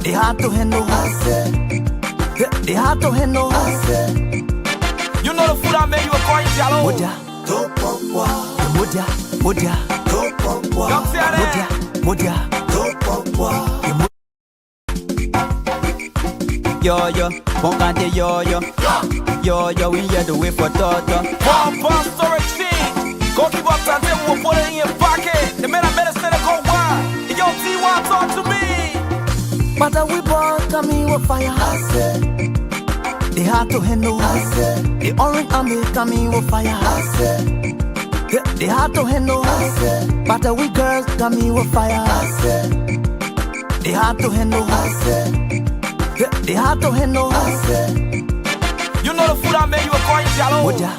They hard to handle. They hard to handle. You know the food I made you a coin shallow. Moja, moja, moja, moja, moja. Yo yo, Bong cante yo yo, yo yo, we here to wait for Toto. Bomb storage team. Go keep up and say we'll put it in your pocket. The man I better say to go wild. Yo, T1 talk to me. But we both coming with fire. They hard to handle. The orange army coming with fire. They hard to handle. But we girls coming with fire. They hard to handle. They hard to handle. You know the food I made you a coin shallow. Moja,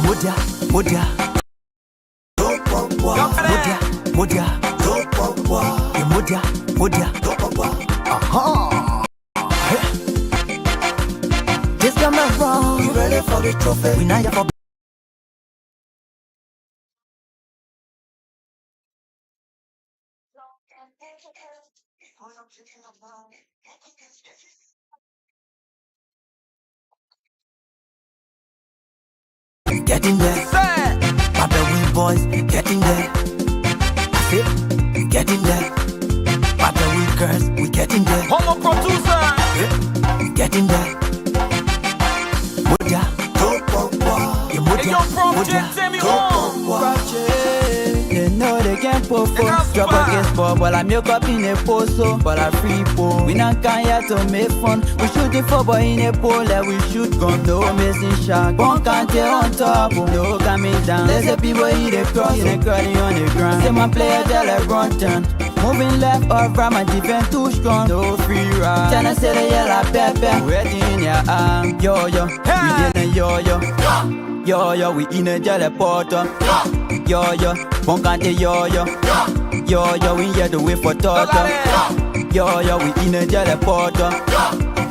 moja, moja, moja, moja, moja. Aha. This time around, you ready for the trophy? We not here for. Getting there, but the we boys getting there. I said, getting there, but the we girls we getting there. Homo producer, getting there. Moja, they know they can't perform. Drop against ball, but I milk up in a poso, but I free pole. We not can here to make fun. We shooting for boy in a pole, like we shoot gun. No missing shot. Bong can't on top, no coming down. There's a people in the cross, in the crowd on the ground. Say my player tell a run turn. Moving left or right, my defense too strong. No free ride. Tryna say the yellow pepper, waiting in your arm. Yo yo, we didn't yo yo. Yo yo, we in a jelly porter. Yo yo, Bong cante yo yo. Yo yo, we here to wait for Toto. Yo yo, we in a jelly porter.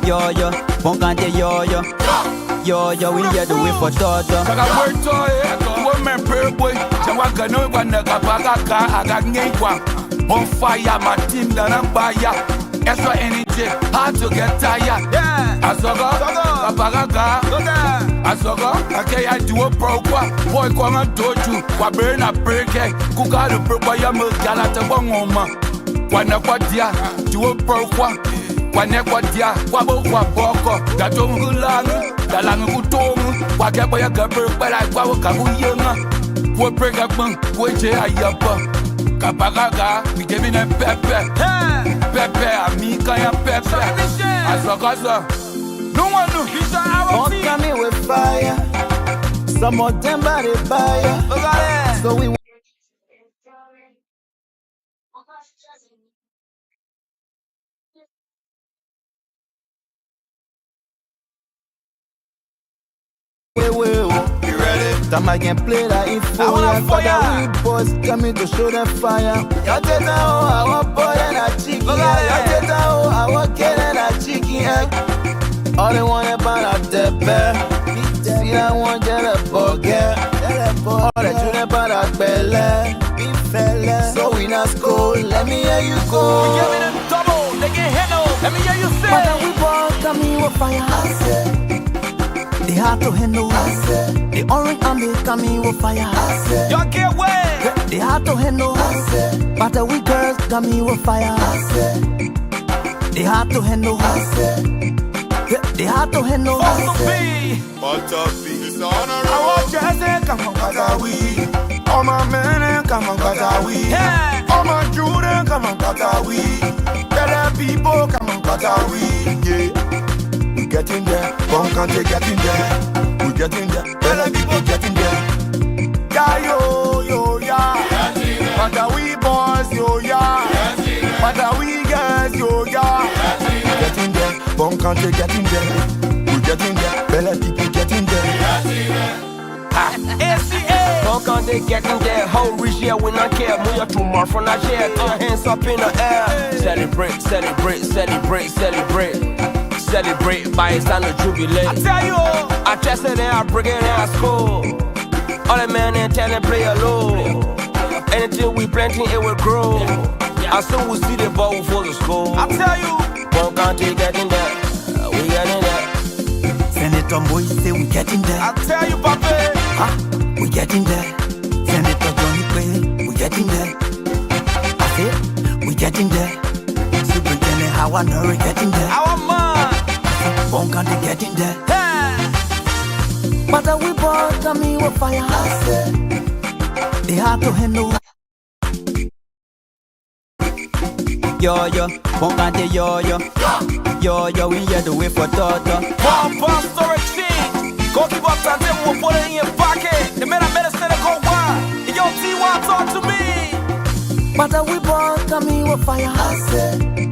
Yo yo, Bong cante yo yo. Yo yo, we here to wait for Toto. Kaka word to it, woman per boy. Jawaka no one naka bagaka aga ngekwa. On fire, my team that I'm by ya. Extra energy, hard to get tired. yeah. Asogo, apagaga. Asogo, okay, I do a pro qua. Boy, come and doju. Waburn a break, Kuka the pro ya milk galata wongoma. Wanaquadia, do a pro qua. Wanaquadia, wabo waboko. That don't go long, the lang who told me. Wakaboya gabber, but I go kabuyama. What break up, which I yappa. Kapagaga, we giving them pepper. Pepe, Amika ya pepe. Asogaza. No one knew. He's our Bong coming with fire. Some of them body buyer. Look at it. So we You ready? time I can play that info. I wanna And for fire. the weed boys coming to show them fire. Y'all take that hoe, I want boy and a chicken. Look at Y'all it. take that hoe, I want kid and a chicken egg. All they want about a dead bear. See that one get a burger. All they tune about a belly. So we not school, let me hear you go. We giving them double. They can handle. Let me hear you say. But we both coming with fire. They hard to handle. The orange army coming with fire. Y'all can't wait. They hard to handle. But we girls coming with fire. They hard to handle. They hard to handle. Supposed to be. It's I honorable. want you to say, come on, Katawi. All my men come on, Katawi. yeah. All my children come on, Katawi. Better people come on, Katawi. Yeah. We getting there. Bong can't getting there. We getting there. Better people getting there. Yeah, yo, yo, yeah. Katawi boys, yo, yeah. Katawi girls, yo, yeah. Getting there. Bong can't getting there. We getting there. Better people getting there. SCA. Bong on they getting there, whole rich yeah, we not care. Move your too much from that chair, throw your hands up in the air. Celebrate, celebrate, celebrate, celebrate. Celebrate by it's time to jubilate. I tell you all. I just said that I bring it in our school. All the men in town play a low. Anything we planting, it will grow. I soon will see the ball for the school. I tell you. Bong can't get in there. We getting there. Senator Moise say we getting there. I tell you, papi. Huh? We getting there. Senator Johnny Play, we getting there. I say, we getting there. Superintendent Howard Nuri getting there. Our man. Bong can't getting there. Hey. But we bought a me with fire. I say, they hard to handle. Yo, Bong cante yo, we here to wait for Toto. Bomb storage change. Go keep up and say we'll put it in your pocket. The man I met us said go wild. Yo, T1 talk to me. But we bought a me with fire. I say,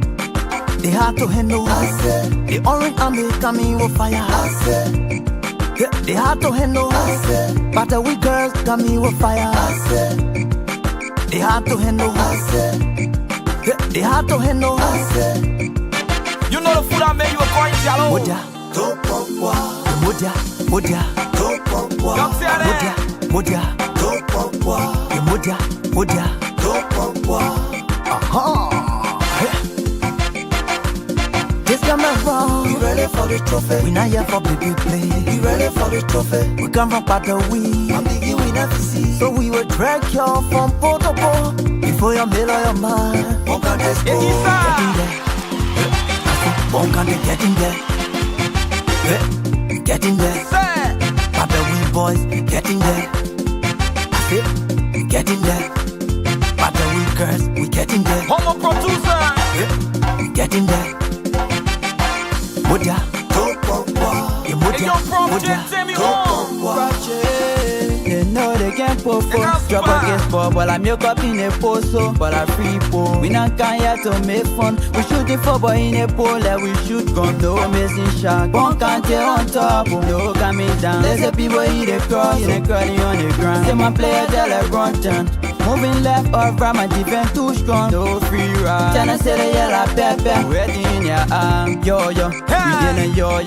they hard to handle. I say, the orange army coming with fire. I say, they hard to handle. I say, but we girls coming with fire. I say, they hard to handle. I say, they hard to handle. I say, you know the food I made you a coin shallow. Modia, Modia, Modia, Y'all see that? Modia, Modia, Modia. This come around. You ready for the trophy? We not here for baby play. You ready for the trophy? We come from Patawi. I'm thinking we never see. So we will drag you from port to port before your middle of your mind. Bong can't get in there. Bong can't get in there. Get in there. Patawi boys, get in there. I say, get in there. Patawi girls, we get in there. Homo producer. Get in there. Modia, Hey, yo, bro, just send me home. They know they can't perform. Drop against ball, but I'm your cup in a poso, but I free pole. We not can here to make fun. We shooting for boy in a pole, like we shoot gun. No missing shot. Bong can't on top, no coming down. There's a people in the cross, in the crowding on the ground. Say my player tell a grunt turn. Moving left or right, my defense too strong. No free ride. Tryna say the yellow pepper. Ready in your arm. Yo, we in a yo.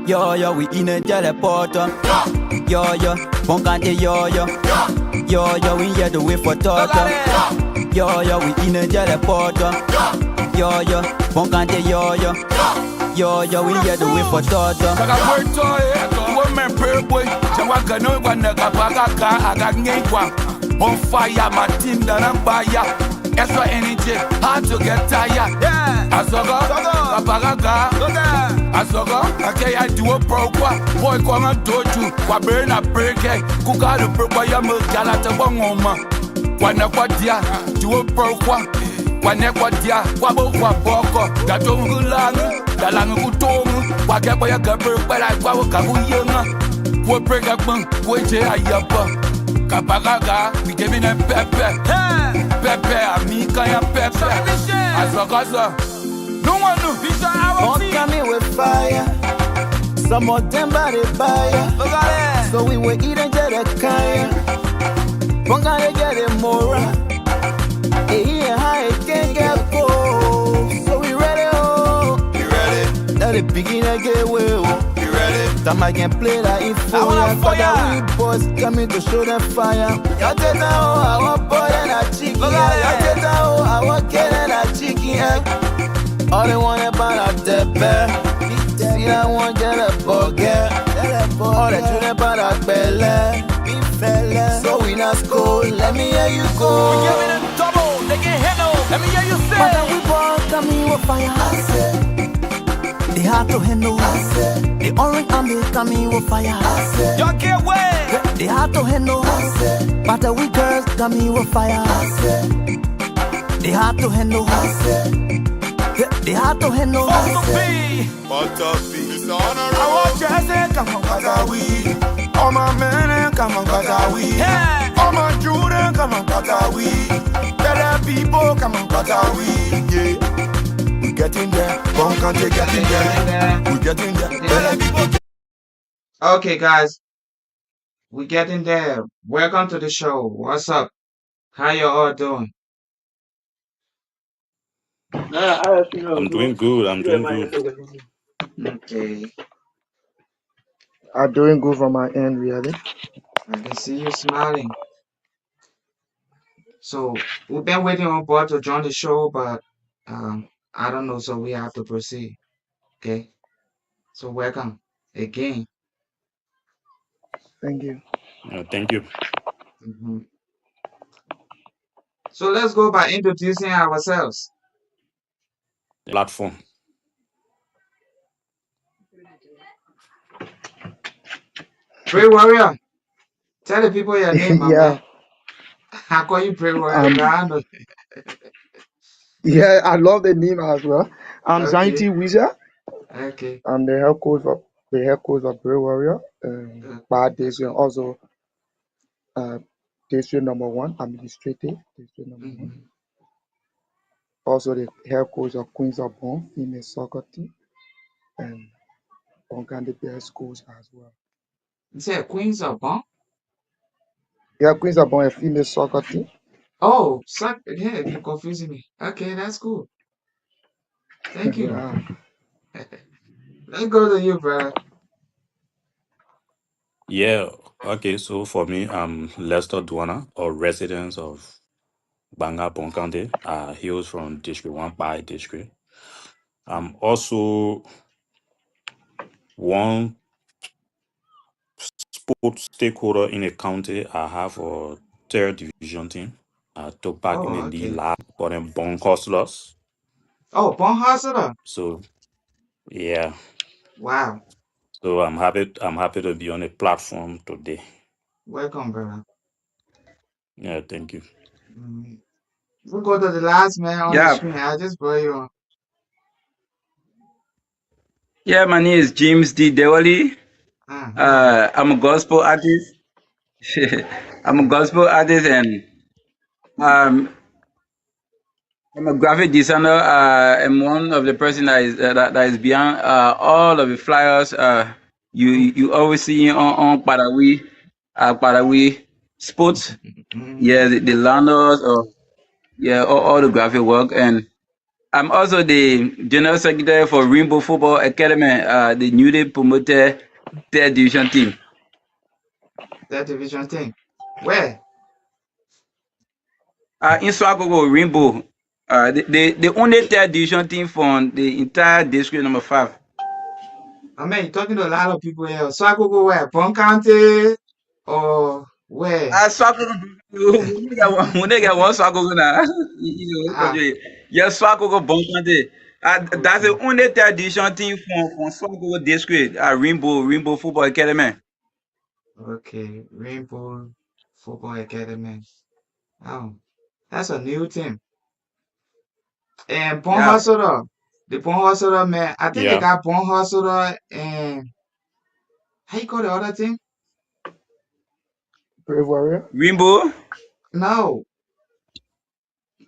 Yo, we in a teleporter. Yo, Bong cante yo. Yo, we here to wait for Toto. Yo, we in a teleporter. Yo, Bong cante yo. Yo, we here to wait for Toto. Kaka porto woman per boy. Chawaka no wana kapaga aga ngekwa. On fire, my team done on fire. Extra energy, hard to get tired. Asogo, kapagaga. Asogo, okay, I do a pro qua. Boy, come and doju. Waburn a break. Kuka the pro ya galata bongoma. Wanakwadia, do a pro qua. Wanakwadia, wabo waboko. Gatongu lang, dalang utongu. Wakaboya gabber, but I go kabuyanga. We break up, we jay ayapa. Kapagaga, we giving them pepper. Pepe, Amika, and pepper. Asogaza. No one knew. Bong coming with fire. Some of them body buyer. So we were eating Jedekaya. Bong gonna get it more. Here, high, can't get cold. So we ready, oh. You ready? Let it begin again, well. Time I can play that info. I want boys coming to show them fire. Y'all take that oh, I want boy and a chicken. Y'all take that oh, I want kid and a chicken. All they want about a debate. See that one get a burger. All they tune about a belly. So we not school, let me hear you go. We give it a double, they get handle. Let me hear you say. But we bought coming with fire. They hard to handle. The orange army coming with fire. Y'all get wet. They hard to handle. But we girls coming with fire. They hard to handle. They hard to handle. It's I want Jesse, come on, Patawi. All my men, come on, Patawi. All my children, come on, Patawi. Better people, come on, Patawi. Yeah. We getting there, Bong can't getting there. We getting there, better people. Okay, guys, we getting there. Welcome to the show. What's up? How you all doing? I'm doing good. Okay, I'm doing good from my end, really. I can see you smiling. So we've been waiting on Bob to join the show, but I don't know, so we have to proceed. Okay. So welcome again. Thank you. Thank you. Mhm. So let's go by introducing ourselves. Platform. Pray Warrior, tell the people your name, my man. Yeah. I call you Pray Warrior, but Um. I know. Yeah. I love the name as well. I'm Okay, Zainti Wizard. okay, I'm the head coach of Brave Warrior. Bad that's District, cool. also District number one, administrative District number one. Mm-hmm. Also the head coach of Queens of Bong female soccer team and Bong Bear schools as well. You said Queens of Bong? Yeah, Queens of Bong a female soccer team. Oh, suck. Yeah, you're confusing me. Okay, that's cool. Thank you. Yeah. Let's go to you, brother. Yeah. Okay. So for me, I'm Lester Duana, a resident of Banga Bonkande. He was from District 1 by District. I'm also one sports stakeholder in a county. I have a third division team. I took part in Oh, the league okay. last, but then Bong Hustlers. Oh, Bong Hustler. So yeah. Wow. So I'm happy to be on a platform today. Welcome, brother. Yeah, thank you. Mm. We'll go to the last man on the Yeah, screen. I just brought you on. yeah. My name is James D. Dewali. Uh-huh. I'm a gospel artist. I'm a gospel artist, and um, I'm a graphic designer. I'm one of the person that is behind all of the flyers. You always see on Padawi Sports. Mm-hmm. Yeah, the landlords or yeah, all the graphic work, and I'm also the general secretary for Rainbow Football Academy, the newly promoted third division team. That division thing. Where? In Swagogo Rainbow, the only third division team from the entire district number 5. I mean, you're talking to a lot of people here. So I could go where? Bong County or where? Swagogo, we don't get one Swagogo now. Ah, Yes, Swagogo Bonkante. That's the okay. only third division team from Swagogo district. Rainbow Football Academy. Okay. Rainbow Football Academy. Oh, that's a new team. And Bon Yeah, Hustler. The Bon Hustler, man. I think they Yeah. got Bon Hustler and how you call the other team? Brave Warrior. Rainbow. No.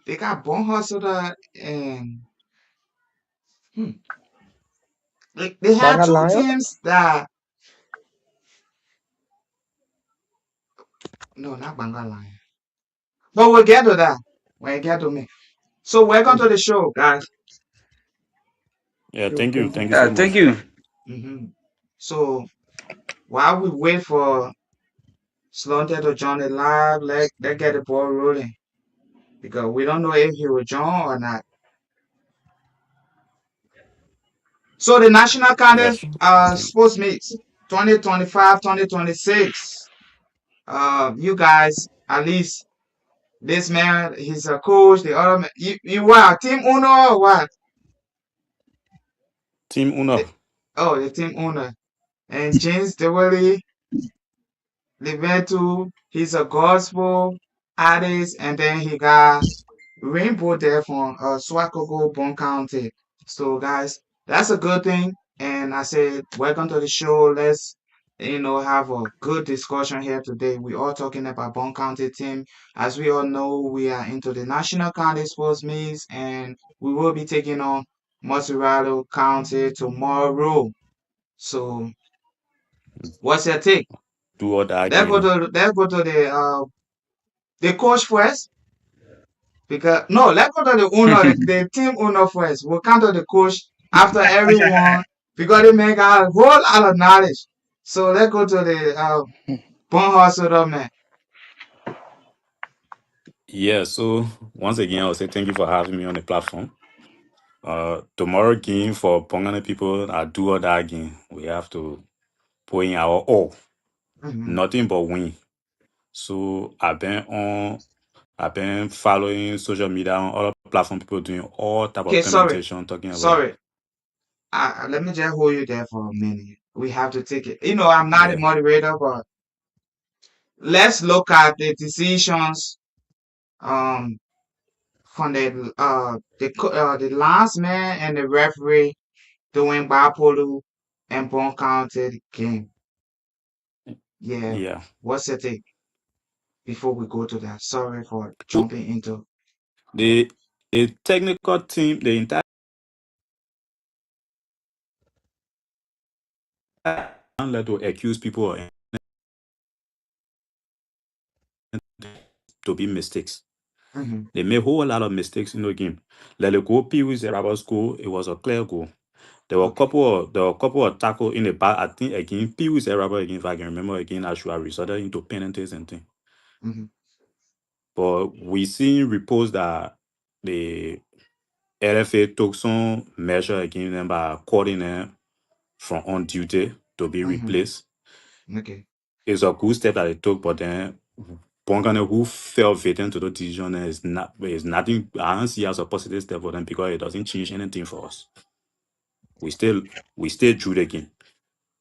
They got Bon Hustler and hmm, they have Banga two Lion. teams that no, not Bengal Lion. But we'll get to that when you get to me. So welcome to the show, guys. Yeah, Sure, thank you. thank you. Thank you so Thank much. you. So while we wait for Slaughter to join the live, let get the ball rolling because we don't know if he will join or not. So the National County Yes. Okay. sports meets 2025-2026. You guys, at least this man, he's a coach. The other man, you what? Team Uno or what? Team Uno. The, oh, the team owner. And James Dewey, Leventu, he's a gospel artist, and then he got Rainbow there from Swakogo, Bone County. So guys, that's a good thing. And I said, welcome to the show. Let's have a good discussion here today. We are talking about Bone County team. As we all know, we are into the National County Sports Meets, and we will be taking on Montserrado County tomorrow. So what's your take? Do or die Let's go game. to let's go to the coach first. Because no, let's go to the owner, the team owner first. We'll come to the coach after everyone because they make a whole lot of knowledge. So let's go to the Bon Hospital man. Yeah, so once again, I'll say thank you for having me on the platform. Tomorrow game for Pongana people, I do or that game. We have to put in our all, Mm-hmm. nothing but win. So I've been following social media on other platform, people doing all type of Okay, sorry, commentation, talking about sorry. Let me just hold you there for a minute. We have to take it. You know, I'm not a yeah, moderator, but let's look at the decisions um from the linesman and the referee doing Bapolu and Bong County game. Yeah, yeah. what's your take before we go to that? Sorry for jumping into. The the technical team, the entire don't let to accuse people to be mistakes. Mm-hmm. They made a whole lot of mistakes in the game. Like the goal Pee Wee's Rabbit goal, it was a clear goal. Okay. There were a couple of tackles in the back. I think again, Pee Wee's Rabbit again, if I can remember again, I should have resorted into penalties and things. Mm-hmm. But we seen reports that the LFA took some measure against them by calling them from on duty to be Mm-hmm. replaced. Okay. It's a good step that they took, but then Bongane who fell victim to the decision is nothing. I don't see as a positive step for them because it doesn't change anything for us. We still we still drew the game.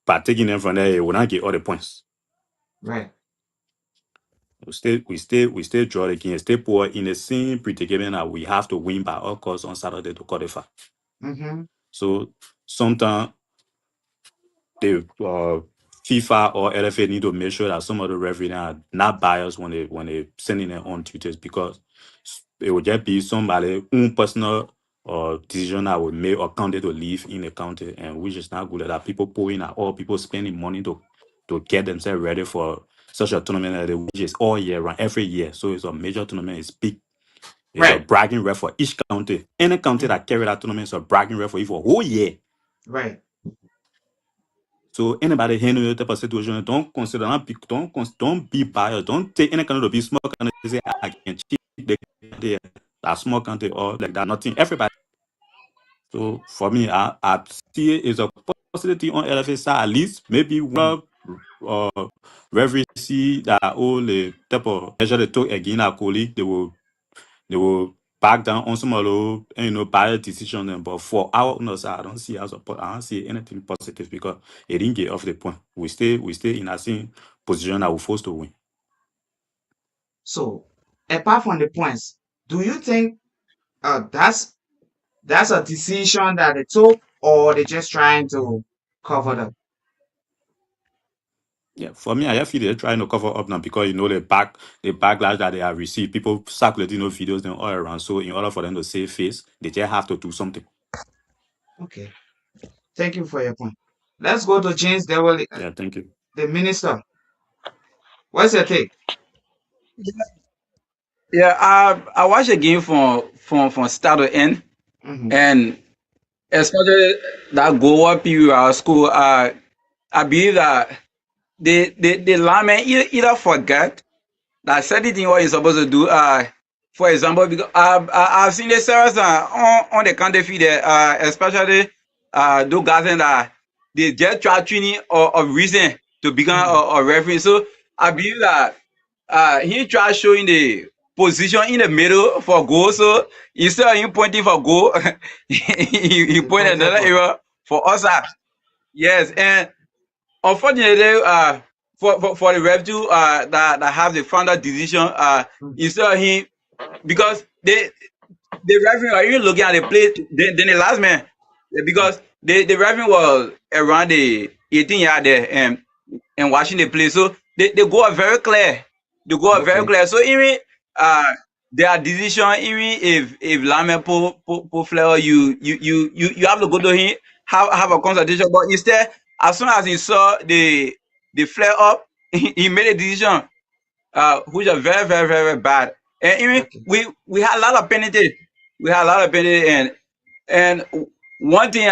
But taking them from there, it will not get all the points. Right. We still draw the game, still poor in the same predicament that we have to win by all costs on Saturday to qualify. Mm-hmm. So sometimes the FIFA or LFA need to make sure that some of the referees are not biased when they sending their own tutors, because it would just be somebody own personal decision that would make a county to leave in the county, and which is not good. That people pulling at all, people spending money to get themselves ready for such a tournament which is all year round, every year. So it's a major tournament. It's big. It's a Right. bragging right for each county. Any county Mm-hmm. that carry that tournament is a bragging right for you for a whole year. Right. So anybody handling that type of situation, don't consider, don't be biased. Don't take any kind of be small country say I can cheat the country, that small country or like that. Nothing. Everybody. So for me, I see it as a positivity on LFA side. At least maybe Mm-hmm. one referee see that all the type of measure they took again our colleague, they will back down on some of those, bad decision. But for our own side, I don't see anything positive because it didn't get off the point. We stay in a same position that we're forced to win. So, apart from the points, do you think that's a decision that they took, or they just trying to cover them? Yeah, for me, I feel they're trying to cover up now because the backlash that they have received, people circulating those videos then all around. So in order for them to save face, they just have to do something. Okay. Thank you for your point. Let's go to James Dewey, Yeah, thank you. the minister. What's your take? Yeah, I watched the game from start to end, Mm-hmm. and especially that goal up you our school. I believe that the lineman either forget that certain thing what you're supposed to do. For example, because I've seen the service on the counter feed there, especially those guys that they just try training or reason to become Mm-hmm. a referee. So I believe that he tried showing the position in the middle for goal. So instead of him pointing for goal, he The pointed pointed another for. area for us. Yes, and unfortunately, for the ref to that have the final decision, Mm-hmm. instead of him, because the referee are even looking at the play, then the last man, because the referee was around the 18 yard there and watching the play, so they go out very clear. They go out very Okay. clear. So even uh their decision, even if lineman pull flare, you have to go to him, have a consultation. But instead, as soon as he saw the flare up, he made a decision which are very, very, very bad. And even Okay. we had a lot of penalty. We had a lot of penalty, and one thing,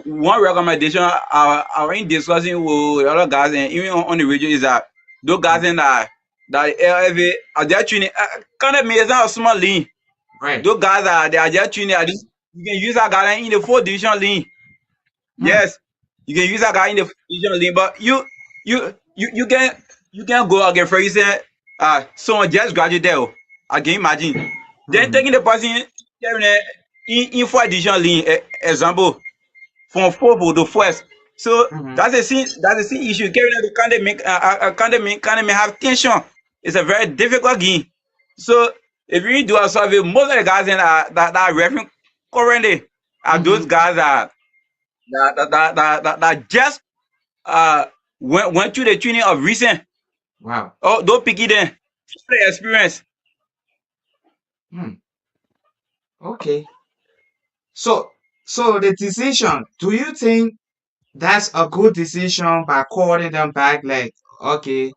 one recommendation I was in discussing with other guys and even on the radio is that those guys in that LFA are just training. Kind of me is not a small league. Right. Those guys they are just training. You can use that guy in the 4th division league. Hmm. Yes, you can use that guy in the 4th division league, but you can go again. For instance, someone just graduated there. I can imagine. Then Mm-hmm. taking the person in 4th division league, example, from 4th to 1st. So Mm-hmm. that's the issue. Carrying the kind of may have tension. It's a very difficult game. So if you do a survey, most of the guys that are referring currently are Mm-hmm. those guys that just uh went through the training of recent. Wow. Oh, don't pick it then. Play experience. Hmm. Okay. So, so the decision, do you think that's a good decision by calling them back? Like, okay,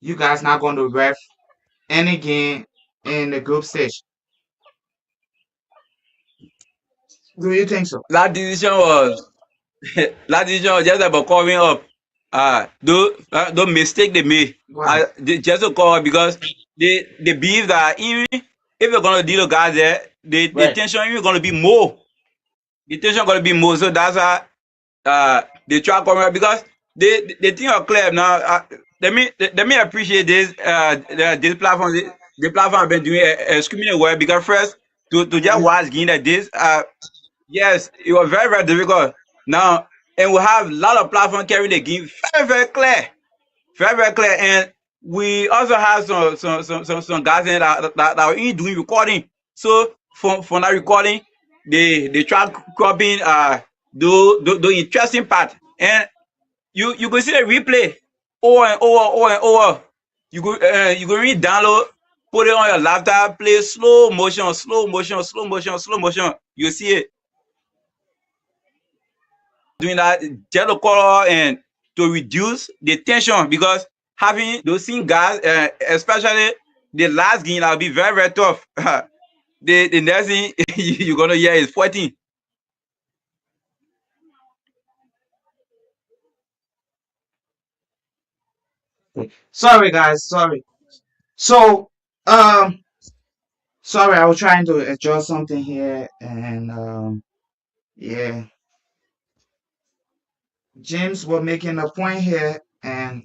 you guys not going to ref any game in the group stage. Do you think so? That decision was that decision was just about covering up those mistake they made. Wow. Just to cover because they believe that even if they're gonna deal with guys there, the Right. tension even gonna be more. The tension gonna be more. So that's why they try covering up because they think of clear now. Let me appreciate this platform. The platform have been doing extremely well because first to just watch game like this. Yes, it was very, very difficult. Now, and we have a lot of platforms carrying the game very, very clear. Very, very clear. And we also have some guys in that are in doing recording. So from that recording, they try cropping the interesting part. And you go see the replay over and over and over. You go read download, put it on your laptop, play slow motion, slow motion, slow motion, slow motion. You see it. Doing that jello color and to reduce the tension because having those singers, especially the last game, that'll be very, very tough. The next thing you're gonna hear is 14. Sorry, guys. Sorry. So, sorry, I was trying to adjust something here, and yeah, James was making a point here, and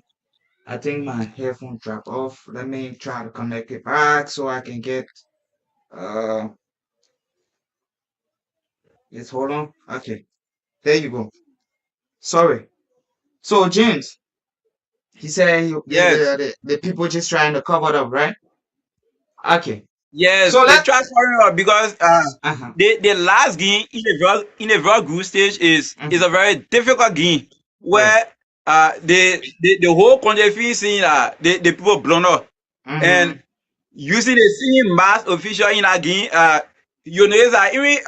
I think my headphone dropped off. Let me try to connect it back so I can get uh. Yes, hold on. Okay, there you go. Sorry. So James, he said Yes, the people just trying to cover it up, right? Okay. yes, So they let. try scoring up because Uh-huh. the last game in the very group stage is Mhm. a very difficult game Right. where the whole country feels seeing the people blown up. And Mm-hmm. using the same mass official in a game, you notice that even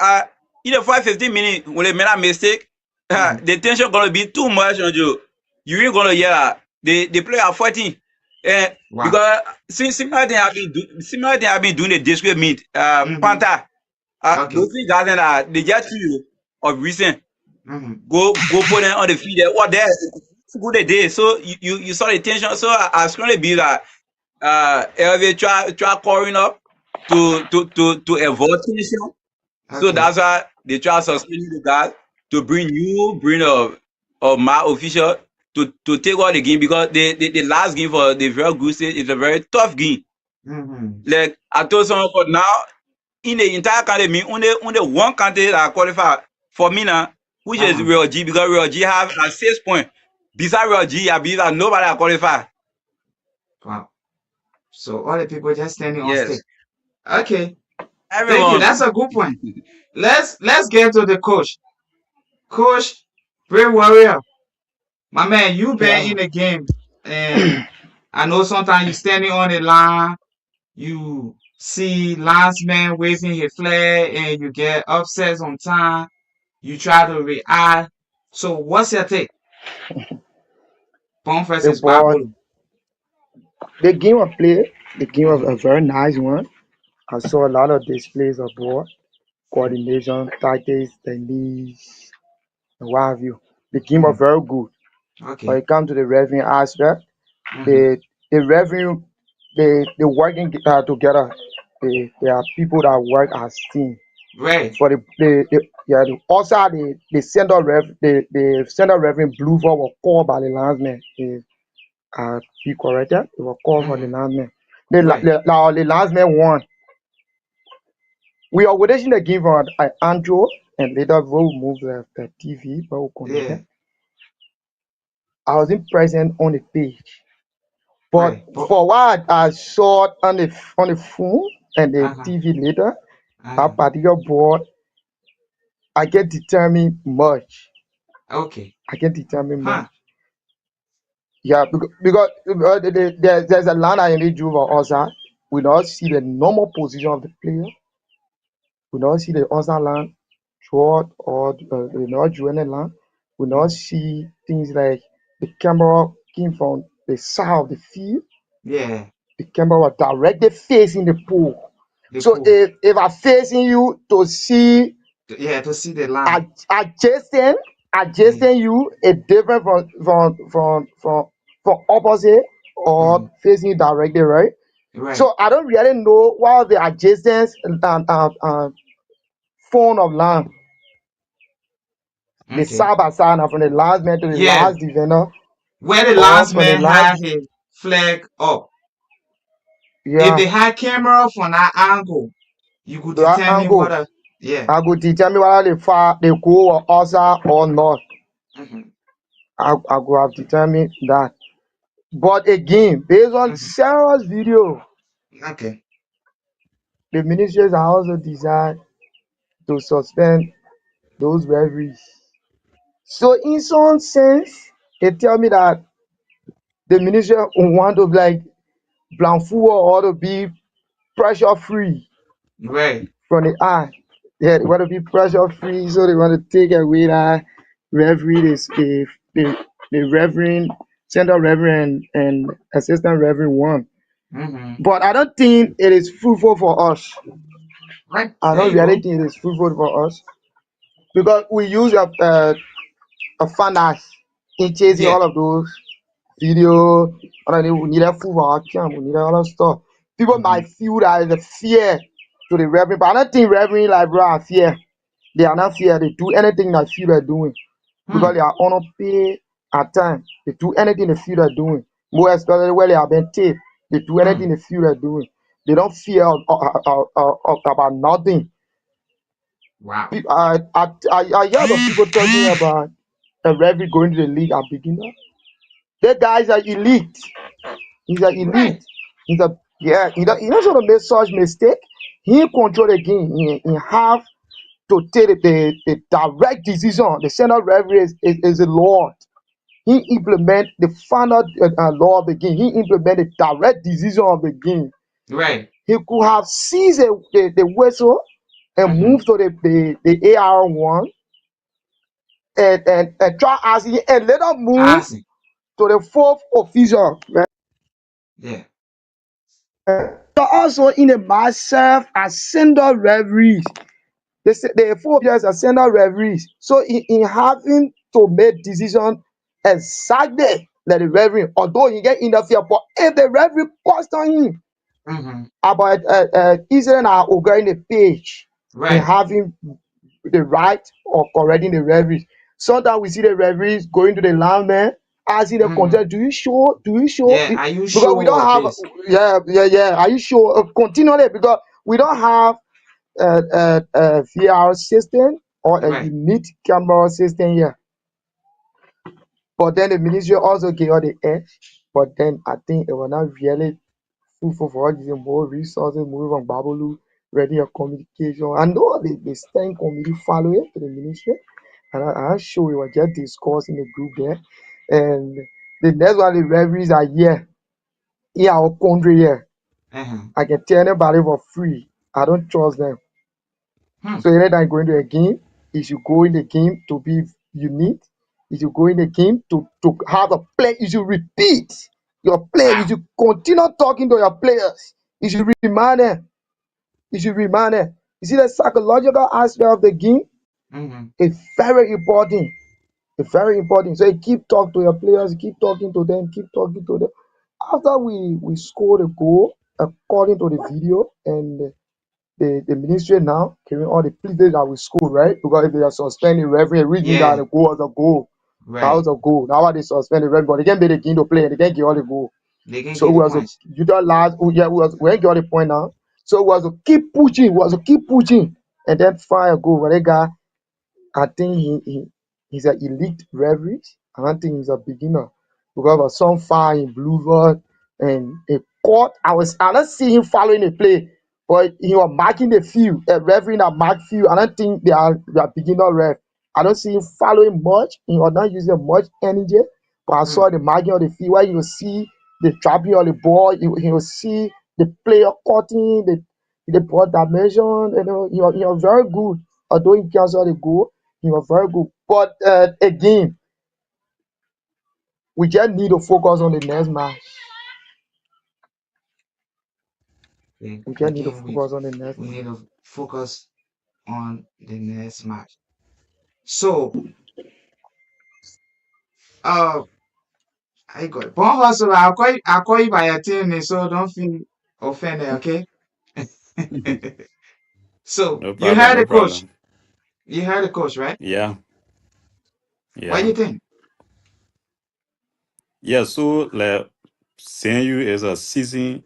in the first 15 minutes, when they made a mistake, Mm-hmm. the tension gonna be too much on you. You ain't gonna hear they play at 14. And Wow. because since similar thing have been doing the district meet, Mm-hmm. Panther, Okay. those things guys they just you of recent Mm-hmm. go put them on the field. What there? Good they did. So you saw the tension. So I strongly believe that LV try covering up to avoid tension. So Okay. that's why they try suspending the guys to bring a my official to take out the game because the last game for the very good stage is a very tough game. Mm-hmm. Like I told someone for now in the entire country, only one country that qualify for me now, which is Uh-huh. Real G because Real G have a 6 point. Besides Real G, I believe that nobody are qualify. Wow. So all the people just standing on Yes, stage. Okay. Thank you. That's everyone. a good point. Let's get to the coach. Coach, Brave Warrior. My man, you been in Wow. the game, and I know sometimes you standing on the line, you see linesman waving his flag, and you get upset on time. You try to react. So what's your take? Bong The versus ball, Bapolo. the game of play, the game was Mm-hmm. a very nice one. I saw a lot of displays of ball, coordination, tactics, techniques, and what have you. The game was Mm-hmm. very good. When Okay. it comes to the revenue aspect, Mm-hmm. the revenue. they working together. They are people that work as team. Right. For also the center the center reverend blue for was called by the landsman. Be corrected. It was called for the Mm-hmm. landsman. Right. The landsman won. We are witnessing the game on Andrew, and later we'll move the TV, but we'll Yeah. connect. I wasn't present on the page, but Right. But for what I saw on the phone and the uh-huh. TV later, Uh-huh. that particular board, I can determine much. Okay. I can determine much. Huh. Yeah, because there's a line I need you for us. We don't see the normal position of the player. We don't see the other line short or we not join the line. We not Mm. see things like the camera came from the side of the field. Yeah. The camera was directly facing the pool. The So pool. if I'm facing you to see Yeah, to see the line. adjacent Yeah. you a different from opposite or Mm. facing you directly, right? Right. So I don't really know what the adjacent phone of line, the Okay. side by side now from the last man to the Yeah. last defender, Where the or last from the man last, had his flag up. If yeah, they had camera from that angle, you could that determine angle. what a yeah. I could determine whether they far they go or outside or not. Mm-hmm. I could have determined that. But again, based on Mm-hmm. Sarah's video, Okay. the ministries are also designed to suspend those referees. So in some sense, they tell me that the ministry want to like blindfold or to be pressure free Right. from the eye. Yeah, they want to be pressure free, so they want to take away that referee, the reverend, center reverend and assistant reverend one. Mm-hmm. But I don't think it is fruitful for us. Right. I There don't you really go. think it is fruitful for us because we use a finance in chasing Yeah. all of those video. I don't know, we need a food for our camp, we need all that stuff. People Mm-hmm. might feel that it's a fear to the reverend, but I don't think reverend like bro are fear. They are not fear. They do anything that feel they're doing because Hmm. they are on pay at time. They do anything they feel they're doing. More especially where they have been taped. They do Hmm. anything they feel they're doing. They don't fear about nothing. Wow. I hear of people talking about a referee going to the league at beginner. That guys are elite. He's an Right. elite. He's a yeah. He doesn't want to make such mistake. He control the game. He have to take the direct decision. The center referee is the Lord. He implement the final law of the game. He implement the direct decision of the game. Right. He could have seized the whistle and Mm-hmm. moved to the AR one and try asking and later move Passing. to the fourth official. Yeah. But also in the match serve as center referees. The four players are center referees. So in having to make decision exactly like the referee, although he get interfere, but if the referee question him Mm-hmm. about incident are occurring the page in Right. having the right of correcting the referees. Sometimes we see the referees going to the lineman asking the Mm-hmm. contest, do you show? Do you show? Yeah. Are you Because we don't sure of have this? yeah. Are you sure? Continually because we don't have VR system or a Right. unique camera system here. But then the ministry also gave us the edge. But then I think it was not really fruitful for us using more resources, moving from Babolu, ready a communication. I know the steering committee follow it to the ministry. And I'm sure we were just discussed in the group there. And the next one, the referees are here in our country here. Uh-huh. I can tell anybody for free. I don't trust them. Hmm. So anytime going to a game, you should go in the game to be unique. You should go in the game to have a play. You should repeat your play. You Wow. should continue talking to your players. You should remind them. You should remind them. You see the psychological aspect of the game Mm-hmm. is very important. It's very important. So you keep talking to your players, keep talking to them, keep talking to them. After we scored a goal, according to the video, and the ministry now giving all the players that we scored, right? Because if they are suspending referee, it means that Yeah, the goal was a goal. That right. was a goal. Now why they suspend the referee, but they can't be the game to play and they can't give all the goal. They can So get we the was to points. you the last yeah, we ain't got the point now. So we was to keep pushing, we was to keep pushing and then find a goal. But they got I think he's an elite referee. I don't think he's a beginner because of some far in blue rod and a court. I don't see him following the play, but he was marking the field. A referee that mark field. I don't think they are beginner ref. I don't see him following much. He was not using much energy. But I Mm, saw the marking of the field where you will see the trapping of the ball. You will see the player cutting the ball dimension. You know, he was very good. Although he canceled the goal, he was very good. But again, we just need to focus on the next match. We just need to again, focus on the next we match. need to focus on the next match. So, uh, I got Bong Hustle. I'll call you by your team name, so don't feel offended, okay? So, No you problem, heard no the coach. problem. You heard the coach, right? Yeah, What do yeah. you think? Yeah, so like saying you is a season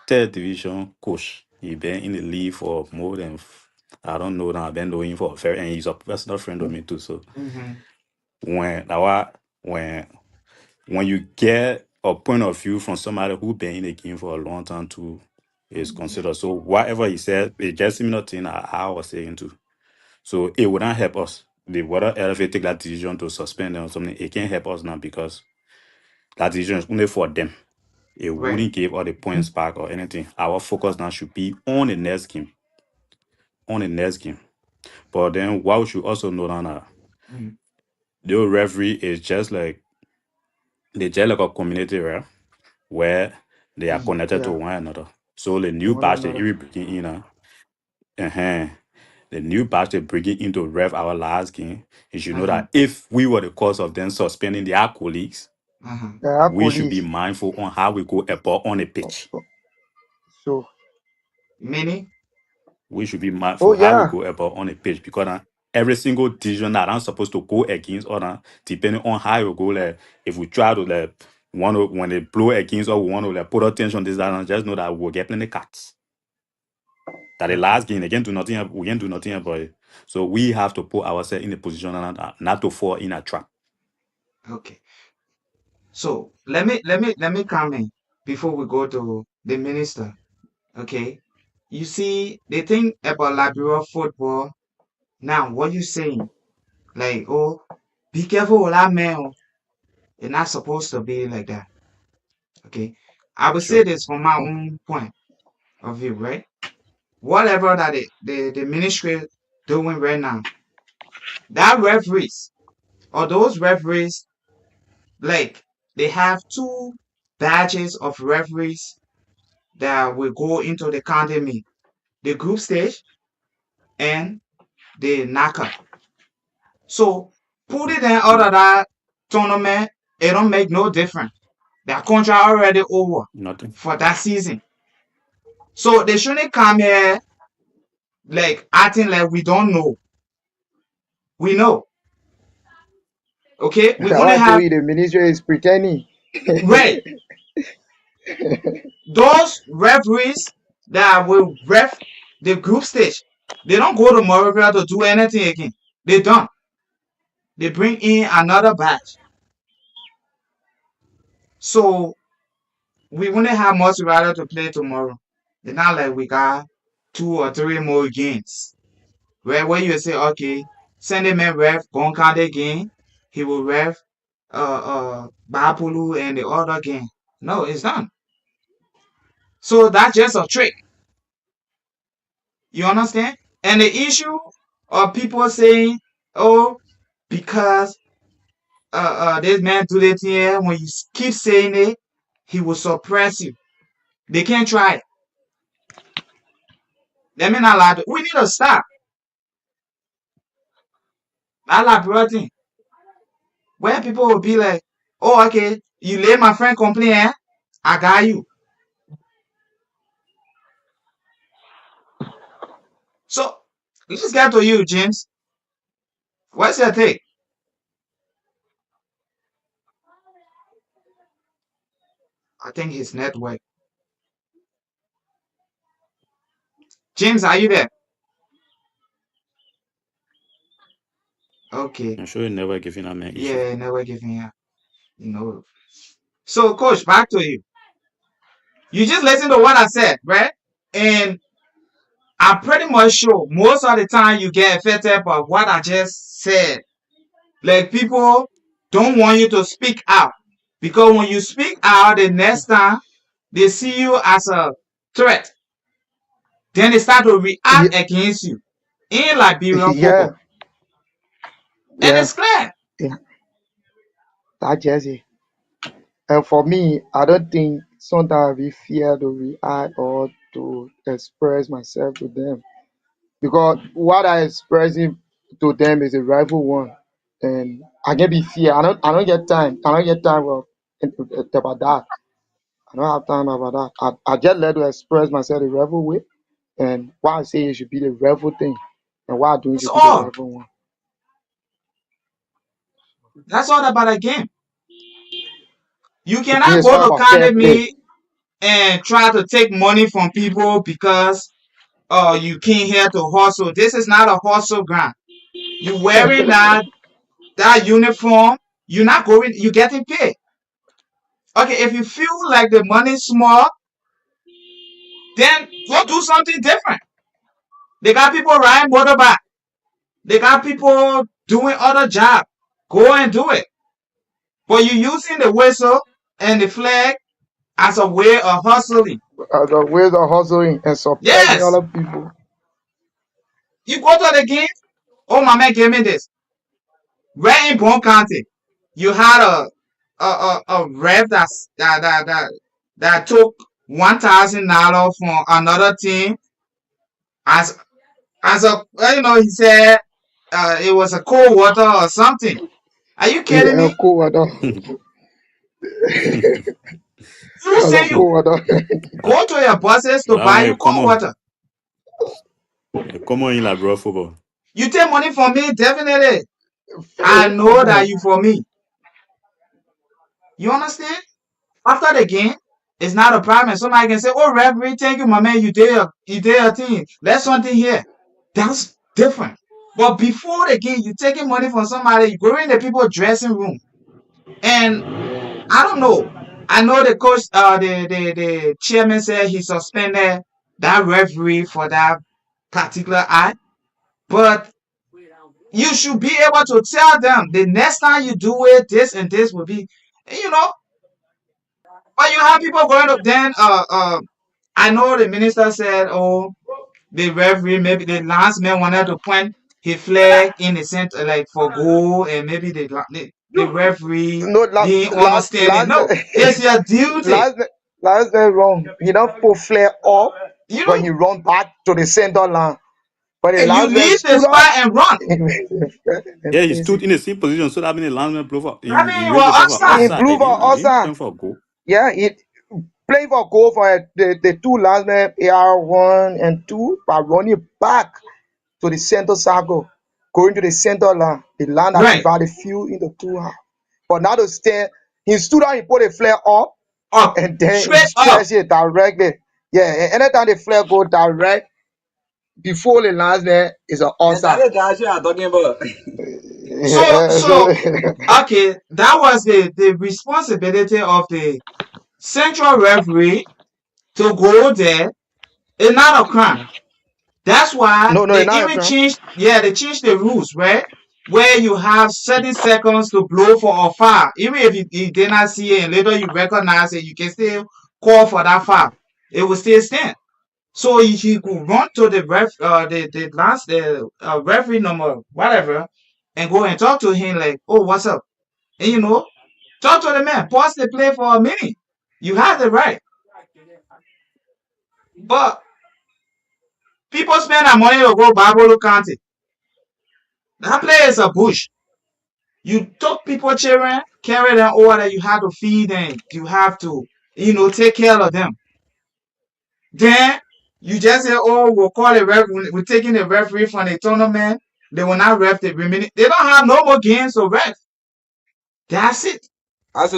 third division coach. He been in the league for more than I don't know now. I've been knowing him for a very and he's a personal friend of me too. So Mm-hmm. when now when you get a point of view from somebody who been in the game for a long time too, is considered. So whatever he said, it's just similar thing I was saying too. So it wouldn't help us. The whether LFA take that decision to suspend them or something, it can't help us now because that decision is only for them. It Right. wouldn't give all the points back or anything. Our focus now should be on the next game. On the next game. But then what we should also know now that Mm. the referee is just like they just like a community, right? Where they are Mm. connected to Yeah, one another. So the to new one batch that another. you bringing in, the new batch they bringing in to rev our last game, you should know Uh-huh. that if we were the cause of them suspending their colleagues, Uh-huh. Our we should be colleagues. mindful on how we go about on the pitch. So, Meaning? We should be oh mindful how we yeah, go about on the pitch because every single decision that I'm supposed to go against other, depending on how you go, like if we try to like want to when they blow against or we want to like put attention this that and just know that we'll get plenty cuts. That the okay. last game they can do nothing, we can do nothing about it. So we have to put ourselves in a position and not to fall in a trap. Okay. So let me come in before we go to the minister. Okay. You see, the thing about Liberia football now, what you saying? Like, oh, be careful with that man. Oh. It's not supposed to be like that. Okay. I will say Sure. this from my own point of view, right? Whatever that the ministry doing right now, that referees or those referees, like they have two batches of referees that will go into the county meet, the group stage and the knockout. So put it in out of that tournament, it don't make no difference. Their contract already over Nothing. for that season. So they shouldn't come here like acting like we don't know. We know. Okay? We I only want to have you the ministry is pretending. right. Those referees that will ref the group stage, they don't go to Moravia to do anything again. They don't. They bring in another batch. So we wouldn't have much rather to play tomorrow. It's not like we got 2 or 3 more games. Where you say, okay, send him a ref, Bong count game, he will ref GBARPOLU and the other game. No, it's done. So that's just a trick. You understand? And the issue of people saying, oh, because this man do that here, when you keep saying it, he will suppress you. They can't try it. Let me not lie. We need to stop. I like thing. Where people will be like, oh, okay, you let my friend complain, eh? I got you. So let's get to you, James. What's your take? I think his network. James, are you there? Okay. I'm sure you never giving him an issue. Yeah, never giving up. You know. So, coach, back to you. You just listen to what I said, right? And I'm pretty much sure most of the time you get affected by what I just said. Like people don't want you to speak out because when you speak out, the next time they see you as a threat, then they start to Yeah, react against you in Liberian yeah, football, and yeah, it's clear. yeah. That Jesse. And for me, I don't think sometimes we fear to react or to express myself to them because what I expressing to them is a rival one, and I can be fear. I don't get time. I don't get time about that. I don't have time about that. I just let to express myself the rebel way, and what I say it should be the rebel thing, and what I do That's should be the all. rebel one. That's all about a game. You The game cannot is go all to about fair play. academy and try to take money from people because you came here to hustle. This is not a hustle ground. You wearing that uniform, you're not going, you're getting paid. Okay, if you feel like the money is small, then go do something different. They got people riding motorbike. They got people doing other job. Go and do it. But you're using the whistle and the flag as a way of hustling. As a way of hustling and suppressing Yes, other people. you go to the game. Oh, my man gave me this. Right in Bong County, you had a rep that took $1,000 from another team as a he said it was a cold water or something. Are you kidding Yeah, me? cool water. You As a say you cool water. go to your bosses So to that buy one you cold water. come on in like bro football. You take money from me, definitely. I know that you for me. You understand? After the game, it's not a problem. Somebody can say, "Oh, referee, thank you, my man. You did your thing. There's something here." That's different. But before the game, you taking money from somebody, you go in the people dressing room, and I don't know. I know the coach, the chairman said he suspended that referee for that particular act, but you should be able to tell them the next time you do it, this and this will be, you know. But you have people going up. Then, I know the minister said, "Oh, the referee, maybe the last man wanted to point his flag in the center, like for goal, and maybe the referee No, didn't understand it." No, it's your duty. last, last day wrong. He don't put flare up You when know, he run back to the center line. But the and you last man leave the stood up spot and run. Yeah, and he face stood it. in the same position, so that means the lineman blow for I he mean, raised the well, flag for outside. In offside. blue for He didn't outside. stand for a goal. Yeah, he playing for goal for the two last men, AR1 and 2, by running back to the center circle, going to the center line, the line that Right. divided the field into two half. But now to stand, he stood up, he put a flare up, Up. and then he Straight up. stretched it directly. Yeah, and anytime the flare go direct before the last man is an outside. Exactly, that's what I'm talking about. So, Yeah, so so, okay, that was the responsibility of the central referee to go there. It's not a crime. That's why no, they it's not a even crime. changed, yeah, they changed the rules, right? Where you have certain seconds to blow for a foul. Even if you did not see it and later you recognize it, you can still call for that foul. It will still stand. So he could run to the referee number, whatever, and go and talk to him like, "Oh, what's up?" And talk to the man, pause the play for a minute. You have the right. But people spend their money to go Barbolo County. That place is a bush. You took people children, carry them over there, you have to feed them. You have to. take care of them. Then you just say, oh, we'll call a ref, we're taking a referee from the tournament. They will not ref the remaining. They don't have no more games to ref. That's it.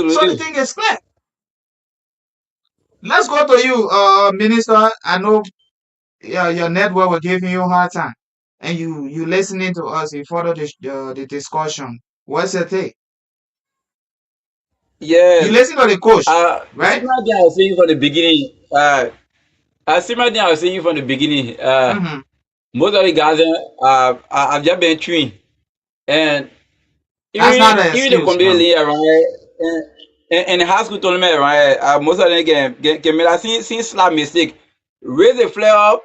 So the Absolutely. thing is clear. Let's go to you, Minister. I know your network will give you a hard time, and you listening to us. You follow the discussion. What's your take? You Yes. listen to the coach, right? Similar thing I was saying from the beginning. Similar thing I was saying from the beginning. Mm-hmm. Most of the guys have just been trained, and That's not an even the excuse, community bro. league around here, and the high school tournament around here, most of them can make that since slap mistake, raise the flare up,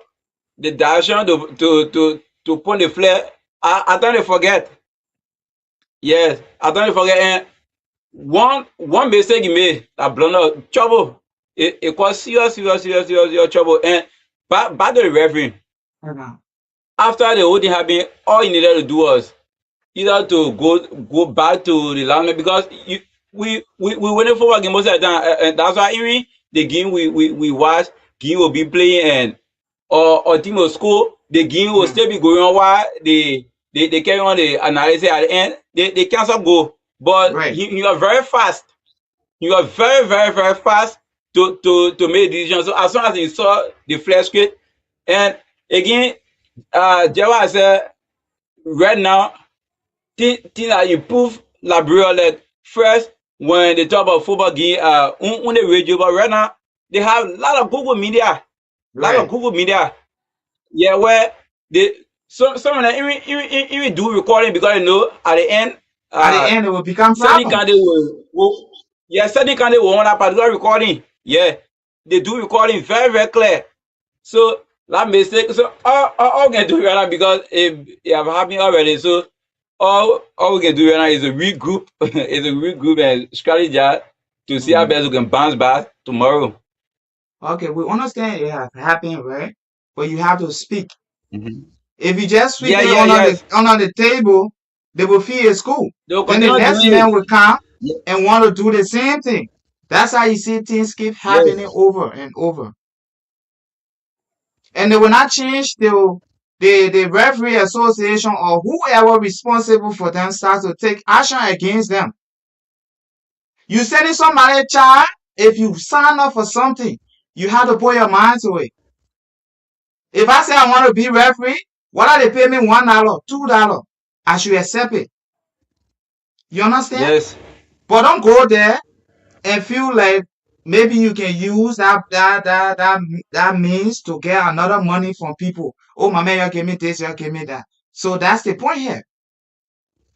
the direction to put the flare. I don't forget. Yes, I don't forget. And one mistake he made that blown up trouble. It caused serious trouble. And back to the referee. Mhm. After the whole thing happened, all he needed to do was either to go back to the land because we waiting for a game most of the time. And that's why even the game we watch, game will be playing and or team will score, the game will Mhm. still be going on while they carry on the analysis at the end. They cancel goal. But Right. you are very fast. You are very fast to make decisions. So as soon as you saw the flash screen, and again, Jewa said right now things are improved Labrio like first when they talk about football game on the radio, but right now they have a lot of Google media. Lot of Right. Google media. Yeah, where they some of them even do recording because at the end At the end, it will become certain problem. candidate will yeah, certain candidate will want that particular recording. Yeah, they do recording very clear. So that mistake, so all we can do right now because it have happened already. So all we can do right now is a regroup, is a regroup and strategize to see how Mhm. best we can bounce back tomorrow. Okay, we understand it has happened, right? But you have to speak. Mhm. If you just sweep Yeah, it yes. under the table, they will feel it's cool. They will Then the continue next doing man will it. come Ye- and want to do the same thing. That's how you see things keep happening Yes. over and over. And they will not change till the referee association or whoever responsible for them starts to take action against them. You sending somebody a child, if you sign up for something, you have to put your mind to it. If I say I want to be referee, what are they pay me $1, $2? I should accept it. You understand? Yes. But don't go there and feel like maybe you can use that means to get another money from people. Oh my man, you give me this, you give me that. So that's the point here.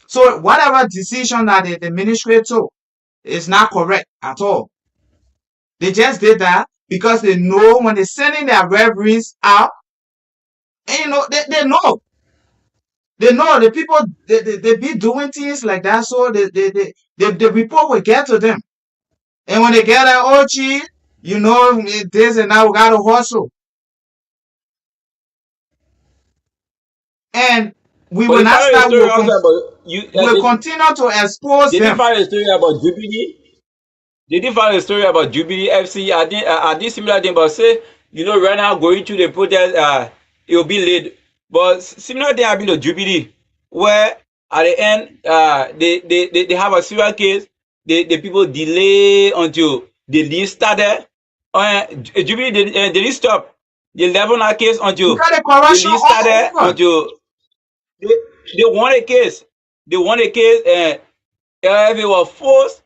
So whatever decision that the ministry took is not correct at all. They just did that because they know when they're sending their referees out, and they know. They know the people they be doing things like that, so the report will get to them. And when they get that, oh gee, this and now we gotta hustle. And we But will you not follow the stop, story also about you. we'll continue to expose Did you them. follow the story about Jubilee? Did you follow the story about Jubilee FC? I did similar thing, but say right now going through the protest, it will be late. But similar thing happened to Jubilee, where at the end, they have a serious case. The people delay until the list started. Jubilee they didn't stop the 11 case until Because the the corruption list all started over. until they, they won a case. They won a case, and they were forced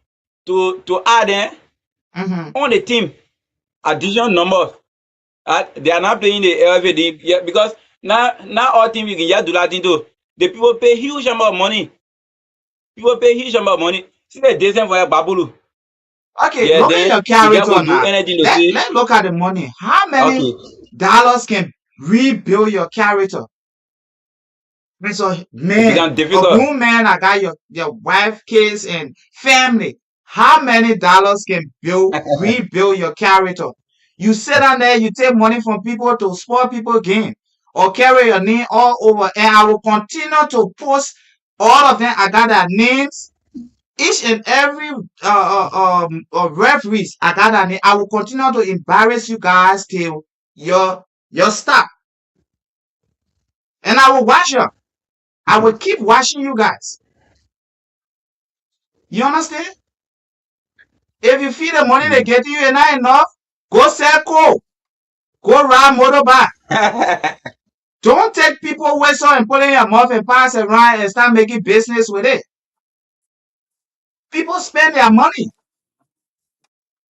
to add Hmm. on the team additional numbers. They are not playing the LFA yeah, because now all team you can just do that thing too. The people pay huge amount of money. People pay huge amount of money. See the decent for Babulu. Okay, Yeah, look at then your the guy character will do now. anything to Let say, let's look at the money. How many okay, dollars can rebuild your character? It's a it man, becomes a difficult. grown man. I got your wife, kids, and family. How many dollars can rebuild your character? You sit down there, you take money from people to spoil people game or carry your name all over. And I will continue to post all of them. I got their names Each and every referees I got on it, I will continue to embarrass you guys till your stop. And I will watch you. I will keep watching you guys. You understand? If you feel the money they Mm. get you and not enough, go sell coal. Go ride motorbike. Don't take people whistle and put in your mouth and pass around and start making business with it. People spend their money.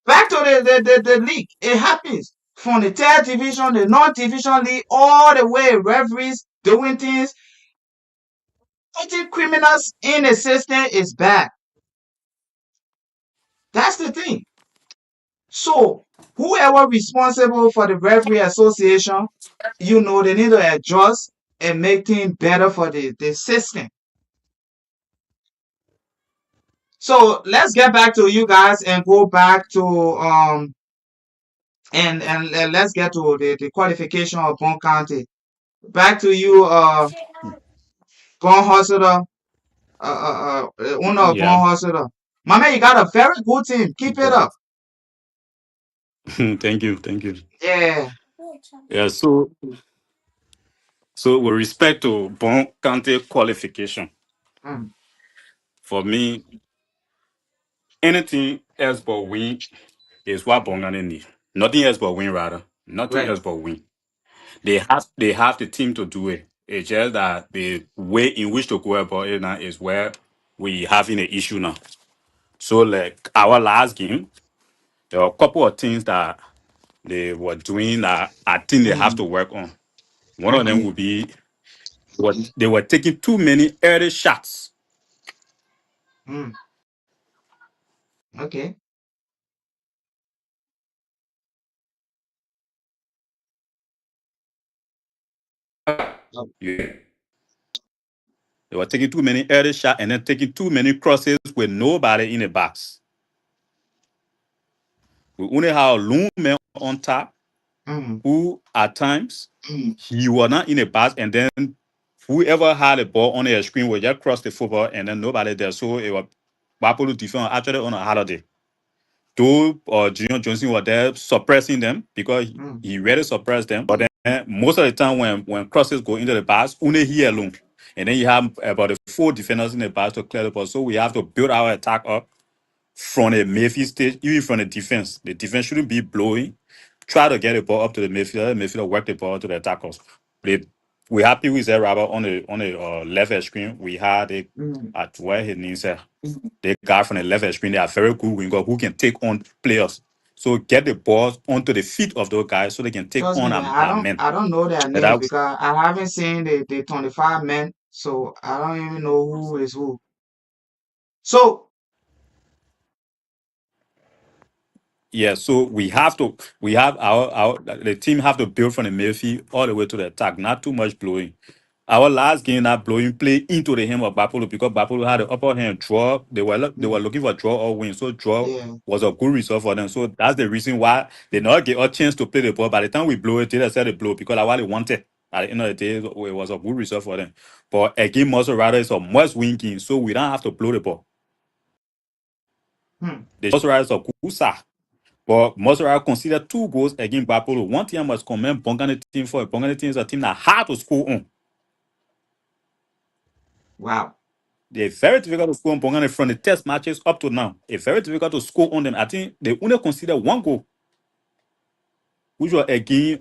Back to the league. It happens. From the third division, the non-division league, all the way referees doing things. Putting criminals in the system is bad. That's the thing. So whoever responsible for the referee association, they need to adjust and make things better for the system. So let's get back to you guys and go back to and let's get to the qualification of Bong County. Back to you, Bong Hospital, owner of Yeah. Bong Hospital. My man, you got a very good team. Keep it Yeah. up. Thank you. Thank you. Yeah. Yeah. So with respect to Bon County qualification, Mm, for me, anything else but win is what Bon County need. Nothing else but win, rather. Nothing right. else but win. They have the team to do it. It's just that the way in which to go about it now is where we having an issue now. So like our last game, there were a couple of things that they were doing that I think they have Mm, to work on. One of them okay. would be what they were taking too many early shots. Mm, okay. Oh, Yeah. They were taking too many early shots and then taking too many crosses with nobody in the box. We only have a lone man on top mm, who at times he was not in the box and then whoever had the ball on their screen would just cross the football and then nobody there. So it was Bapolo defense actually on a holiday. Though Junior Johnson was there suppressing them because mm, he really suppressed them. But then most of the time when crosses go into the box, only he alone. And then you have about the four defenders in the box to clear the ball. So we have to build our attack up from the midfield stage, even from the defense. The defense shouldn't be blowing. Try to get the ball up to the midfielder. The midfielder work the ball to the attackers. We happy with that Robert on the left edge screen. We had it mm. at where his name said. The guy from the left edge screen, they are very good winger who can take on players. So get the balls onto the feet of those guys so they can take Trust on me, our men. I don't know their And names that, because I haven't seen the 25 men, so I don't even know who is who. So, yeah, so we have the team have to build from the midfield all the way to the attack, not too much blowing. Our last game, that blowing play into the hand of Bapolo because Bapolo had the upper hand draw. They were mm, looking for draw or win. So draw yeah. was a good result for them. So that's the reason why they not get a chance to play the ball. By the time we blow it, they said they blow because that's what they wanted. At the end of the day, it was a good result for them. But again, most rather it's a must win game, so we don't have to blow the ball. Hmm. The most rather is a good sack. But Mozart considered two goals against Bapolo. One team must commend Bongani team for Bongani team is a team that hard to score on. Wow. They're very difficult to score on Bongani from the test matches up to now. It's very difficult to score on them. I think they only consider one goal, which was against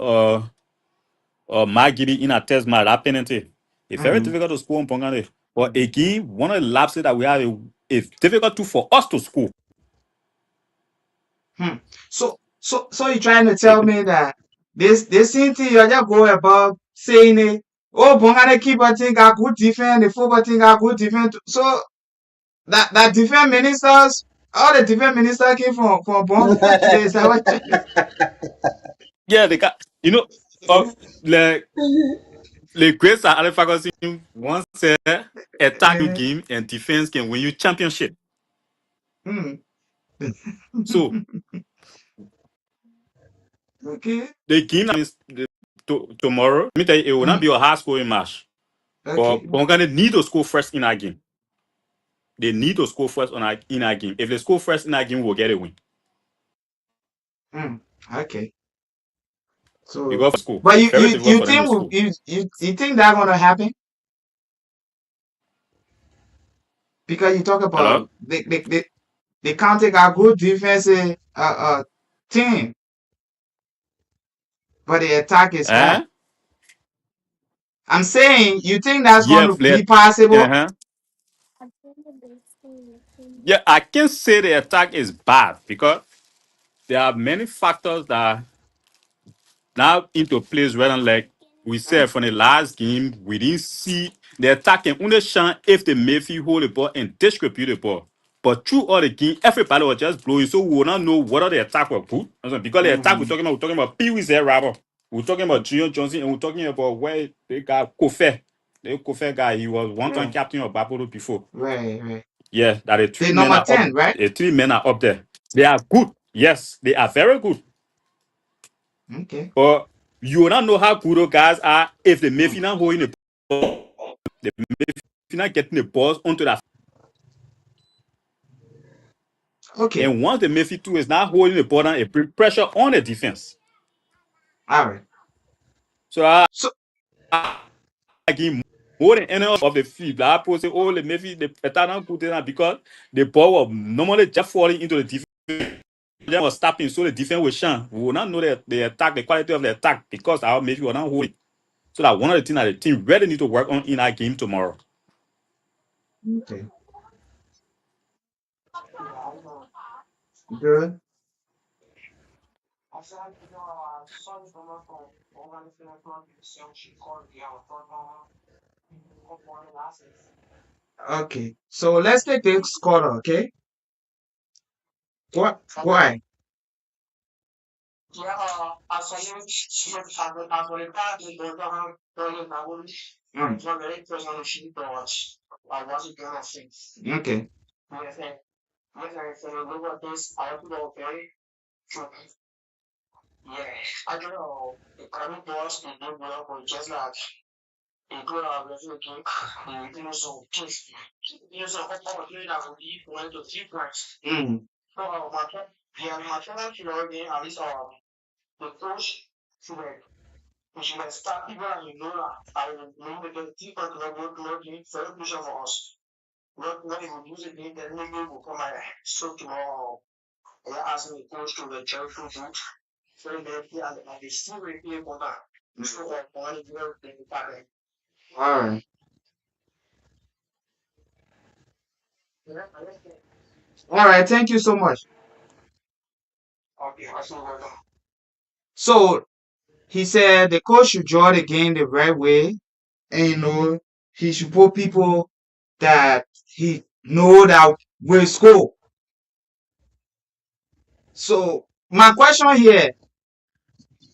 Magidi in a test match, that penalty. It's very Mm, difficult to score on Bongani. But again, one of the lapses that we have is difficult for us to score. hmm. So you're trying to tell me that this thing you just go about saying it, oh, Bongane keeper think I good defend, the football think I good defend. So that defense ministers, all the defense minister came from Bong. Is that what Yeah, they got, uh, like the great Sir Alex Ferguson once said, attack you uh, game and defense can win you championship. hmm. So Okay, the game is tomorrow. Let me tell you, it will not hmm. be a high scoring match. But Okay, Bongane need to score first in that game. They need to score first in that game. If they score first in that game, we'll get a win. Okay. So, Because for school, but it's you very you difficult you for them to think score. you think that's gonna happen? Because you talk Hello? about they can't take a good defensive team, but the attack is bad. Eh? I'm saying you think that's Yeah, gonna be possible? uh-huh. Yeah, I can't say the attack is bad because there are many factors that now into place where like we said from the last game, we didn't see the attack can only shine if the Mayfield hold the ball and distribute the ball. But through all the game, everybody was just blowing, so we will not know whether the attack was good. Because the attack we're talking about Pee Wee's Rabber. We're talking about Junior Johnson, and we're talking about where they got Kofe. The Kofe guy, he was one time Right, captain of Babolo before. right. Yeah, that the The three men number are up. 10, right? The three men are up there. They are good. Yes, they are very good. Okay. But you will not know how good those guys are if the Mm. Mayfield not holding the ball, the Mayfield not getting the balls onto that. Okay. And once the Mayfield two is not holding the ball down, it bring pressure on the defense. All right. So I So give more than any of the field. I put say, oh, the Mayfield the better not put it down because the ball was normally just falling into the defense. They was stopping, so the defense will shine. We will not know the attack, the quality of the attack because our Mayfield was not holding. So that one of the things that the team really need to work on in our game tomorrow. okay. Good. Okay. So let's take the score, okay? What? Why? Okay. Mm. All right. All right. Thank you so much. So he said the coach should draw the game the right way, and he should put people that he know that will score. So my question here,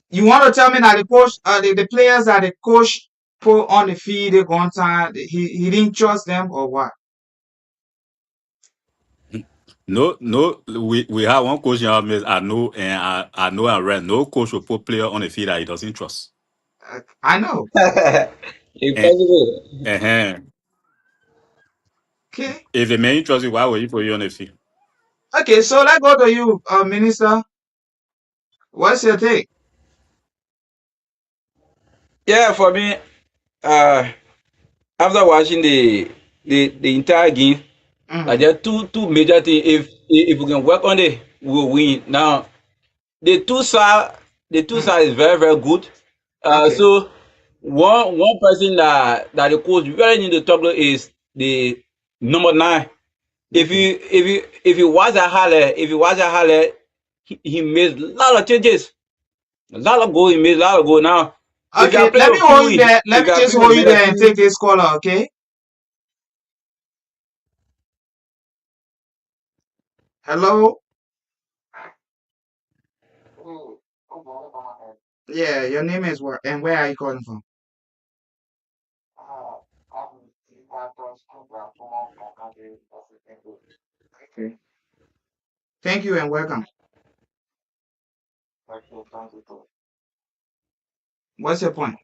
you want to tell me that the coach, the players that the coach put on the field the one time, he didn't trust them or what? No, no, we have one coach in our midst. I know and read. No coach will put player on the field that he doesn't trust. I know. And, Impossible. Okay. if the man trusts you, why would he put you on the field? Okay. So let's go to you, Minister. What's your take? Yeah, for me, uh, after watching the entire game, Mm-hmm. there are two major things. If we can work on it, we will win. Now, the two Mm. side is very very good. Okay. So one person that the coach really need to talk to is the number 9. Okay. If you watch that highlight, he made a lot of changes, a lot of goal. He made a lot of goal. Now, if you are Okay. playing Let me with hold you Pee there. Let if me you are just playing with hold you there and Pee take this caller. Okay. Hello. Yeah. Your name is what? And where are you calling from? Okay. Thank you and welcome. What's your point?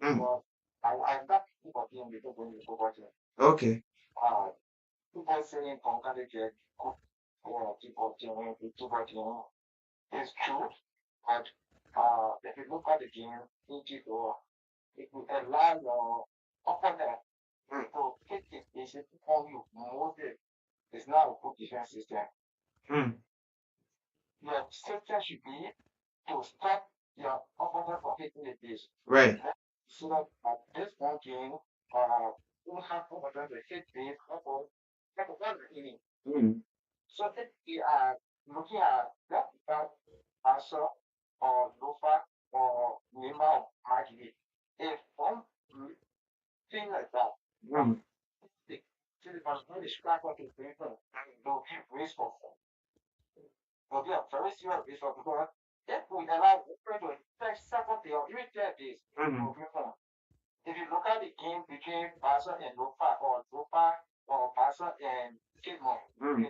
Mm. Okay. Mm. Right. Mm. Mm. Mm. Mm.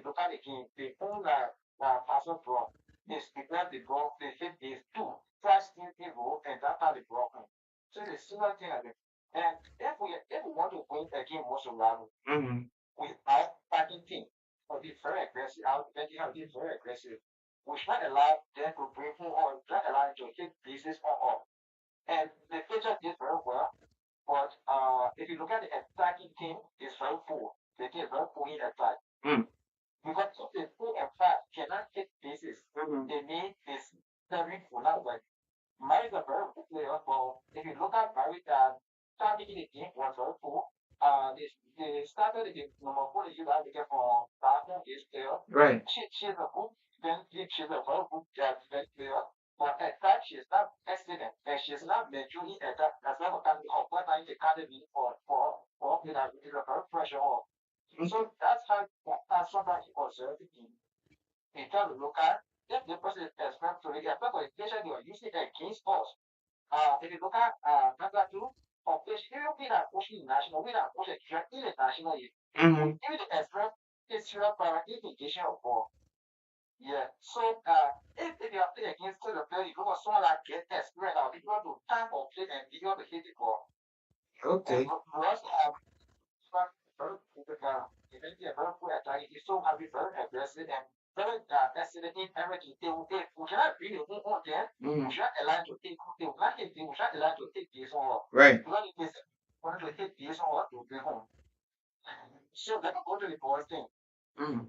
Mm. Mm. Right. Mm. Okay. Mm. Right. Mm.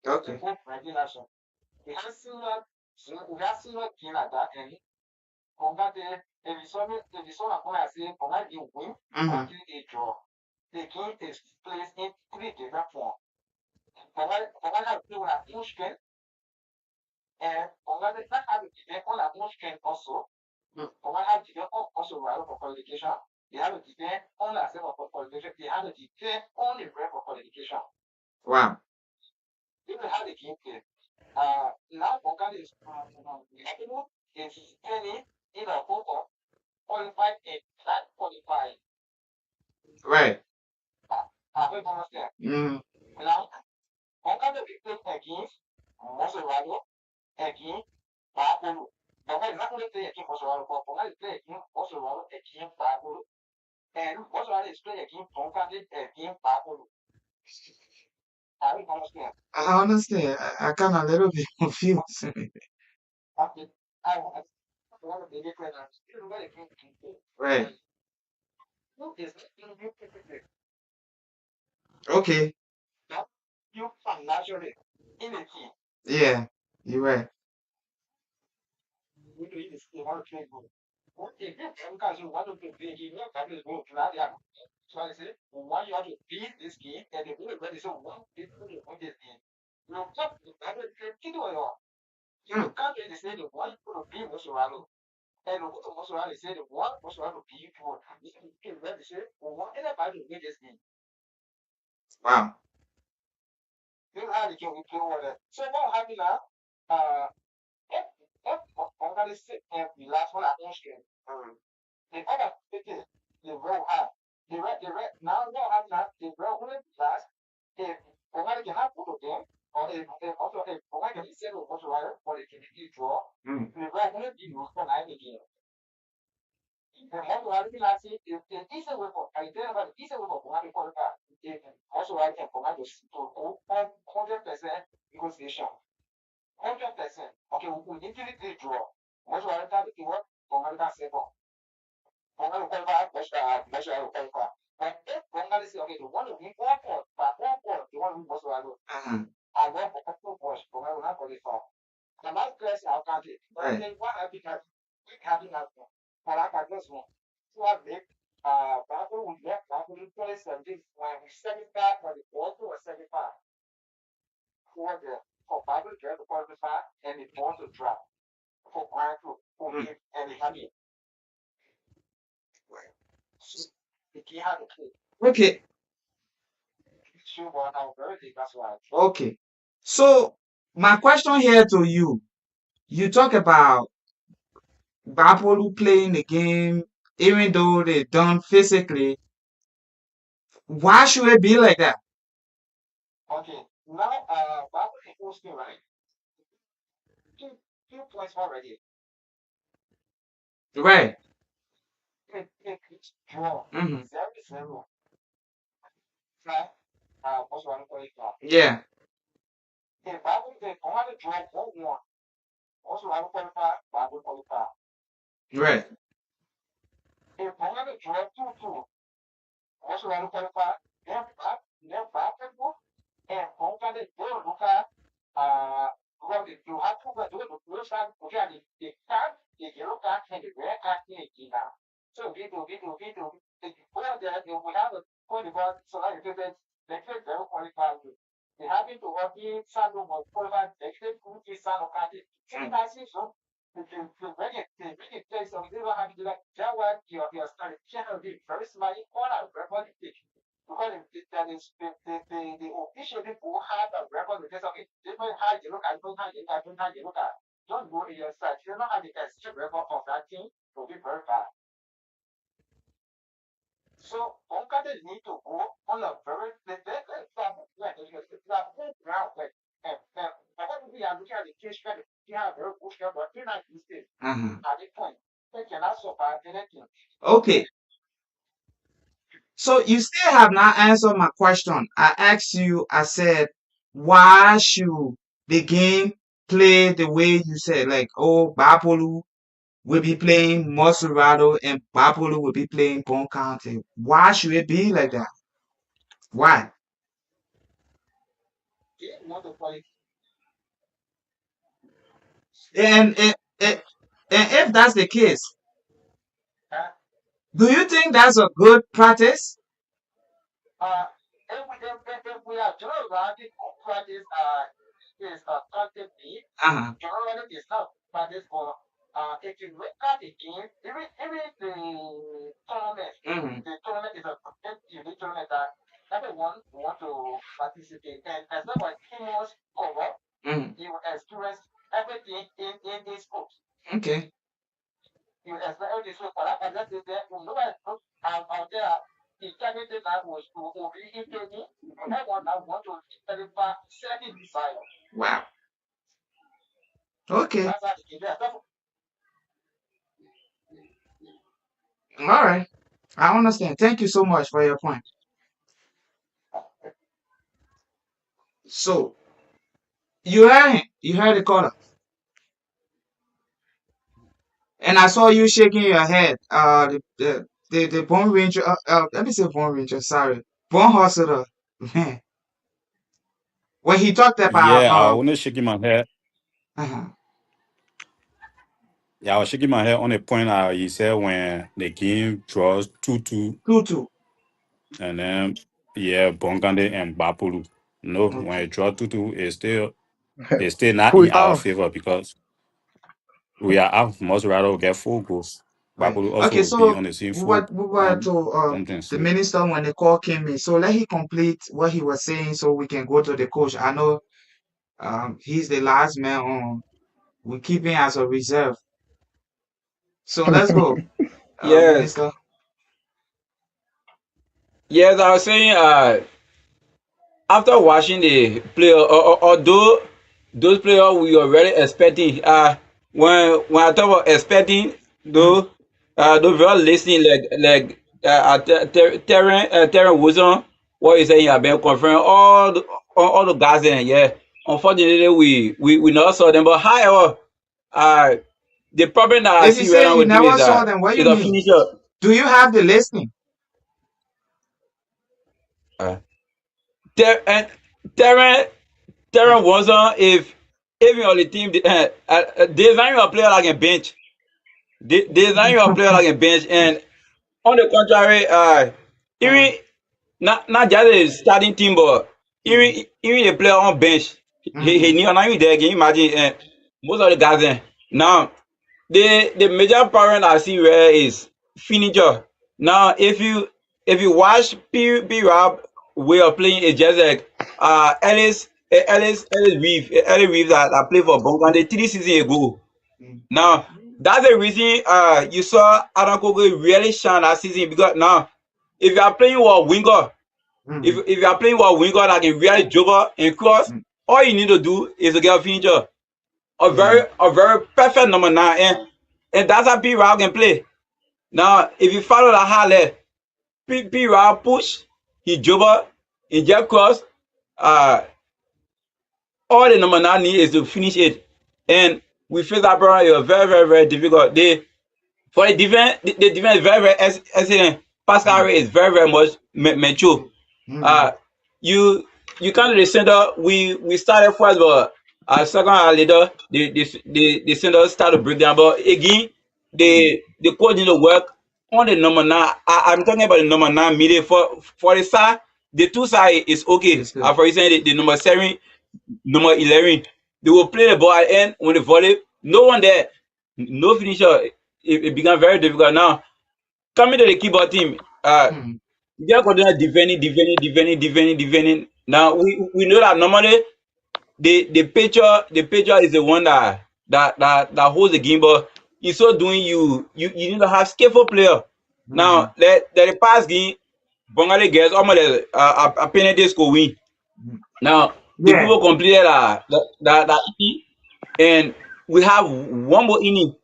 Okay. Mm. Wow. Right. Mm. I understand. I kind of a little bit confused. Right. Okay. Yeah. You're right. Mm. Wow. The other ticket, the row have. Now what have that, the row only last, if Bong can have photo game, or if also if Bong can be settled for writer, or it can be draw, the row only be used for 9 again. The most likely last year, if the decent way for, I tell about the decent way for Bong to qualify, if also I can Bong to go 100% negotiation. 100%. Okay, we need to draw. Most likely, the work, Bong can settle. Pongal qualify, measure qualify. But if Pongal is okay, the one who win 1 point, but 1 point, the one who most value. I went for 2 points, Pongal will not qualify. The last place I'll count it. But then what I think we having that one. For that this one. So I make Bible will get Bible in 2017 when we 75 for the ball to a 75 for the for Bible to get the qualify and the ball to drop for Brian to give and the honey. Okay. Okay. So my question here to you, you talk about GBARPOLU playing the game, even though they done physically. Why should it be like that? Okay. Now GBARPOLU is hosting, right? Two points already. Right. Draw. 0-0. Yeah. If Bible they only draw 1-1, also I will qualify, Bible qualify. Right. If only draw 2-2, also I will qualify, then Bible and Bong they will look at what if you have to do it, you start looking at the card, the yellow card, and the red card in the now. So we do, before that, we have a point about so I get it, they get very qualified. They happen to work in Sando or qualified, they get good in Sando County. I see so. If you bring it place of zero having to like Jawa, your starting channel be very smart, all our record because that is the official people have a record because okay, different how you look at, different how you look at. Don't go in your site. You don't have the extra record of that thing to be verified. So Onkade need to go on a very and we are looking at the case study, you have very good job, but you're not used it at this point. They cannot survive anything. Okay. So you still have not answered my question. I asked you, I said, why should the game play the way you said? Like, oh, GBARPOLU will be playing Mosurado and GBARPOLU will be playing Bong County. Why should it be like that? Why? And if that's the case, do you think that's a good practice? If we are generally practice is content B, generally is not practice for if you look at the game, even the tournament is a competitive tournament that everyone want to participate and as long as he was cover, he will experience everything in this sport. Okay. You expect everything so for that and that is there nobody out there the candidate that was to be interviewed, that one that want to deliver certain desire. Wow. Okay. That's how the game is. All right. I understand. Thank you so much for your point. So you heard him. You heard the caller. And I saw you shaking your head. The Bone Ranger. Let me say Bone Ranger. Sorry, Bone Hospital. Man, when he talked about Yeah, I was shaking my head. uh-huh, Yeah, I was shaking my head on the point he said when the game draws 2-2 Tutu. and then yeah, Bongande and GBARPOLU. No, when Okay. it draw 2-2, it's still not Pull in it our off. favor because we are out. Most rather get 4 goals. Right. GBARPOLU also Okay. will be So on the same we were to something. the So minister when the call came in. So let he complete what he was saying so we can go to the coach. I know he's the last man on. We keep him as a reserve. So let's go. Yes, Minister. yes. I was saying, after watching the player, although those players we were really expecting, when I talk about expecting, Mm. those very listening Terran Wilson, what you saying have been confirmed all the guys in, yeah. Unfortunately, we not saw them, but however, uh, the problem that I If you see right say now you with him never saw them, what is you a mean? finisher. Do you have the listing? Uh, Ter- and Terran Terran Wilson, if you're on the team, design your player like a bench. Design your player like a bench, and on the contrary, Uh, even not just a starting team, but mm, even a player on bench, he mm, knew now you there. Can you imagine? Most of the guys now the major problem I see where is finisher. Now if you watch P Rob way of playing, it's just like Ellis Reeves that played for Bong the 3 seasons ago. mm, Now that's the reason you saw Adam Kogo really shine that season, because now if you are playing with a winger, mm, if you are playing with a winger that can really juggle and cross, mm. all you need to do is to get a finisher, Yeah. a very perfect number 9, and that's how P Rob can play. Now if you follow the highlight, P Rob push, he juggle, he just cross, uh all the number 9 need is to finish it. And we face that problem, it was very, very, very difficult. For the defense is very, very excellent. Pascal Mm, Ray is very, very much mature. mm, Uh, you you come to the center. We started first, but second hour later, the center start to break down. But again, mm. the coach need to work on the number 9. I'm talking about the number 9 middle for the side. The two side is okay. It's good. For example, the number 7, number 11, they will play the ball at the end when the volley. No one there, no finisher. It became very difficult. Now coming to the keyboard team, Mm, they are continuing defending. Now we know that normally the pitcher is the one that holds the game, but in so doing you need to have skillful player. mm, Now the pass game, Bengali gets almost a penalty score win. mm. Now the Yeah. people completed that inning, and we have one more inning,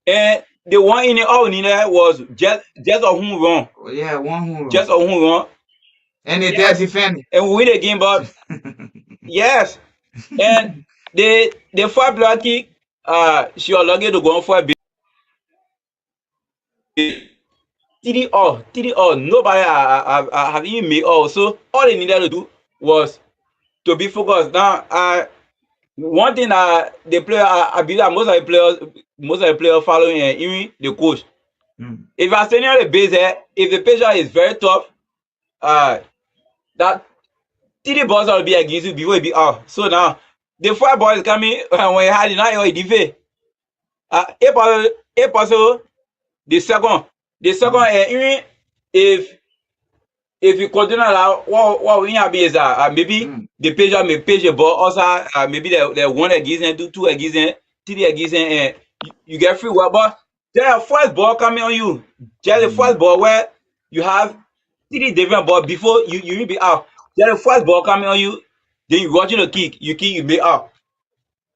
and the one inning all we needed was just a home run, Yeah, one who run. just a home run. And they there Yes, defending. and we win the game. But yes, and the five player kick, she was lucky to go on for a bit. 3-all. Nobody have even made all. So all they needed to do was to be focused. Now, one thing that the player, I believe that most of the players following even the coach. Mm, If you are standing on the base here, if the pressure is very tough, that 3 balls will be against you before it be out. So now the 4 balls is coming when you had now you defend. If possible, the second, even if you continue that, what we have is that maybe mm, the pitcher may pitch a ball also, maybe the one against them, two against them, 3 against them, and you get free well. But there's a first ball coming on you. Just the mm. first ball where you have 3 different balls before you will be out. Just the first ball coming on you, then you watching the kick, you may out.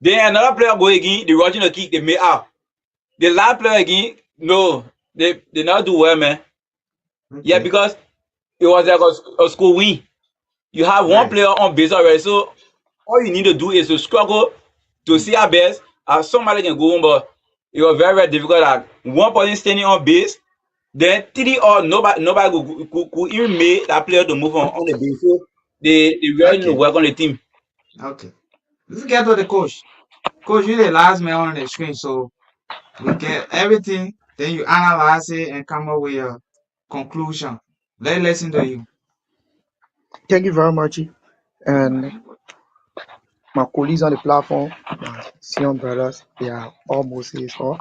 Then another player go again, they watching the kick, they may out. The last player again, no, they not do well, man. Yeah, Okay. because it was like a school win. You have one Right. player on base already, so all you need to do is to struggle to Mm, see our best. Somebody can go home, but it was very, very difficult that one person standing on base, then 3 or nobody could even make that player to move on the base. So they really need to okay. work on the team. Okay. Let's get to the coach. Coach, you're the last man on the screen, so we get everything. Then you analyze it and come up with a conclusion. Let's listen to you. Thank you very much. And my colleagues on the platform, my senior brothers, they are almost here. So.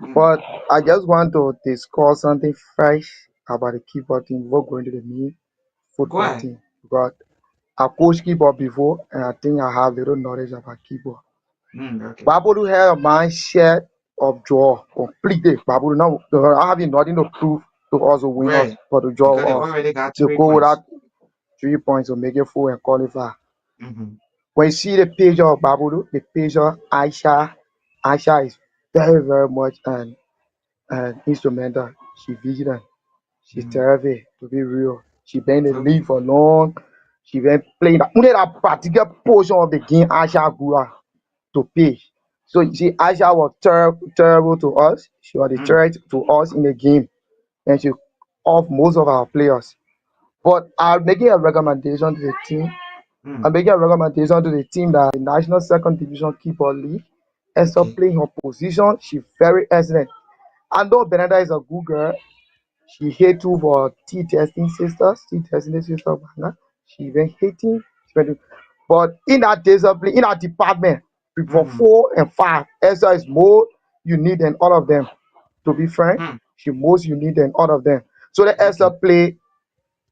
Mm. But I just want to discuss something fresh about the keyboard team before going to the main Go football ahead. team. Because I coached keyboard before and I think I have little knowledge about keyboard. Okay. Babolu had a mindset of draw completely. Babulu now having nothing to prove to us to win us, Right. but to Because they draw us. already got They 3 go points. without 3 points to make it full and qualify. Mm-hmm. When you see the picture of Babulu, the picture Aisha is very, very much an instrumental. She vigilant. She's Mm-hmm. terrific, to be real. She been in the Okay. league for long. She been playing that, only that particular portion of the game Aisha grew up to play. So you see, Aisha was terrible to us. She was a Mm. threat to us in the game, and she off most of our players. But I'm making a recommendation to the team. Mm. I'm making a recommendation to the team that the National Second Division Keeper League, Esther Okay. playing her position. She's very excellent. I know Beneda is a good girl. She hate too for T testing sister. She been hating. But in that discipline, in that department, for Mm-hmm. 4 and 5, Esther is more unique than all of them. To be frank, Mm. she most unique than all of them. So let Esther Okay. play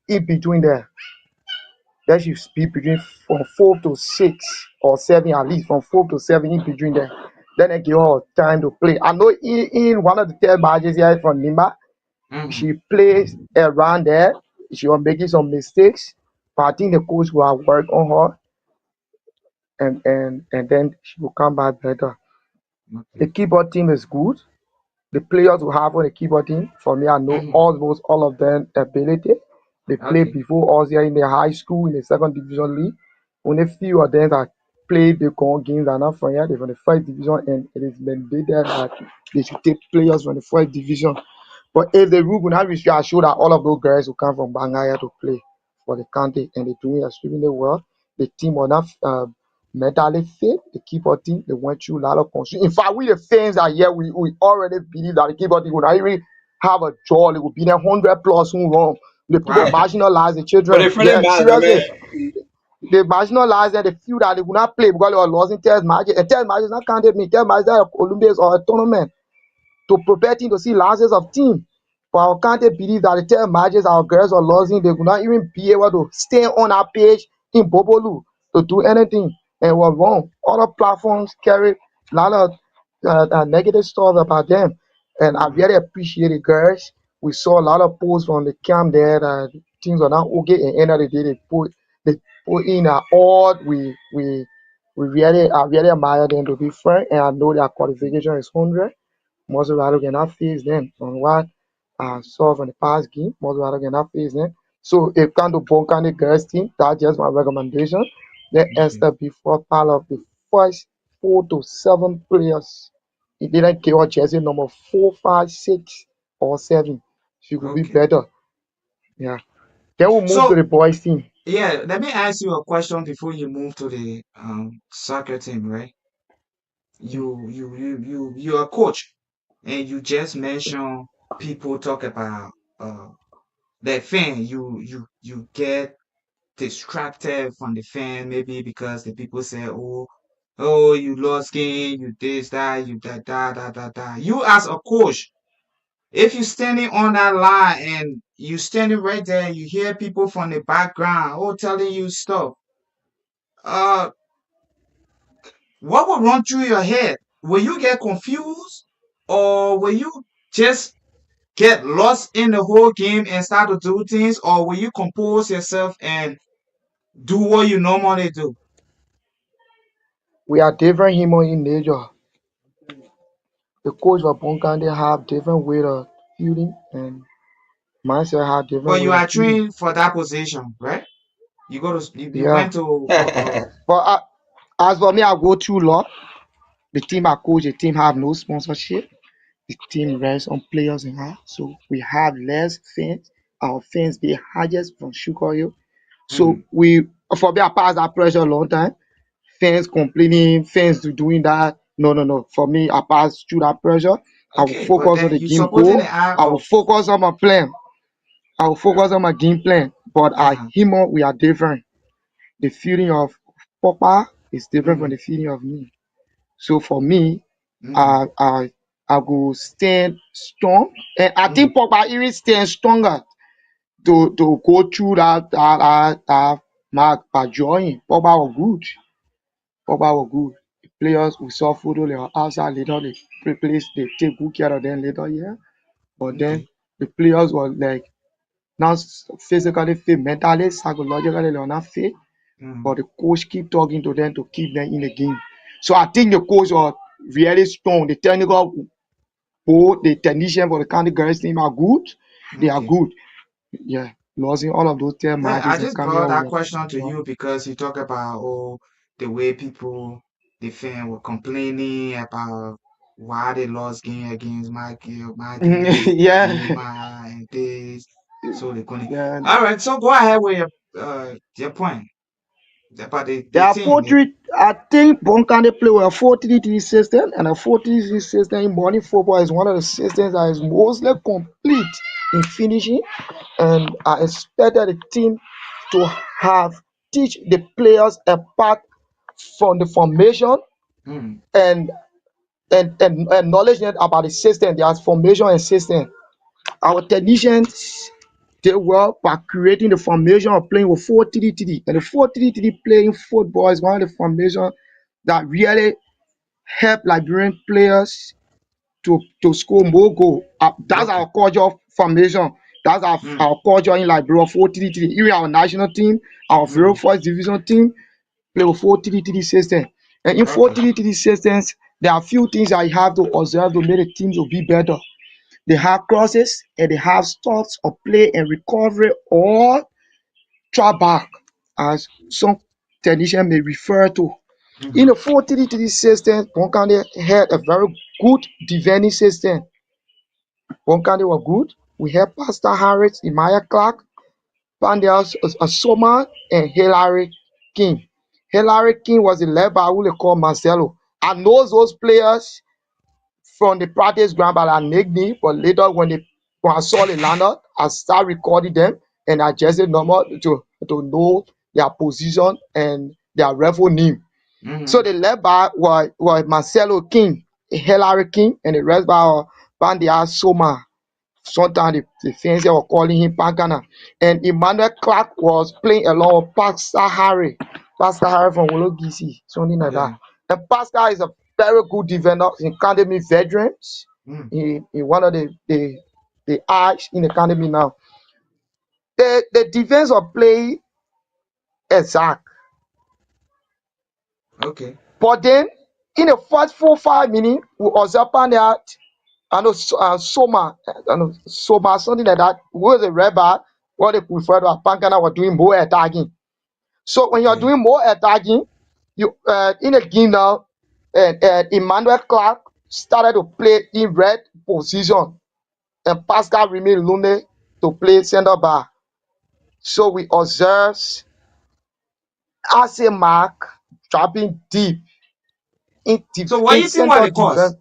in between there. Then she speak between from 4 to 6 or 7, at least from 4 to 7 in between there. Then I give her time to play. I know in one of the 10 matches here from Nima, Mm-hmm. she plays around there. She was making some mistakes, but I think the coach will work on her, and then she will come back better. The Okay. keyboard team is good. The players who have on the keyboard team, for me, I know Mm-hmm. almost all of them ability. They played Okay. before us here in the high school in the second division league. Only few of them that played the core games are not from here. They're from the first division, and it is mandated that they should take players from the first division. But if the rule will not restrict, I sure that all of those girls who come from Bangaya to play for the county and they're doing extremely well. The team are not mentally fit. The keeper team, they went through a lot of constraints. In fact, we the fans are here, we already believe that the keeper team will not even have a draw. It will be there 100 plus who wrong. The people Wow. marginalize the But children. a friendly Yeah, man, I seriously. mean, They marginalize them, they feel that they will not play because they were losing test matches. And test matches not counted me. Test matches are Olympics or a tournament to prepare team to see lances of team. But our county believe that the 10 matches our girls are losing, they could not even be able to stay on our page in Bobolu to do anything. And it was wrong. Other platforms carry a lot of negative stuff about them. And I Mm-hmm. really appreciate it, girls. We saw a lot of posts from the camp there that things are not okay. And end of the day, they put in all we really I really admire them to be frank. And I know their qualification is 100. Mosquito cannot face them on what I saw from the past game. Mosquito cannot face them. So if come to Bong County girls team, that's just my recommendation. Let Okay. Esther be for part of the first 4 to 7 players. It didn't give her jersey number 4, 5, 6, or 7. She could be Okay. better. Yeah. Then we'll move to So the boys team. yeah, let me ask you a question before you move to the soccer team, right? You're a coach, and you just mentioned people talk about the fan. You get distracted from the fan maybe because the people say, oh, you lost game, you this, that, you that, da. You as a coach, if you standing on that line and you standing right there, you hear people from the background, telling you stuff. Uh, what will run through your head? Will you get confused, or will you just get lost in the whole game and start to do things, or will you compose yourself and do what you normally do? We are different human in nature. The coach for Bong County have different way of feeling and myself have different But way you of are feeling. trained for that position, right? You Yeah. went to But as for me, I go through lot. The team I coach, the team have no sponsorship. The team rests on players in her. So we have less fans. Our fans be highest from Sugar Hill. So Mhm. we for me I passed that pressure a long time. Fans complaining, fans doing that. No. For me, I passed through that pressure. I will Okay, but focus on then the you game supporting goal. the eye I will of focus on my plan. I will focus on my game plan. But I uh-huh. human, we are different. The feeling of Papa is different from Mm-hmm. the feeling of me. So for me, Mm-hmm. I go stand strong, and I Mm-hmm. think Papa even stand stronger to go through that mark by joining. Papa was good. Papa was good. players we saw photo they are outside later they play place they take good care of them later, yeah. But then Okay. the players were like not physically fit, mentally, psychologically they are not fit. Mm. But the coach keep talking to them to keep them in the game. So I think the coach was really strong. The technical both the technician for the county girls team are good. They are Okay. good. Yeah. Losing all of those 10 Yeah, I matches and just coming brought out with that a question to well, you because you talk about the way people, the fan were complaining about why they lost game against my game, yeah. Lima, and this, so they couldn't. Yeah. All right, so go ahead with your point about the Yeah, team. 4-3. I think Bonkane play with a 4-3-3 system, and a 4-3-3 system in morning football is one of the systems that is mostly complete in finishing. And I expected the team to have teach the players apart from the formation Mm, and and knowledge about the system, there's formation and system. Our technicians did well by creating the formation of playing with 4-3-3. And the 4-3-3 playing football is one of the formation that really help Liberian players to score more goal. That's okay. our culture formation. That's Mm, our culture in Liberia, 4-3-3. Even our national team, our very mm, first division team, play with 4-3-3 system. And in okay. 4-3-3 systems, there are a few things I have to observe to make the team to be better. They have crosses and they have stops of play and recovery or trap back, as some technicians may refer to. In Mm-hmm. the 4-3-3 system, Bonkande had a very good defending system. Bonkande was good. We had Pastor Harris, Imaya Clark, Pandias Asoma, and Hilary King. Hilary King was the left back who they call Marcelo. I know those players from the practice ground by nickname, but later when I saw the lineup, I start recording them and I just the number to know their position and their referee name. So Mm-hmm. the left back was Marcelo King, Hilary King, and the rest back was Bandia Soma. Sometimes the fans were calling him Pagana. And Emmanuel Clark was playing along with Pascal Harry. Pascal Harry from Wologisi, something like that. Yeah. And Pascal is a very good defender in academy veterans. Mm, In one of the eyes in the academy now. The defense of play exact. okay. But then in the first 4 5 minutes, we observe that I know Soma, I know Soma, something like that, was a rebel, what they prefer to Pankana were doing more attacking. So when you're Yeah. doing more attacking, you in a game now, and Emmanuel Clark started to play in red position, and Pascal remained Lune to play center back. So we observe as a mark dropping deep So what do in you think was center the defense. cause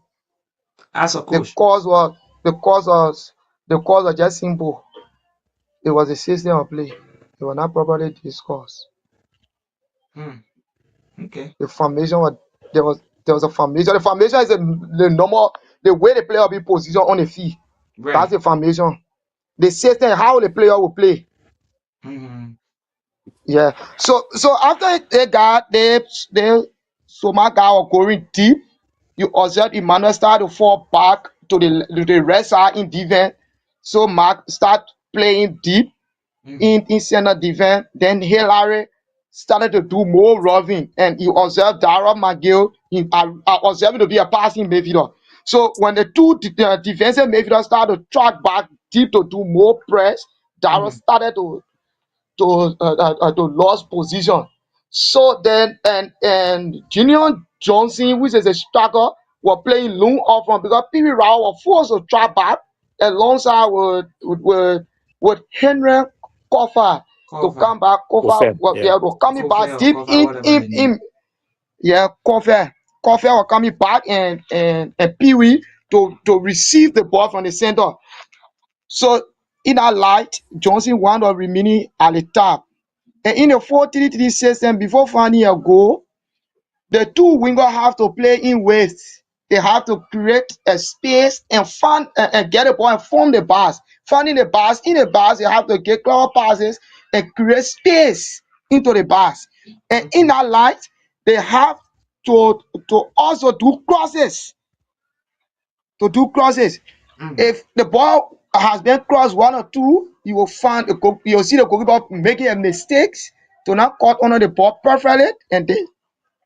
as a The coach? cause was the cause was just simple. It was a system of play. It was not properly discussed. Hmm. Okay. The formation was there was a formation. The formation is the normal the way the player will be positioned on the field. That's Right. the formation. The system how the player will play. Mm-hmm. Yeah. So after they Soma guy was going deep, you observe Emmanuel start to fall back to the rest side in defense. So Mark start playing deep Mm-hmm. in center defense. Then Hillary started to do more roughing, and you observe Dara McGill observing to be a passing midfielder. So when the two defensive midfielders started to track back deep to do more press, Dara Mm-hmm. started to lose position. So then and Junior Johnson, which is a striker, were playing long off from because PB Rao was forced to track back alongside with Henry Koffer to Cover. come back. Koffer Ofen, was yeah. there to coming back Cover or deep cover, whatever the name. in yeah Koffer. Koffer was coming back and Pee Wee to receive the ball from the center. So in that light, Johnson wound up remaining at the top. And in a 4-3-3 system, before finding a goal, the two wingers have to play in waves. They have to create a space and find and get a ball and form the bars. Finding the bars in the bars, they have to get clever passes and create space into the bars. And in Okay. that light, they have to also do crosses. To do crosses. Mm. If the ball has been crossed one or two, you will find you'll see the goalkeeper making a mistakes to not cut under the ball perfectly, and then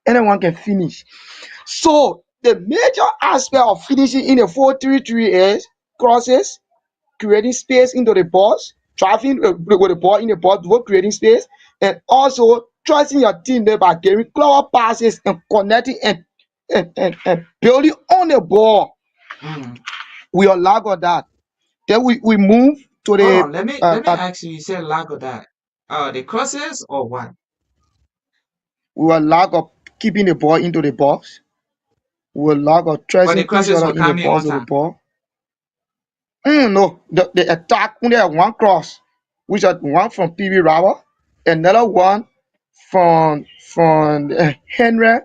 anyone can finish. So the major aspect of finishing in a 4-3-3 is crosses, creating space into the box, traveling with the ball in the box, both creating space, and also trusting your teammate by giving clever passes and connecting and building on the ball. Mm. We are lack of that. Then we move to Hold the on, let me ask you. You said lack of that. The crosses or what? we will lack of keeping the ball into the box. We will lack of But the trusting each crosses other were in the coming on box with the time. ball. No, the attack only have one cross, which are one from PB Raba, another one from Henry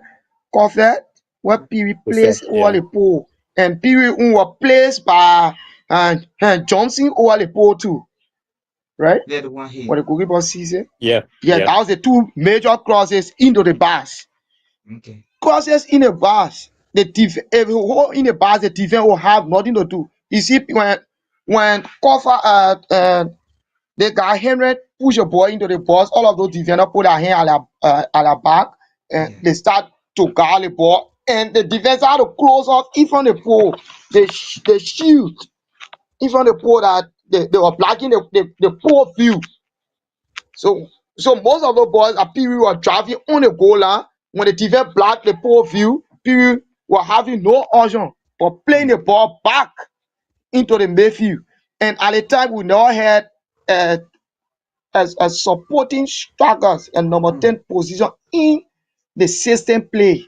Coffet, where PB Perfect. placed over Yeah. the pole, and PB was placed by Johnson over the pole too, right? They're the one here. What the goalkeeper sees it. Yeah. Yeah, Yeah. that was the two major crosses into the box. Okay. Crosses in a box, if you hold in a box, the defense will have nothing to do. You see, when cover the guy Henry push a ball into the box, all of those defenders put their hand at their back, and Yeah. they start to guard the ball, and the defense had to close off in front of the pole. They shoot in front of the pole that they were blocking the pole view. So most of the balls are people were driving on the goal line. When the defense blocked the pole view, people were having no option but playing Mm. the ball back into the midfield. And at the time, we now had uh, as supporting strikers and number Mm. 10 position in the system play.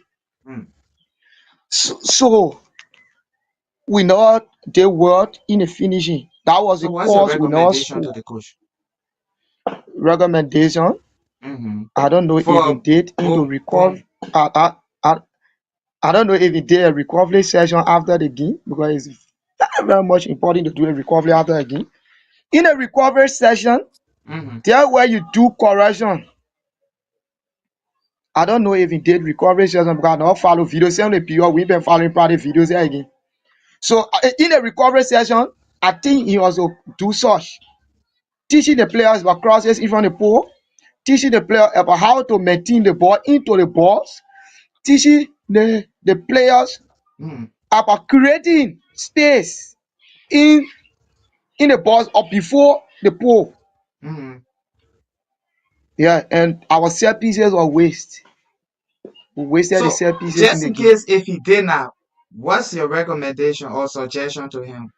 Mm. So we know they worked in the finishing. That was So the what's your cause we now recommendation score. to the coach? Recommendation. Mm-hmm. I don't know if he For did into recover. Bong. I don't know if he did a recovery session after the game, because it's very, very much important to do a recovery after a game. In a recovery session, Mm-hmm. there where you do correction. I don't know if he did recovery session because I don't follow videos. Same the period we've been following probably videos here again. So in a recovery session, I think he also do such, teaching the players about crosses in front of the pole, teaching the player about how to maintain the ball into the box, teaching the players Mm. about creating space in the box or before the pole. Mm. Yeah, and our set pieces were waste. We wasted the So set pieces in just the in game. case if he did not, what's your recommendation or suggestion to him?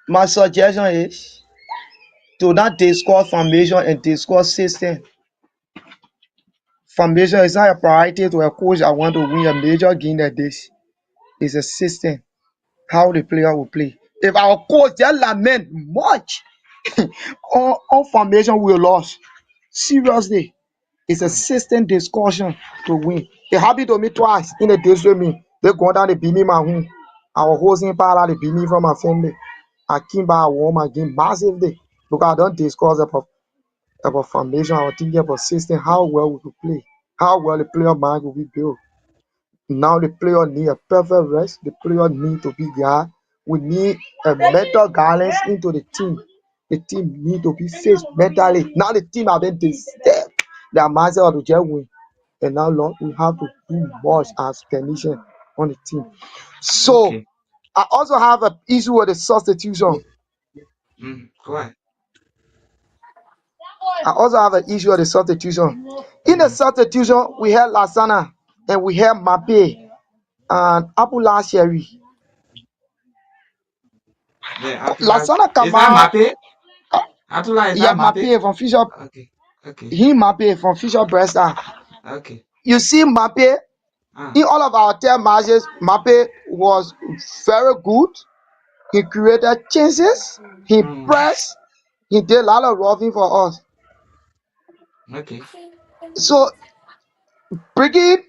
My suggestion is to not discuss formation and discuss system. Formation is not a priority to a coach that want to win a major game like this. It's a system, how the player will play. If our coach just lament much on formation, we lost. Seriously, it's a Mm. system discussion to win. It happened to me twice in a days with me. They go down the Benin my home. I was hosting part of the Benin from my family. I came back, I won my game massively because I don't discuss about formation. I was thinking about system, how well we could play, how well the player mind will be built. Now the player need a perfect rest. The player need to be guard. We need a mental guidance into the team. The team need to be fixed mentally. Now the team have been disturbed. Their mindset of to just win. And now, Lord, we have to do much as technician on the team. So Okay. I also have an issue with the substitution. Mm. Go ahead. I also have an issue with the substitution. In the Mm-hmm. substitution, we had Lasana and we had Mape and Apula Sherry. Yeah, Atula. Lasana Is that Kama, Mape? Atula, is yeah, that Mape? Mape from Fisher, Okay. Okay. he Mape from Fisher Bresta. Okay. You see, Mape Ah. in all of our 10 matches, Mape was very good. He created chances, he Mm. pressed, he did a lot of roughing for us. Okay. So, Brigitte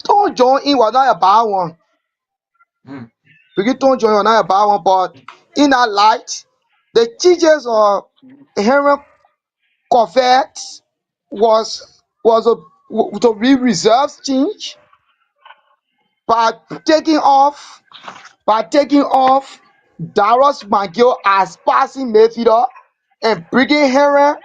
Tom John in was not a bad one. Mm. Brigitte Tom John was not a bad one, but in that light, the teachers of Henry Coffet was was a to be reserves change by taking off Darius McGill as passing midfielder and bringing Heron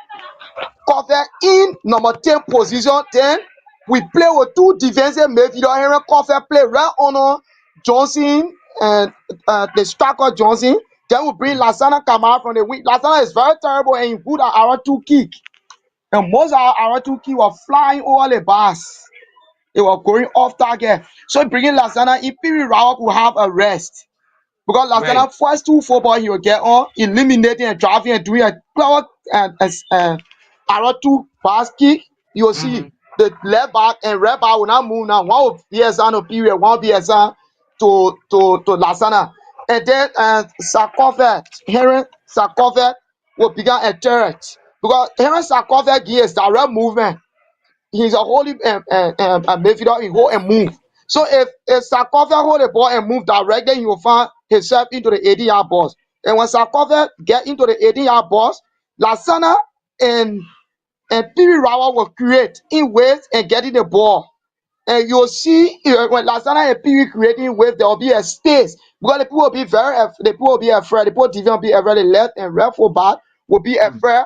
cover in number 10 position. Then we play with two defensive midfielder. Heron cover play right on Johnson and the striker Johnson. Then we bring Lasana Kamara from the wing. Lasana is very terrible and he good at our two kick. And most of our two kick were flying over the bars. They were going off target. So bringing Lasana in period round will have a rest. Because last Right. time first two football he will get on, eliminating and driving and doing a clever and arrow two pass kick. You will see the left back and right back will now move now. One will be a son of period, one will be a son to Lasana. And then Sarkophag, Heron Sarkophag will begin a turret. Because Heron Sarkophag gives direct movement. He's a holy midfielder, he hold and move. So if Sarkophag hold the ball and move direct, then he will find himself into the 80-yard box. And when Sarkophag get into the 80-yard box, Lasana and Piri Rawa will create in waves and getting the ball. And you'll see when Lasana and Piri creating wave, there will be a space because the people will be the people will be afraid. The people will be afraid. The left and right full back will be afraid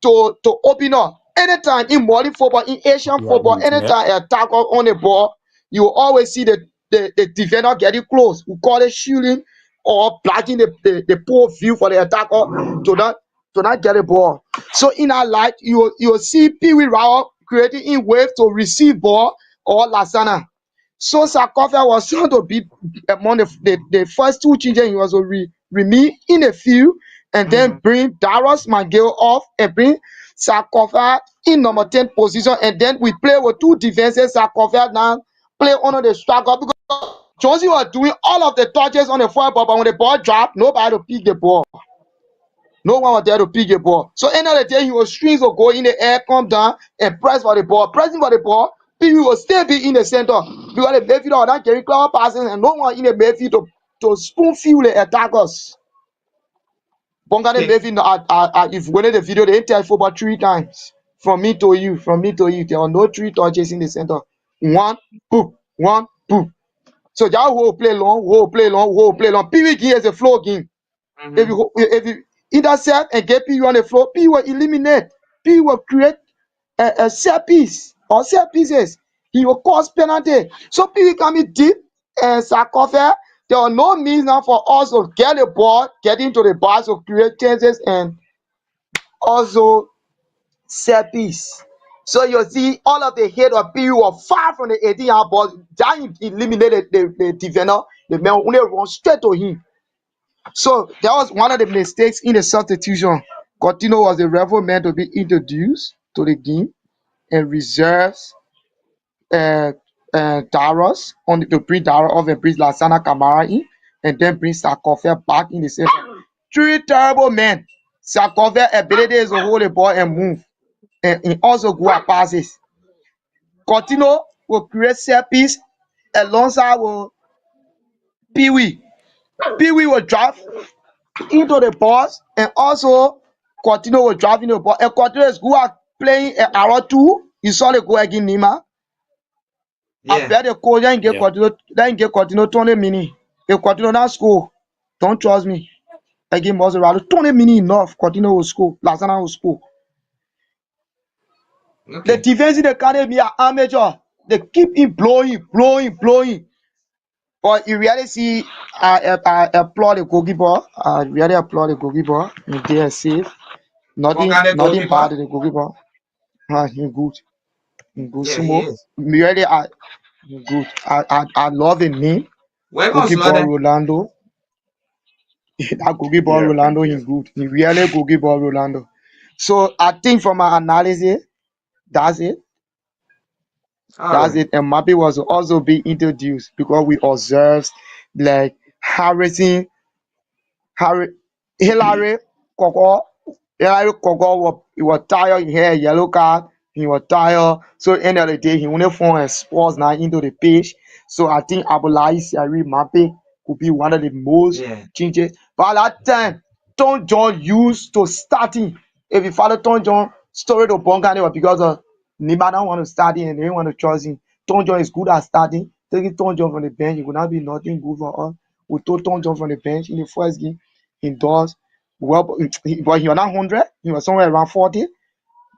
to open up. Anytime in Mali football, in Asian Yeah, football, anytime attack on the ball, you will always see the defender getting close. We call it shooting or blocking the poor view for the attacker to not get the ball. So in our light, you'll see Piri Rawa creating in wave to receive ball or Lasana. So Sarkophag was shown to be among the first two changes. He was to remain in the field and then bring Darius McGill off and bring Sarkophag in number 10 position. And then we play with two defenses. Sarkophag now play under the striker because Johnson was doing all of the touches on the forward ball, but when the ball dropped, nobody to pick the ball. No one was there to pick the ball. So end of the day, he was strings will go in the air, come down, and press for the ball. Pressing for the ball, people will still be in the center. Because the midfielder are not getting clever passes and no one in the midfield to spoon feed the attackers. Bong and the Okay. midfield, if you went in the video, they tell football 3 times. From me to you. There are no 3 touches in the center. One, boop, one, boop. So that will play long. PV game is a flow game. If you intercept and get P on the floor, P will eliminate. P will create a set piece or set pieces. He will cause penalty. So P can be deep and Sarkophag. There are no means now for us to get the ball, get into the box to create chances and also set piece. So you see all of the head of P were far from the 18-yard ball. That eliminated the defender. The man only run straight to him. So that was one of the mistakes in the substitution. Coutinho was the rival man to be introduced to the game and reserves Darius to bring Darius off and bring Lasana Kamara in and then bring Sarkophag back in the center. 3 terrible men. Sarkophag ability is to hold the ball and move and also go at passes. Coutinho will create set piece alongside with Pee-wee. Pee-wee will drive into the box and also Coutinho was driving the ball. And Coutinho is good at playing an arrow two. You saw the goal against Nima. I Yeah. bet the coach then get yeah. Coutinho 20 minutes. If Coutinho not score, don't trust me. Again, Mozarado 20 minutes enough. Coutinho will score. Lasana will score. The Okay. defense in the academy are amateur. They keep in blowing. But you really see, I applaud the goalkeeper. I really applaud the goalkeeper. He did a save. What Nothing, kind of nothing goalkeeper? bad in the goalkeeper. He good. He good. Yeah, he Sumo. is. Really, he good. I love the name. We're gonna Goalkeeper slow down. Rolando. That goalkeeper Yeah, Rolando, yeah. he good. He really goalkeeper Rolando. So I think from my analysis, that's it. All That's right. it. And Mbappe was also being introduced because we observed like Harry, Hillary Coco, was tired. He had a yellow card. He was tired. So end of the day, he only found a sports now into the pitch. So I think Abulai Sari Mape could be one of the most Yeah. changes. But at that time, Tom John used to starting. If you follow Tom John story to Bong because of Nima don't want to start him and they want to trust him. Tonjon is good at starting. Taking Tonjon from the bench, it would not be nothing good for us. We took Tonjon from the bench in the first game. He does well, but he was not 100. He was somewhere around 40.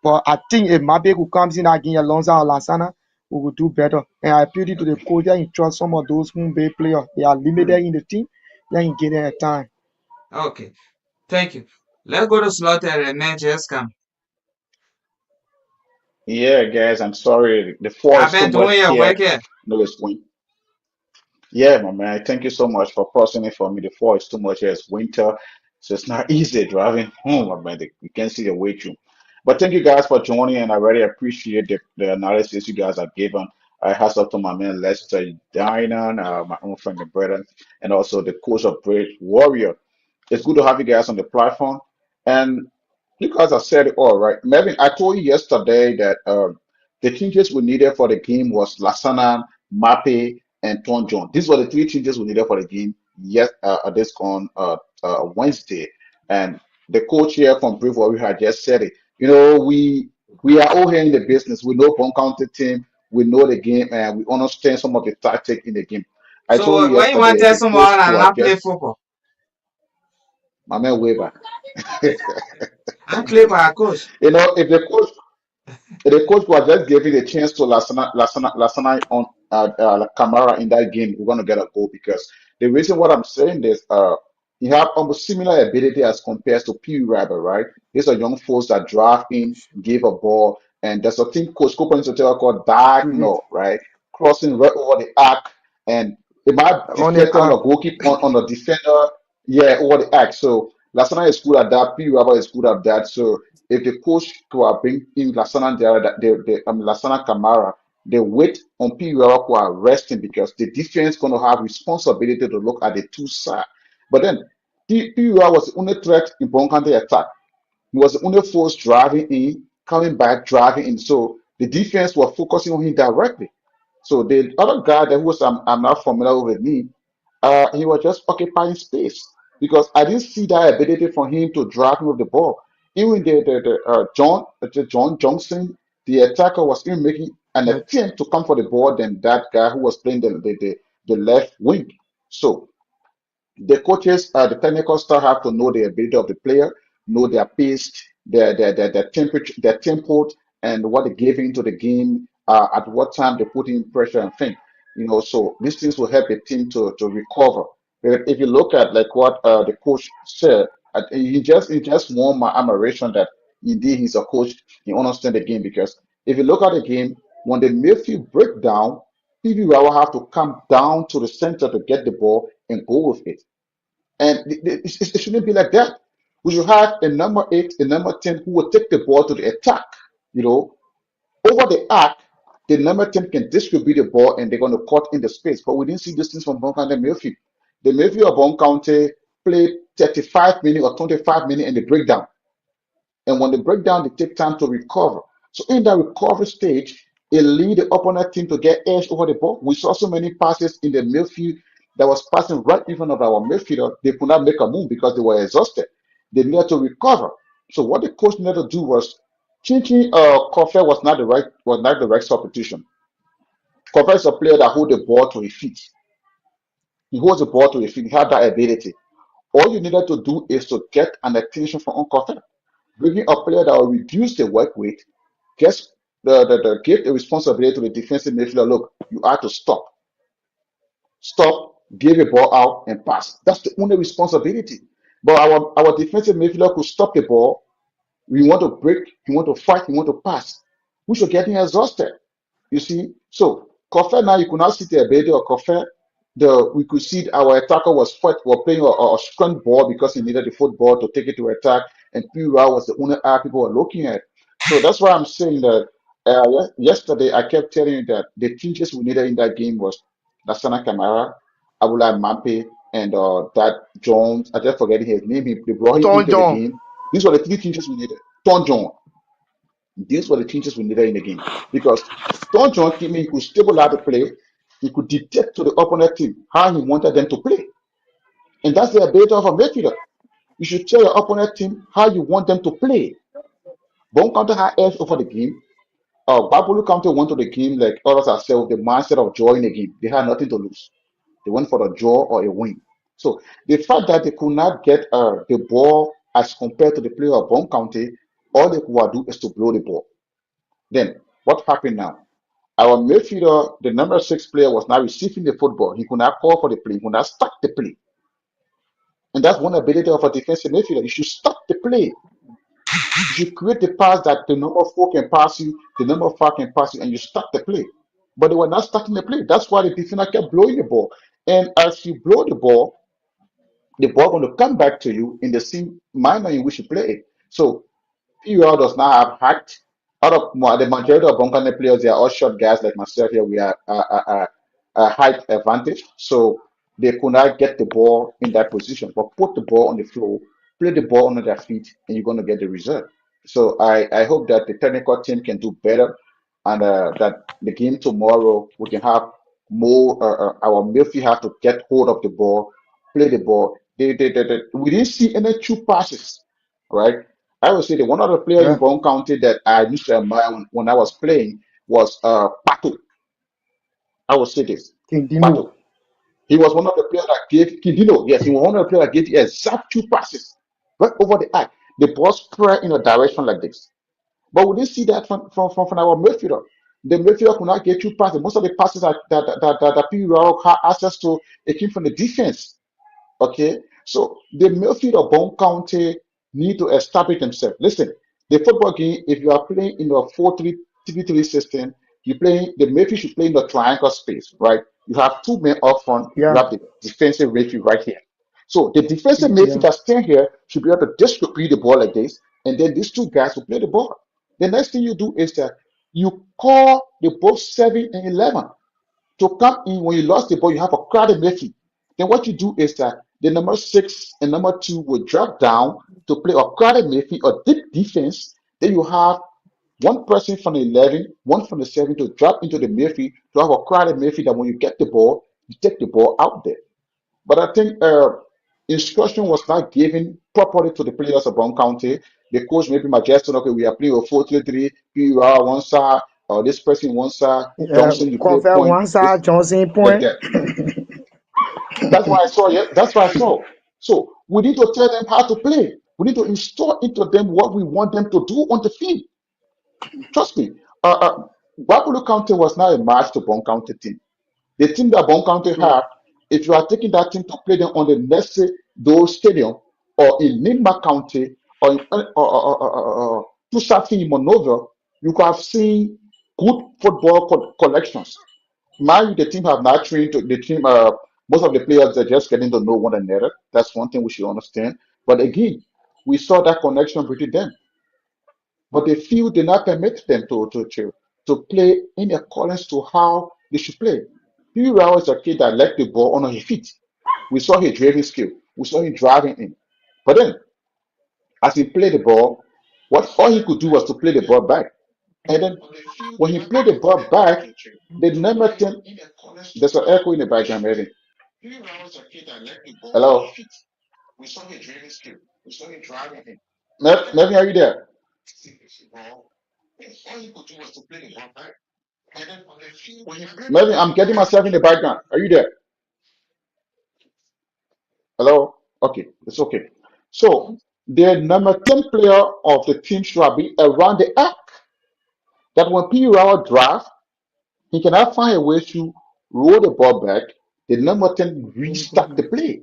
But I think if Mabe could come in again, Alonso or Lasana, we would do better. And I appeal to the coach that he trust some of those home bay players. They are limited in the team. Then he get their time. Okay, thank you. Let's go to Slaughter and then just come. Yeah, guys, I'm sorry. The floor is I've too been doing much your here. work here. No, it's win. Yeah, my man. Thank you so much for pausing it for me. The floor is too much here. It's winter, so it's not easy driving home, my man. You can see the way through. But thank you guys for joining, and I really appreciate the analysis you guys have given. I hats off to my man Lester Dinan, my own friend and brother, and also the coach of Brave Warrior. It's good to have you guys on the platform. And you guys have said it all, right? Melvin, I told you yesterday that the changes we needed for the game was Lasana, Mape, and Tonjon. These were the three changes we needed for the game. Yes, this on Wednesday, and the coach here from Brave Warrior had just said it. You know, we are all here in the business. We know Bong County team. We know the game, and we understand some of the tactic in the game. I told you So when you want yesterday to tell the coach someone who I'm had not play just football, my man Weber. I'm play by a coach. You know, if the coach was just giving the chance to Lasana on Camara in that game, we're gonna get a goal because the reason what I'm saying is he have almost similar ability as compared to P. Rabber, right? These are young folks that draft in, give a ball, and there's a thing coach Cooper Hotel called Create diagonal, right? Crossing right over the arc, and it might on the deflect on arc. the goalkeeper on the defender, yeah, over the arc. So Lasana is good at that, P. Rabber is good at that. So if the coach could have bring in Lasana Lasana Kamara, the weight on P.U. are resting because the defense going to have responsibility to look at the two sides. But then P.U. was the only threat in Bonkante attack. He was the only force driving in, coming back, driving in. So the defense was focusing on him directly. So the other guy that was I'm not familiar with me, he was just occupying space because I didn't see that ability for him to drive with the ball. Even the John Johnson, the attacker was even making an That attempt to come for the ball than that guy who was playing the left wing. So the coaches, the technical staff have to know the ability of the player, know their pace, their temperature, their tempo, and what they give into the game, at what time they put in pressure and things. You know, so these things will help the team to recover. If you look at like what the coach said, he just won my admiration that indeed he's a coach. He understands the game because if you look at the game, when the midfield break down, PB will have to come down to the center to get the ball and go with it. And it shouldn't be like that. We should have a number eight, a number 10 who will take the ball to the attack. You know, over the arc, the number 10 can distribute the ball and they're going to cut in the space. But we didn't see these things from Bon County Mayfield. The Mayfield of Bon County played 35 minutes or 25 minutes in the breakdown. And when they break down, they take time to recover. So in that recovery stage, it lead the opponent team to get edge over the ball. We saw so many passes in the midfield that was passing right in front of our midfielder. They could not make a move because they were exhausted. They needed to recover. So what the coach needed to do was Chinchin Kofe was not the right substitution. Kofe is a player that hold the ball to his feet. He holds the ball to his feet. He had that ability. All you needed to do is to get an attention from Kofe. Bringing a player that will reduce the work rate, gets give the responsibility to the defensive midfielder. Look, you have to stop, give a ball out and pass. That's the only responsibility. But our defensive midfielder could stop the ball. We want to break, we want to fight, we want to pass. We should get him exhausted. You see, so Kofe now you could not see the ability of Kofe. We could see our attacker were playing a strong ball because he needed the football to take it to attack, and Pura was the only eye people were looking at. So that's why I'm saying that yesterday I kept telling you that the changes we needed in that game was Lasana Kamara, Abulai Mampe, and that Jones. I just forgetting his name. They brought him into the Tonjon. game. These were the three changes we needed. Ton John. These were the changes we needed in the game because Don John came in, he could stabilize the play, he could dictate to the opponent team how he wanted them to play. And that's the ability of a midfielder. You should tell your opponent team how you want them to play. Bone counter had edge over the game. Babulu County went to the game like others ourselves, the mindset of joy in the game. They had nothing to lose. They went for the draw or a win. So the fact that they could not get the ball as compared to the player of Bong County, all they could do is to blow the ball. Then what happened now? Our midfielder, the number 6 player, was now receiving the football. He could not call for the play. He could not start the play. And that's one ability of a defensive midfielder. You should stop the play. You should create the pass that the number 4 can pass you, the number 5 can pass you, and you start the play. But they were not starting the play. That's why the defender kept blowing the ball. And as you blow the ball going to come back to you in the same manner in which you play it. So PUL does not have height. Out of the majority of Bonkane players, they are all short guys like myself here. We are a height advantage, so they could not get the ball in that position. But put the ball on the floor, play the ball under their feet, and you're going to get the result. So I hope that the technical team can do better, and that the game tomorrow we can have more. Our midfield have to get hold of the ball, play the ball. We didn't see any true passes, right? I would say that one of the players in Yeah, Bong County that I used to admire when I was playing was Pato. I would say this. Tindino. Pato. He was one of the players that gave Kindino, yes, he was one of the players that gave the exact 2 passes right over the eye. The ball spread in a direction like this. But we didn't see that from our midfielder. The midfielder could not get 2 passes. Most of the passes that P. had access to, it came from the defense. Okay, so the midfield of Bone County need to establish themselves. Listen, the football game, if you are playing in a 4-3-3 system, you play the midfield should play in the triangle space, right? You have 2 men up front, you Yeah, have the defensive midfield right here. So the defensive midfield yeah. that stand here should be able to distribute the ball like this, and then these 2 guys will play the ball. The next thing you do is that you call the both 7 and 11 to come in when you lost the ball, you have a crowded midfield. Then what you do is that the number 6 and number 2 will drop down to play a crowded midfield or deep defense. Then you have one person from the 11, one from the 7 to drop into the midfield to have a crowded midfield that when you get the ball, you take the ball out there. But I think instruction was not given properly to the players of Brown County. The coach maybe suggested, okay, we are playing a 4-3-3, PUR one side, or this person one side, Johnson, you play Cover point, one this side, Johnson like point. that. That's what I saw. Yeah, that's what I saw. So we need to tell them how to play. We need to install into them what we want them to do on the field. Trust me. Babulu County was not a match to Brown County team. The team that Bon County Yeah, have, if you are taking that team to play them on the next those stadium or in Nima County or in Tusati in Monrovia, you could have seen good football collections. Mind you, the team have not trained to the team. Most of the players are just getting to know one another. That's one thing we should understand. But again, we saw that connection between them, but the field did not permit them to play in accordance to how they should play. Pure is a kid that left the ball on his feet. We saw his driving skill. We saw him driving in. But then, as he played the ball, what all he could do was to play the ball back. And then, when he played the ball back, the number 10, there's an echo in the background, maybe. Hello? Maybe are you there? Maybe I'm getting myself in the background. Are you there? Hello? Okay, it's okay. So the number 10 player of the team should be around the arc. That when P. Rao draft, he cannot find a way to roll the ball back. The number 10 restart the play.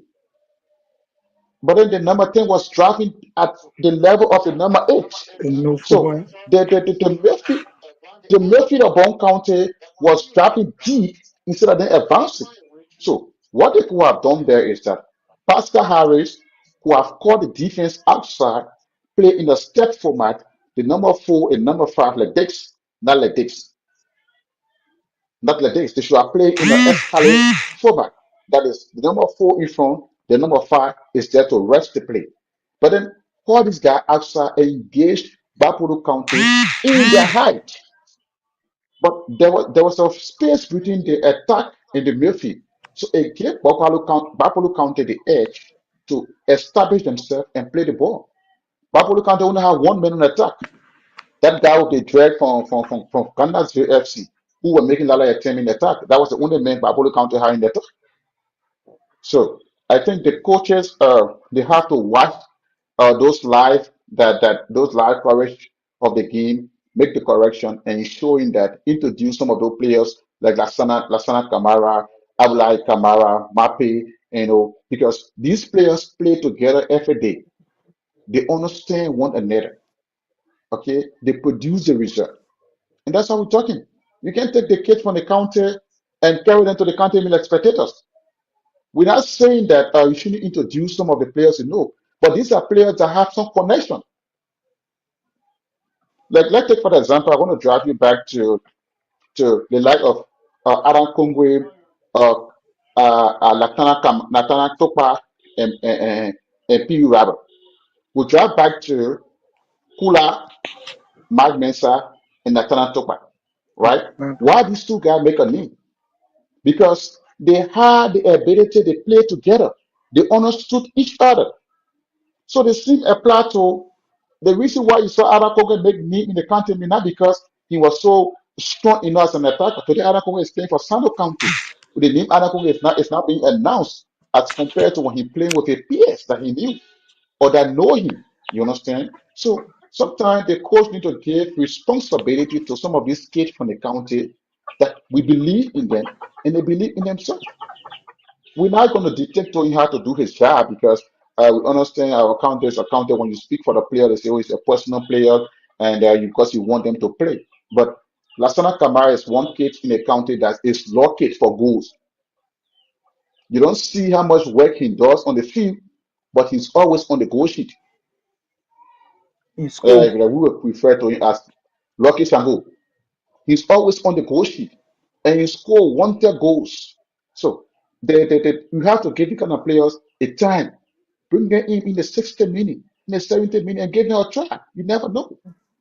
But then the number 10 was drafting at the level of the number 8. no So football. the midfield of Bone County was dropping deep instead of them advancing. So what they could have done there is that Pascal Harris, who have called the defense outside, play in a step format, the number 4 and number 5 like this, not like this, not like this. They should have played in an escalate format. That is the number 4 in front, the number 5 is there to rest the play. But then all these guys outside engaged Bapuru County in their height. But there was a space between the attack and the midfield. So it gave Buffalo County the edge to establish themselves and play the ball. Buffalo County only have 1 man on attack. That guy with the dread from Ghana's FC who were making a lot of attempt in attack. That was the only man Babolu County had in the attack. So I think the coaches they have to watch those live coverage of the game, make the correction and ensuring that introduce some of those players like Lasana Kamara, Abulai Kamara, Mape, because these players play together every day. They understand one another. Okay, they produce the result. And that's how we're talking. You can't take the kids from the county and carry them to the county like spectators. We're not saying that you shouldn't introduce some of the players you know, but these are players that have some connection. Like, let's take for example, I want to drive you back to the life of Adam Kongwe, uh, Natana Topa, and P.U. Rabba. We drive back to Kula, Mark Mensa, and Natana Topa, right? Why these two guys make a name? Because they had the ability to play together. They understood each other. So the same apply to the reason why you saw Adam Kogan make name in the country, not because he was so strong enough as an attacker. Today, Adam Kogan is playing for Sando County. The name Adam Kogan is not being announced as compared to when he playing with a PS that he knew or that know him. You understand? So sometimes the coach need to give responsibility to some of these kids from the county that we believe in them and they believe in themselves. We're not going to dictate to him how to do his job because we understand our accountants accountant when you speak for the player, they say, oh, he's a personal player and because you want them to play. But Lasana Kamara is one kid in a county that is located for goals. You don't see how much work he does on the field, but he's always on the goal sheet. In school. We would refer to him as Lucky Shango. He's always on the goal sheet and he score wanted goals. So you have to give the kind of players a time. Bring them in the 60 minute, in the 70 minute, and give them a try. You never know.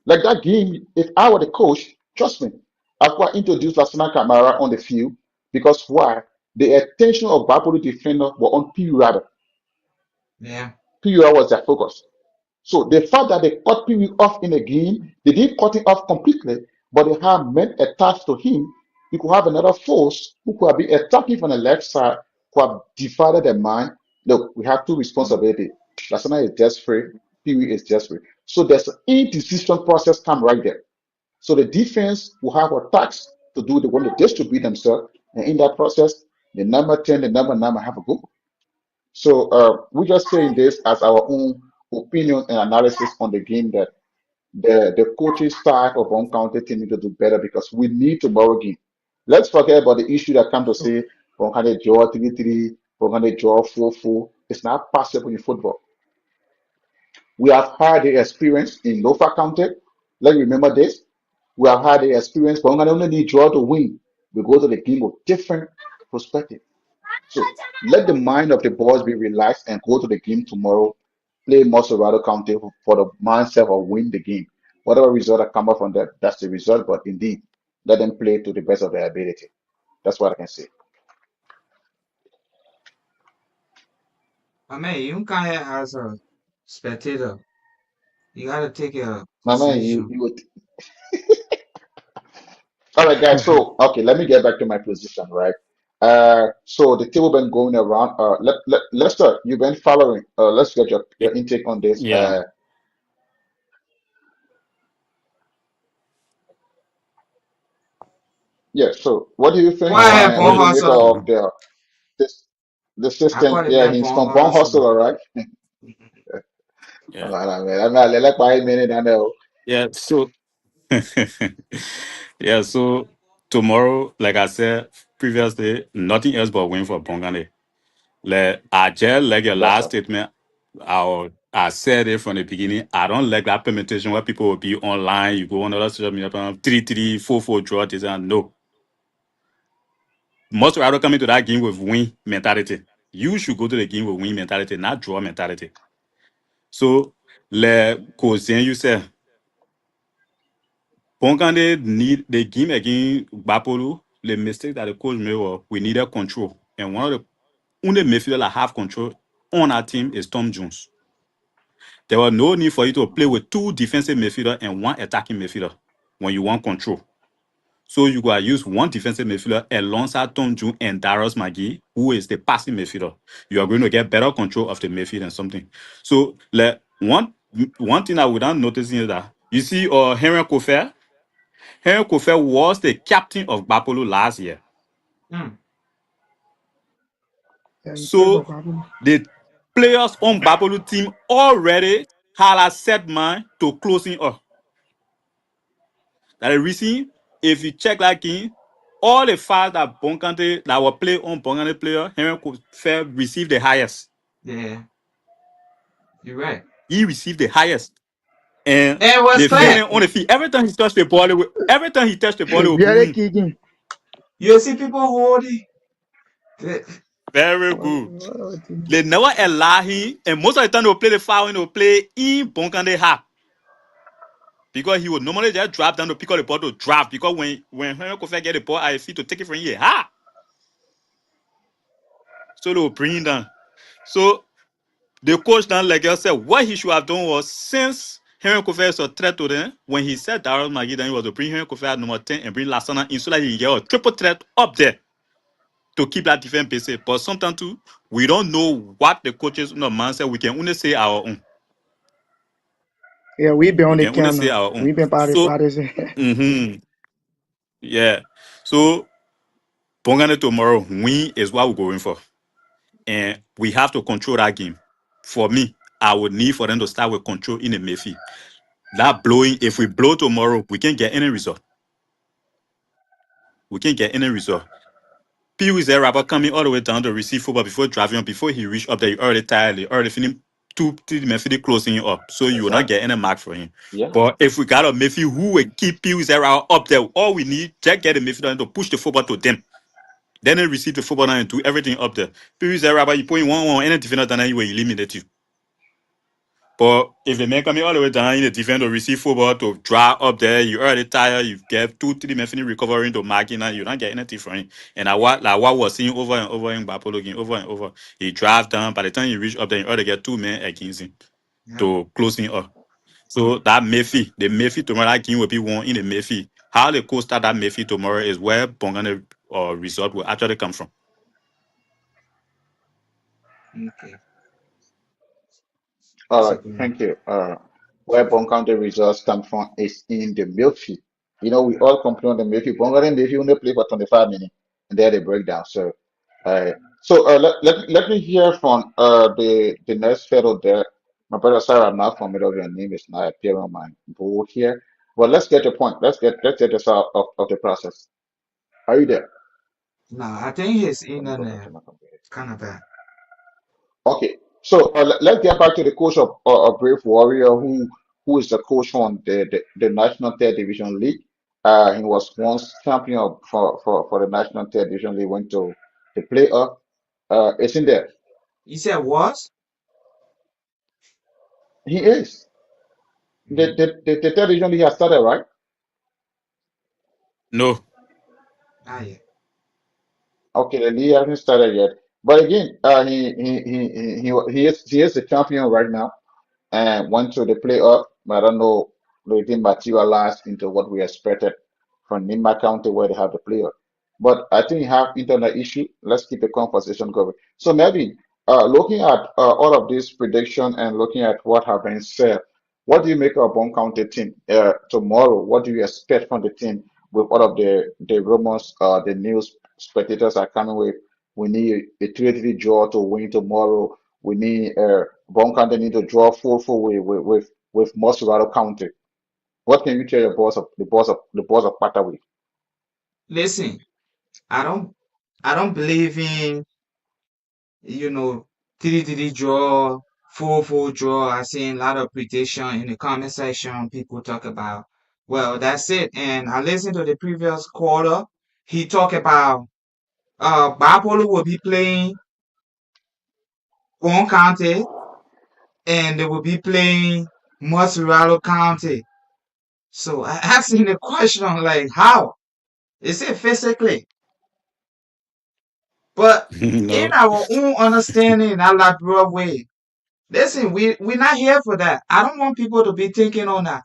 Like that game, if I were the coach, trust me, I could introduce Lasana Kamara on the field because why? The attention of Babulu defender were on P. Yeah. P was their focus. So the fact that they cut Pee off in the game, they didn't cut him off completely, but they have men attached to him. You could have another force who could have been attacking from the left side, who have divided their mind. Look, we have two responsibilities. Lasana is desperate, Pee is desperate. So there's an indecision process come right there. So the defense will have a task to do. They want to distribute themselves, and in that process, the number 10, the number 9 have a goal. So we're just saying this as our own opinion and analysis on the game that the coaching staff of one county team need to do better because we need tomorrow game. Let's forget about the issue that come to say from how they draw 3-3, from how they draw 4-4. It's not possible in football. We have had the experience in Lofa County. Let's remember this. We have had the experience, but we only need draw to win. We go to the game with different perspective. So let the mind of the boys be relaxed and go to the game tomorrow. Play Moserado County for the mindset of win the game. Whatever result that come up from that, that's the result. But indeed, let them play to the best of their ability. That's what I can say. I mean, you can't as a spectator. You gotta take a Mama, position. you would. All right, guys. So okay, let me get back to my position, right? So the table been going around. Lester, you've been following. Let's get your intake on this. Yeah. Yeah. So what do you Go think? ahead, What Bong do you Well, make Hustle. of this the I system? call the Yeah, man he's Bong from Bong Hustle. Hustle, all right. yeah. Alright, man. I'm not like 5 minutes. I know. Yeah. So yeah. So tomorrow, like I said previously, nothing else but win for Bongane. Like I just like your That's last all. statement. I said it from the beginning. I don't like that permutation where people will be online. You go on other social media, 3-3, 4-4 draw. This and no. Most rather come into that game with win mentality. You should go to the game with win mentality, not draw mentality. So, le cousin, you say, Ponkande need the game again, Bapolu, the mistake that the coach made was we needed control. And one of the only midfielder that have control on our team is Tom Jones. There was no need for you to play with 2 defensive midfielder and 1 attacking midfielder when you want control. So you gotta use 1 defensive midfielder alongside Tonju and Darius Magui, who is the passing midfielder. You are going to get better control of the midfield and something. So like one thing I would not notice is that you see Henry Kofer. Henry Kofer was the captain of GBARPOLU last year. Mm. Yeah, he played for So Babylon. the players on GBARPOLU team already had a set mind to closing up. That the reason, if you check that game, all the fouls that Bonkante that were played on Bonkante player, Henry Kofer received the highest. Yeah, you're right. He received the highest. And And it was the clear. feeling on the field, every time he touched the ball, every time he touched the ball, it would be Really win. kicking. You see people holding. Very good. They never allow him, and most of the time they will play the foul and they will play in Bonkante half. Because he would normally just drop down to pick up the ball to drop. Because when Henry Kofer get the ball at his feet to take it from here, so they will bring him down. So the coach then, like I said, what he should have done was, since Henry Kofer is a threat to them, when he said Darryl Magui, then he was to bring Henry Kofer at number 10 and bring Lassana in so that he get a triple threat up there to keep that defense busy. But sometimes too, we don't know what the coaches in the mindset. We can only say our own. Yeah, we been on We the can only camp say now. our own. We been party So, parties. yeah. So, Bongane tomorrow, win is what we're going for. And we have to control that game. For me, I would need for them to start with control in the midfield. That blowing, if we blow tomorrow, we can't get any result. We can't get any result. P is there, Rabba coming all the way down to receive football before driving, before he reached up there, he already tired, he already finished 2-3 midfield closing him up. So you will not Exactly. get any mark for him. Yeah. But if we got a midfield who will keep P is there up there, all we need, just get the midfielder to push the football to them. Then they receive the football and do everything up there. P is there, Rabba, you put in 1-1, any defender than you will eliminate you. But if they make coming all the way down in the defense to receive football to draw up there, you already tired, you get 2-3 minutes recovering to marking and you don't get anything from him. And what we're seeing over and over in GBARPOLU game, over and over. He drives down, by the time you reach up there, you already get 2 men against him Yeah. to close him up. So that Mayfield, the Mayfield tomorrow, that game will be won in the Mayfield. How the coach start that Mayfield tomorrow is where Bongane result will actually come from. Okay. All That's a right, good one. thank you. Where Bone County results come from is in the midfield. You know, we all complain on the midfield. Bone County midfield only play for 25 minutes, and there they break down. So, uh, let me hear from the next fellow there. My brother Sarah, I'm not familiar with your name. It's not appearing on my board here. But let's get the point. Let's get this out of the process. Are you there? No, I think his Let me go back to internet my computer. kind of bad. Okay, so let's get back to the coach of Brave Warrior, who is the coach on the National Third Division League. He was once champion for the National Third Division League, went to the playoff. It's in there. You said was? He is. Mm, The Third Division League has started, right? No. not yet. Okay, the league hasn't started yet. But again, he is the champion right now. And went to the playoff, but I don't know, they didn't materialize into what we expected from Nima County where they have the playoff. But I think you have internet issue. Let's keep the conversation going. So maybe looking at all of this prediction and looking at what have been said, what do you make of Bone County team tomorrow? What do you expect from the team with all of the rumors, the news spectators are coming with? We need a 3-3 draw to win tomorrow. We need Bone County need to draw full with Mosurado County. What can you tell your boss of the boss of Patawee? Listen, I don't I don't believe in, you know, 3-3 draw, 4-4 draw. I seen a lot of prediction in the comment section. People talk about, well, that's it. And I listened to the previous quarter. He talked about Bapolo will be playing Bong County and they will be playing Mozzarella County. So I asked him the question like, how? Is it physically? But in No. our own understanding, in our Labrador way, Listen, we're not here for that. I don't want people to be thinking on that.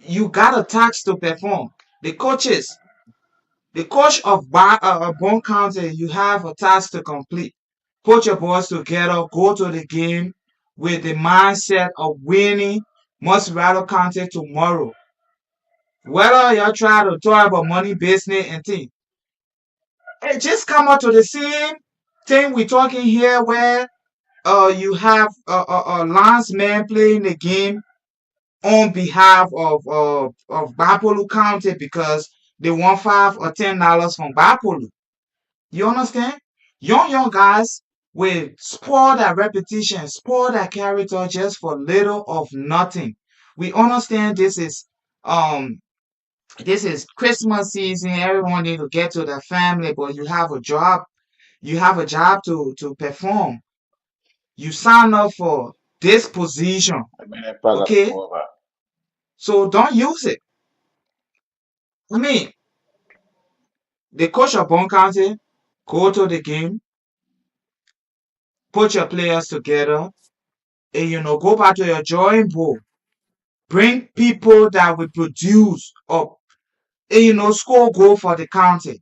You got a task to perform. The coaches, the coach of Bong County, you have a task to complete. Put your boys together, go to the game with the mindset of winning Rattle County tomorrow. Whether you're trying to talk about money, business, and things, it just come up to the same thing we're talking here where you have a linesman playing the game on behalf of GBARPOLU County because they want $5 or $10 from GBARPOLU. You understand? Young guys will spoil their reputation, spoil their character just for little of nothing. We understand this is Christmas season. Everyone need to get to their family, but you have a job. You have a job to perform. You sign up for this position, I mean, para okay? over. So don't use it. I mean, the coach of Bond County, go to the game, put your players together, and go back to your drawing board. Bring people that will produce up, and score goal for the county,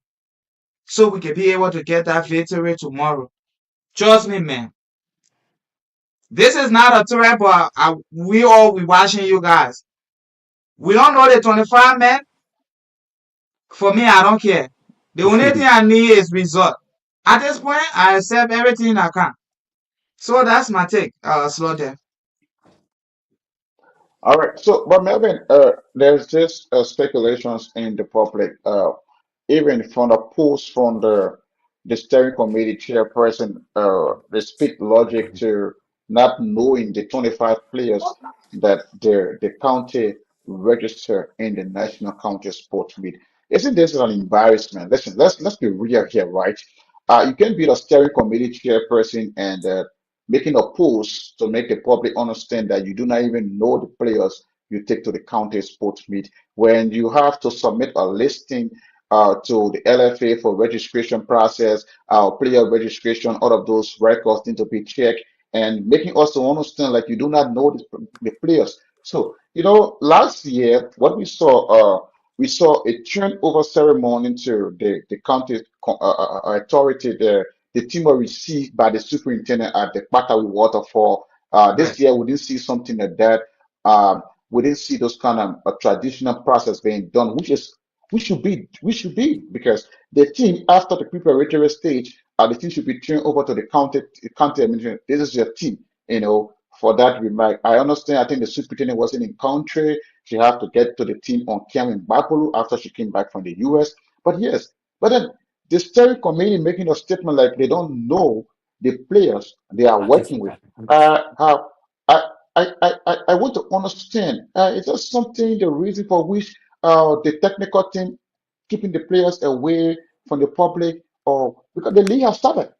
so we can be able to get that victory tomorrow. Trust me, man. This is not a threat, but we all be watching you guys. We don't know the 25 men. For me, I don't care. The only thing I need is result. At this point, I accept everything I can. So that's my take, Slaughter. All right. So, but Melvin, there's just speculations in the public, even from the post from the steering committee chairperson, they speak logic to not knowing the 25 players that the county register in the National County Sports Meet. Isn't this an embarrassment? Listen, let's be real here, right? You can be the steering committee chairperson and making a post to make the public understand that you do not even know the players you take to the county sports meet. When you have to submit a listing to the LFA for registration process, player registration, all of those records need to be checked, and making us to understand like you do not know the players. So, last year, what we saw a turnover ceremony to the county authority, the team were received by the superintendent at the Patawi waterfall. Right. This year, we didn't see something like that. Um, we didn't see those kind of traditional process being done, we should be because the team after the preparatory stage, the team should be turned over to the county administration. This is your team, for that remark. I understand. I think the superintendent wasn't in country. She had to get to the team on camp in Bapolu after she came back from the US. But yes, but then the steering committee making a statement like they don't know the players they are working with. How I want to understand. Is that something the reason for which the technical team keeping the players away from the public, or because the league has started,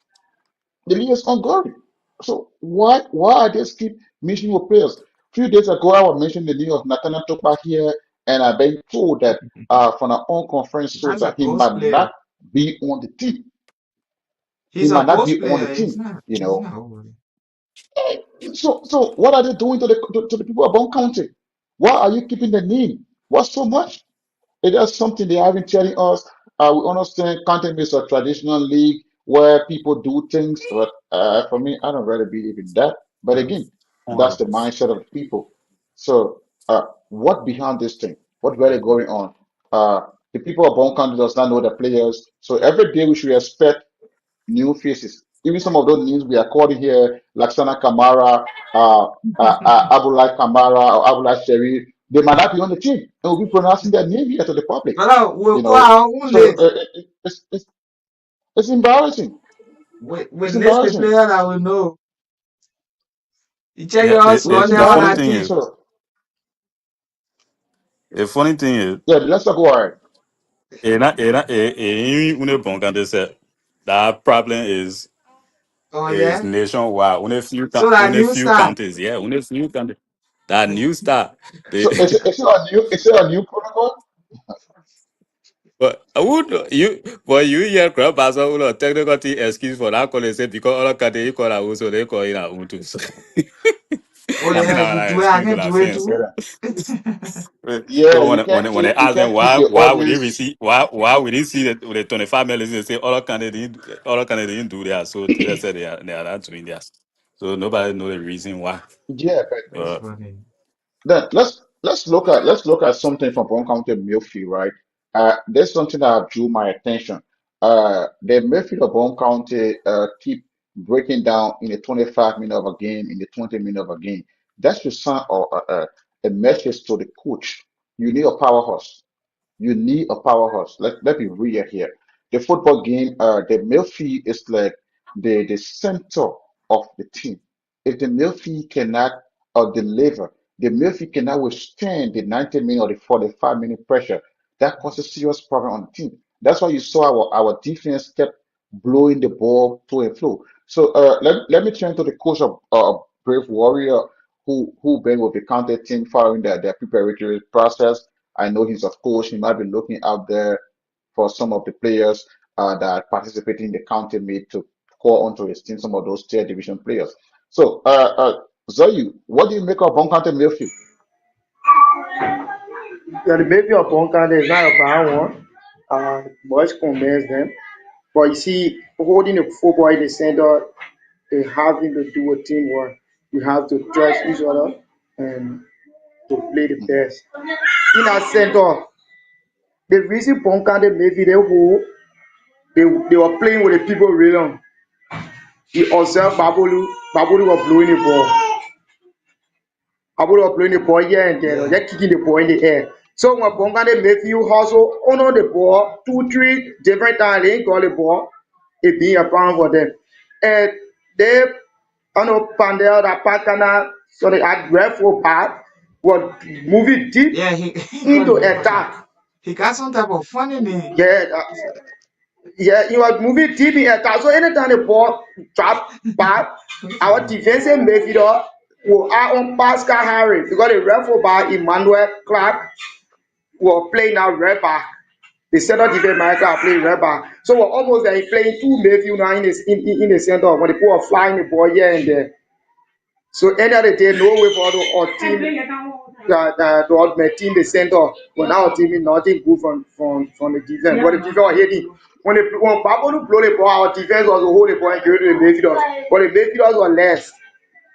the league is ongoing. So why are they keep mentioning your players? A few days ago, I was mentioning the name of Nathaniel Topa here, and I've been told that from our own conference source That's a that he ghost might player. not be on the team. He He's a might not ghost be on the player. team. You He's know. not over. So what are they doing to the people of Bond County? Why are you keeping the name? What's so much? It is something they haven't telling us. We understand content is a traditional league where people do things, but for me, I don't really believe in that. But again, that's the mindset of the people. So, what behind this thing? What really going on? The people of Bone County does not know the players, so every day we should expect new faces. Even some of those names we are calling here, Laksana Kamara, Abulai Kamara, or Abulai Sherry, they might not be on the team, and we'll be pronouncing their name here to the public. Brother, we'll You call know, our own so list. it's embarrassing. We It's list the embarrassing. player that we know. You check Yeah, your It's slot there on the funny that embarrassing. thing team. is, So the funny thing is, yeah, let's talk about it. une Bonkante said that problem Oh is yeah. nationwide. So that Only new few star. counties, yeah, only few counties. That new star, they So is it a new protocol? But I would you but you hear crap as a technical team excuse for that call they say because all can they call out so they call it out too. So Oh I mean yeah, you I do it, I excuse can la do it fence. too. Yeah, So when they you ask them can't keep your why would they audience. receive why would they see that with the 25 million they say all can they didn't do that so they said they are not doing that. So nobody know the reason why. Yeah, That's Uh, funny. then let's look at something from Bond County midfield, right? There's something that drew my attention. The midfield of Bond County keep breaking down in the 25 minute of a game, in the 20 minute of a game. That's to send a message to the coach. You need a powerhouse. You need a powerhouse. Let me real here. The football game, the midfield is like the center of the team. If the midfield cannot deliver, the midfield cannot withstand the 90 minute or the 45 minute pressure. That causes serious problem on the team. That's why you saw our defense kept blowing the ball to and fro. So let me turn to the coach of Brave Warrior, who been with the county team following their preparatory process. I know he's of course he might be looking out there for some of the players that participate in the county meet to call onto his team, some of those tier division players. So Zoe, what do you make of Bon County Millfield? Yeah, the baby of Bonkade is not a bad one. Much commends them. But you see, holding the football in the center, they having to do a teamwork. You have to trust each other and to play the Mhm. best. In our center, the reason Bonkade maybe they hold, they were playing with the people really. He observed Babolu. Babolu was blowing the ball. Babolu was blowing the ball here and there. Yeah. They're kicking the ball in the air. So when Bonkade Mayfield hustle on the ball, 2, 3 different times they ain't got the ball. It being a problem for them. And they, I know, Pandel, that Pakana, so they had for back, was moving deep Yeah, he called into me Paka. attack. He got some type of funny name. Yeah, yeah, he was moving deep in attack. So anytime the ball drop back, our defensive midfielder will add on Pascal Harry because the ref back Emmanuel Clark will play now right back. The center defense Michael playing right back. So we're almost like playing two midfield now in the center when the ball are flying the ball here and there. So any other day, no way for our team the ultimate team the center. But now our team is nothing good from the defense. But the defense was hitting. When Babolu blow the ball, our defense was to hold the ball and give it to the midfielders. But the midfielders were less.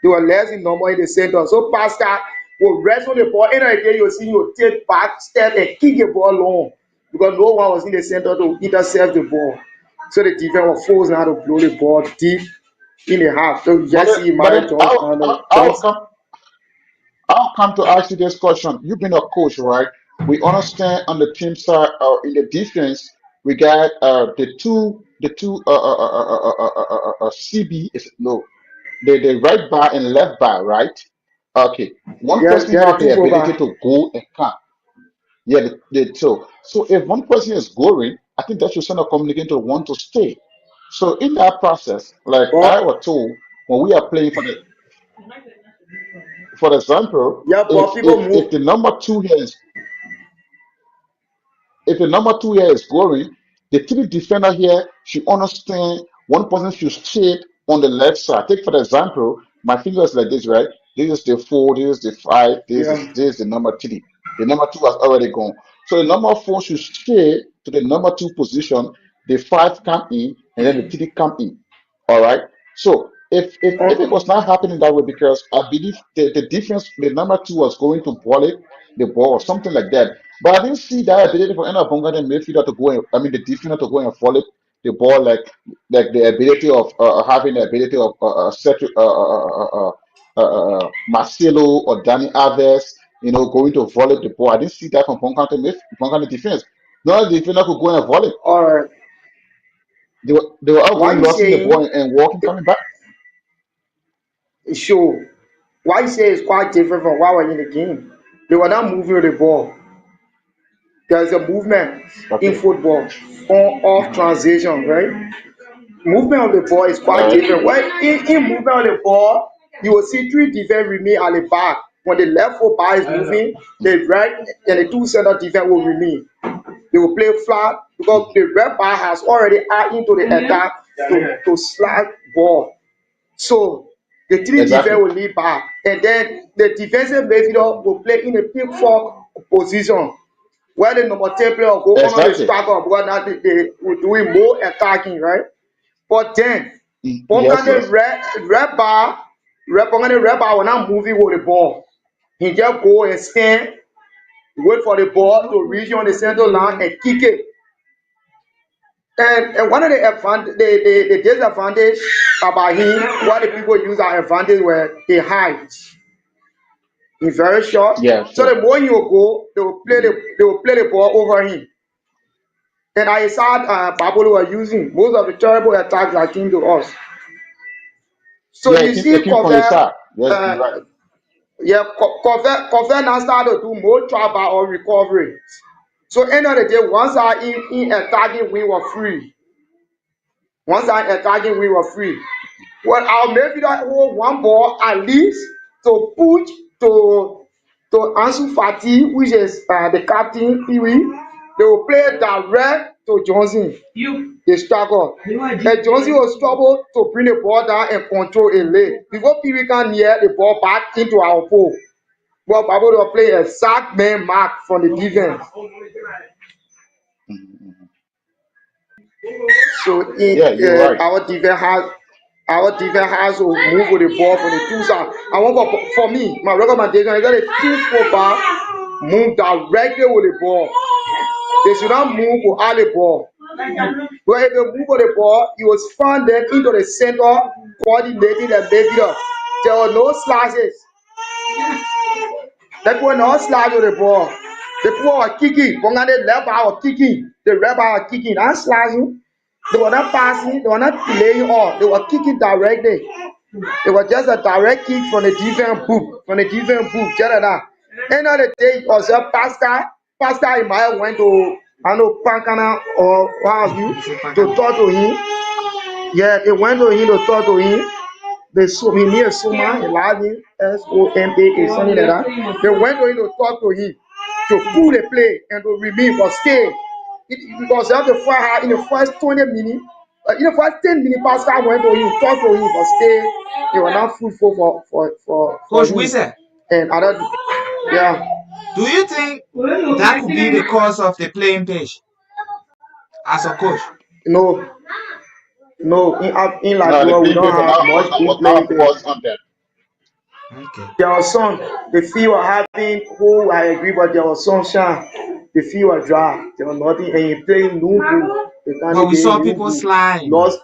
They were less in number in the center. So Pascal will rest on the ball. Any other day you'll see you take back step and kick the ball long. Because no one was in the center to intercept the ball. So the defense was forced now to blow the ball deep in the half. So you just see But Mario then Johnson. I'll come to ask you this question. You've been a coach, right? We understand on the team side, in the defense, we got the two CB is no, the right bar and left bar, right? Okay, one person Yeah, the have two the full ability back. to go and come. Yeah, so if one person is going, I think that should send a communication to one to stay. So in that process, like I But was told, when we are playing for example, yeah, but people if move. the number two here is if the number two here is scoring, the three defender here should understand one person should stay on the left side. Take for example, my fingers like this, right? This is the four, this is the five, Yeah. this is the number three. The number two has already gone. So the number four should stay to the number two position, the five come in, and then the three come in. All right. So if it was not happening that way, because I believe the difference, the number two was going to volley the ball or something like that. But I didn't see that ability for any of Bonga and midfielder to go and I mean the defender to go and volley the ball like the ability of having the ability of Marcelo or Danny Alves, going to volley the ball. I didn't see that from Bonga defense. No defender could go and volley. All right. They were all Why going, you losing the ball saying and walking, coming back. it show? Why you say it's quite different from what was in the game? They were not moving with the ball. There's a movement in Okay. football on off Mhm. transition, right? Movement of the ball is All quite right. different. When in movement of the ball, you will see three defense remain at the back. When the left foot bar is moving, the right and the two center defense will remain. They will play flat because the red bar has already out into the attack to slide ball. So the three defense Exactly. will lead back, and then the defensive midfielder will play in a pick four position where the number 10 player will go under the Exactly. striker because now they will doing more attacking, right? But then Yes, Bongani yes. Bongani red bar will not move it with the ball. He just go and stand, wait for the ball to reach on the center line and kick it. And one of the disadvantage about him, what the people use as advantage where they hide. He's very short. Yeah, So sure. the more he will go, they will play the ball over him. And I saw Babolu were using most of the terrible attacks that came to us. So Yeah, you it see came from your Cover, side. Yes, you're right. yeah, Cover now started to do more trouble or recovery. So end of the day, once I in attacking, we were free. Once I attacking, we were free. Well, I'll maybe that hold one ball at least to push to Ansu Fati, which is the captain, Pee Wee. They will play direct to Johnson. They struggle. And Johnson will struggle to bring the ball down and control a leg. Before Pee Wee can near the ball back into our pole. But Bible will play a sack man mark from the defense. So Yeah, you're right. our defense has to move with the ball from the two sides. I want for me, my recommendation is that the team football move directly with the ball. They should not move without the ball. But if they move with the ball, you will find them into the center, coordinating the midfield. There were no slashes. They were not slash with the ball. The people were kicking. The left bar was kicking. The right bar was kicking. Not slashing. They were not passing. They were not playing off. They were kicking directly. It was just a direct kick from the defense book. From the defense book. Just like that. End of the day, it was a pastor. Pastor in my went to, I know, Pankana or what have you, to talk to him. Yeah, they went to him to talk to him. They saw me near Soma, Elijah, SOMA, something like that. They went to him to talk to him, to pull the play and to remain, but stay. Because they have to fight hard in the first 20 minutes. In the first 10 minutes, Pascal went to him, talked to him, but stay. They were not fruitful for Coach him. Wise, And other, yeah. do you think that could be the cause of the playing pitch as a coach? No, in No, the Liberia, we playing don't paper have much good was playing not pitch. forced on them. Okay. There was some, the field were having, who I agree, but there was sunshine. The field was dry. There was nothing, and he played new boot. The But we saw candidate new people boot. slime. Lost,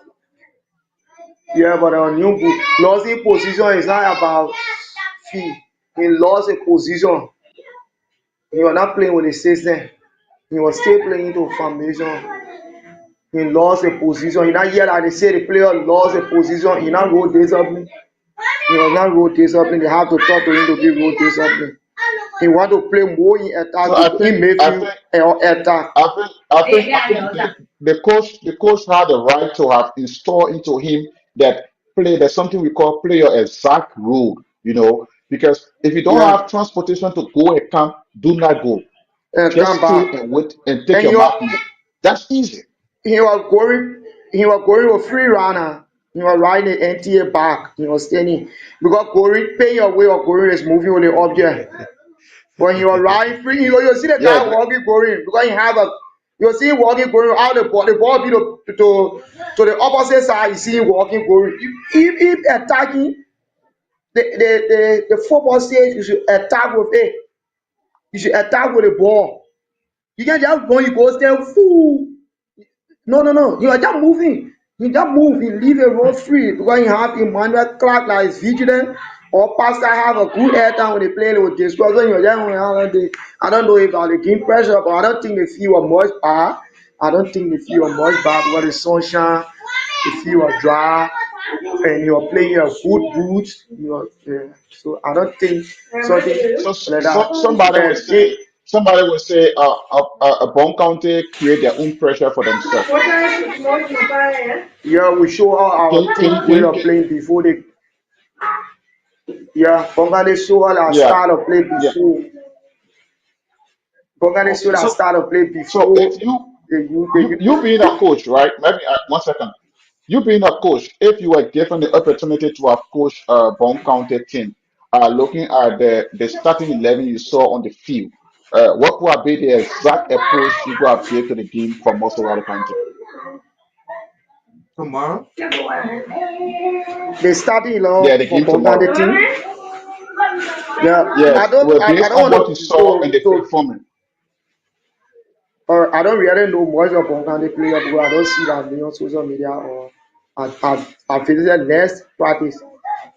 yeah, but on new boot. Losing position is not about field. He lost a position. He was not playing with the system. He was still playing into formation. He lost a position. He not hear that they say the player lost a position. He not roll discipline. He was not roll discipline. They have to talk to him to be roll discipline. He want to play more in So attack, in midfield or attack. the coach had the right to have installed into him that there's something we call play your exact rule, because if you don't Yeah, have transportation to go and come, do not go. and come Just stay back. and wait and take And your mark move. That's easy. he was going. He was going with free runner. He was riding the NTA back. He was standing because going pay your way or going is moving with the object. When he was riding free, you see the Yeah, guy walking going because he have a. You see him walking going out the ball be to the opposite side. You see him walking going. If attacking the football stage, you should attack with it. You should attack with the ball. You can't just go. You go stand full. No. You are just moving. You just move. You leave a road free because you have Emmanuel Clark that is vigilant or Pastor have a good air time when they play with this. So you I don't know if they gain pressure, but I don't think they feel much bad. I don't think they feel much bad because the sunshine, the field was dry, and you are playing your good boots. So I don't think something so, like so that. And somebody will say a Bong County create their own pressure for themselves. yeah, we show all our Can team you, can way you, of can, playing before they. Yeah, Bongale show all our yeah, style of play yeah. before. Bongani Okay. should have started play So before if you the you being a coach, right? Maybe 1 second. You being a coach, if you were given the opportunity to have coached a Bond County team, looking at the starting 11 you saw on the field, what would be the exact approach you would have give to the game for Mossorado County? Tomorrow? the starting Yeah, law the for game Bongani tomorrow. team. Yeah, Yes, well, I based don't on want what you saw in the quick format. or I don't really know much of Bongani player because I don't see that many on social media or I visited less practice.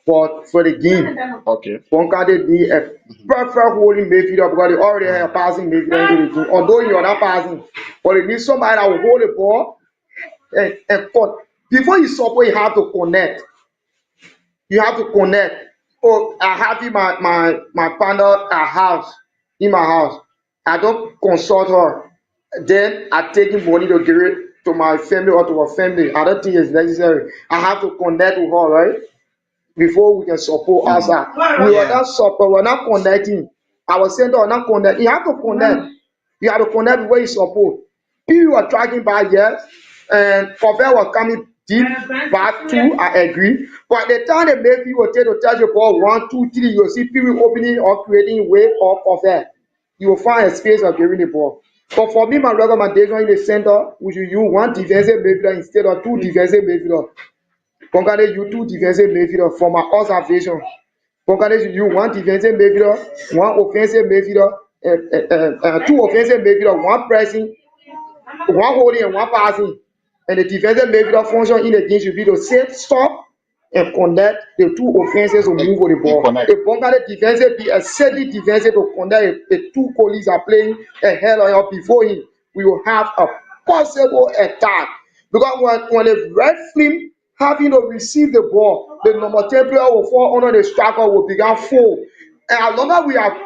But for the game, Okay. Bongani need a Mhm, perfect holding midfielder because they already have a Mm. passing midfielder into the game. Although you're not passing, but they need somebody that will hold the ball and cut. Before you support, you have to connect. You have to connect. Oh, I have in my partner at house, in my house. I don't consult her. Then I take in money to give it to my family or to her family. I don't think it's necessary. I have to connect with her, right? Before we can support mhm. outside. We were Yeah. not support, we're not connecting. Our center are not connect. You have to connect. You have to connect where you support. People were tracking by yes, and Cover was coming deep back too, I agree. But the time they make people take to touch the ball 1, 2, 3, you'll see people opening or creating way or Cover. You will find a space of giving the ball. But for me, my recommendation in the center, we should use one defensive midfielder instead of two defensive midfielders. Concurrently, you two defensive midfielder from my observation. Concurrently, you one defensive midfielder, one offensive midfielder, two offensive midfielder, one pressing, one holding and one passing. And the defensive midfielder function in the game should be to set, stop, and connect the two offenses to move with the And ball. connect. A Bongale defensive be a steady defensive to connect. The two colleagues are playing ahead or before him. We will have a possible attack. Because when the red film having to receive the ball, the number 10 player will fall under the striker will begin full. And as long as we are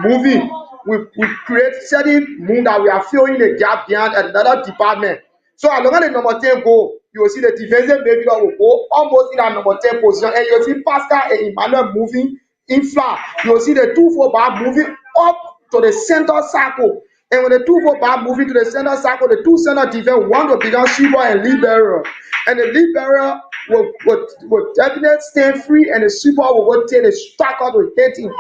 moving, we create certain move that we are filling the gap behind another department. So as long as the number 10 go, you will see the defensive midfielder will go almost in that number 10 position, and you will see Pascal and Emmanuel moving in flat. You will see the 2 fullback moving up to the center circle. And when the 2 fullback moving to the center circle, the two center defense one will become sweeper and lead barrier. And the lead barrier will definitely stand free, and the sweeper will go take the striker to hit him.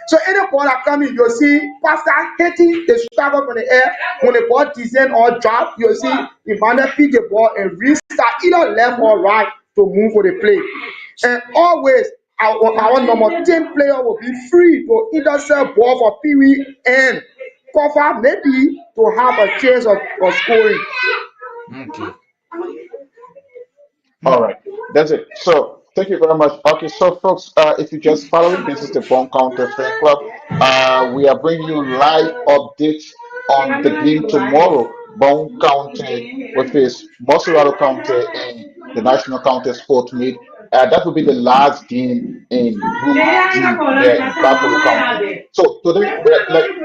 So any ball that come in, you'll see Pascal hitting the striker from the air. When the ball descend or drop, you'll see Emmanuel pick the ball and restart either left or right to move for the play. And always our number 10 player will be free to intercept ball for Pee and cover maybe to have a chance of scoring. Okay. All Hmm. right, that's it. So thank you very much. Okay, so folks, if you just following, this is the Bone Counter Fan Club. We are bringing you live updates on the game tomorrow. Bone County with his Mossorado County in the National County Sport Meet. That will be the last game in Group D there in Bapolo County. So today,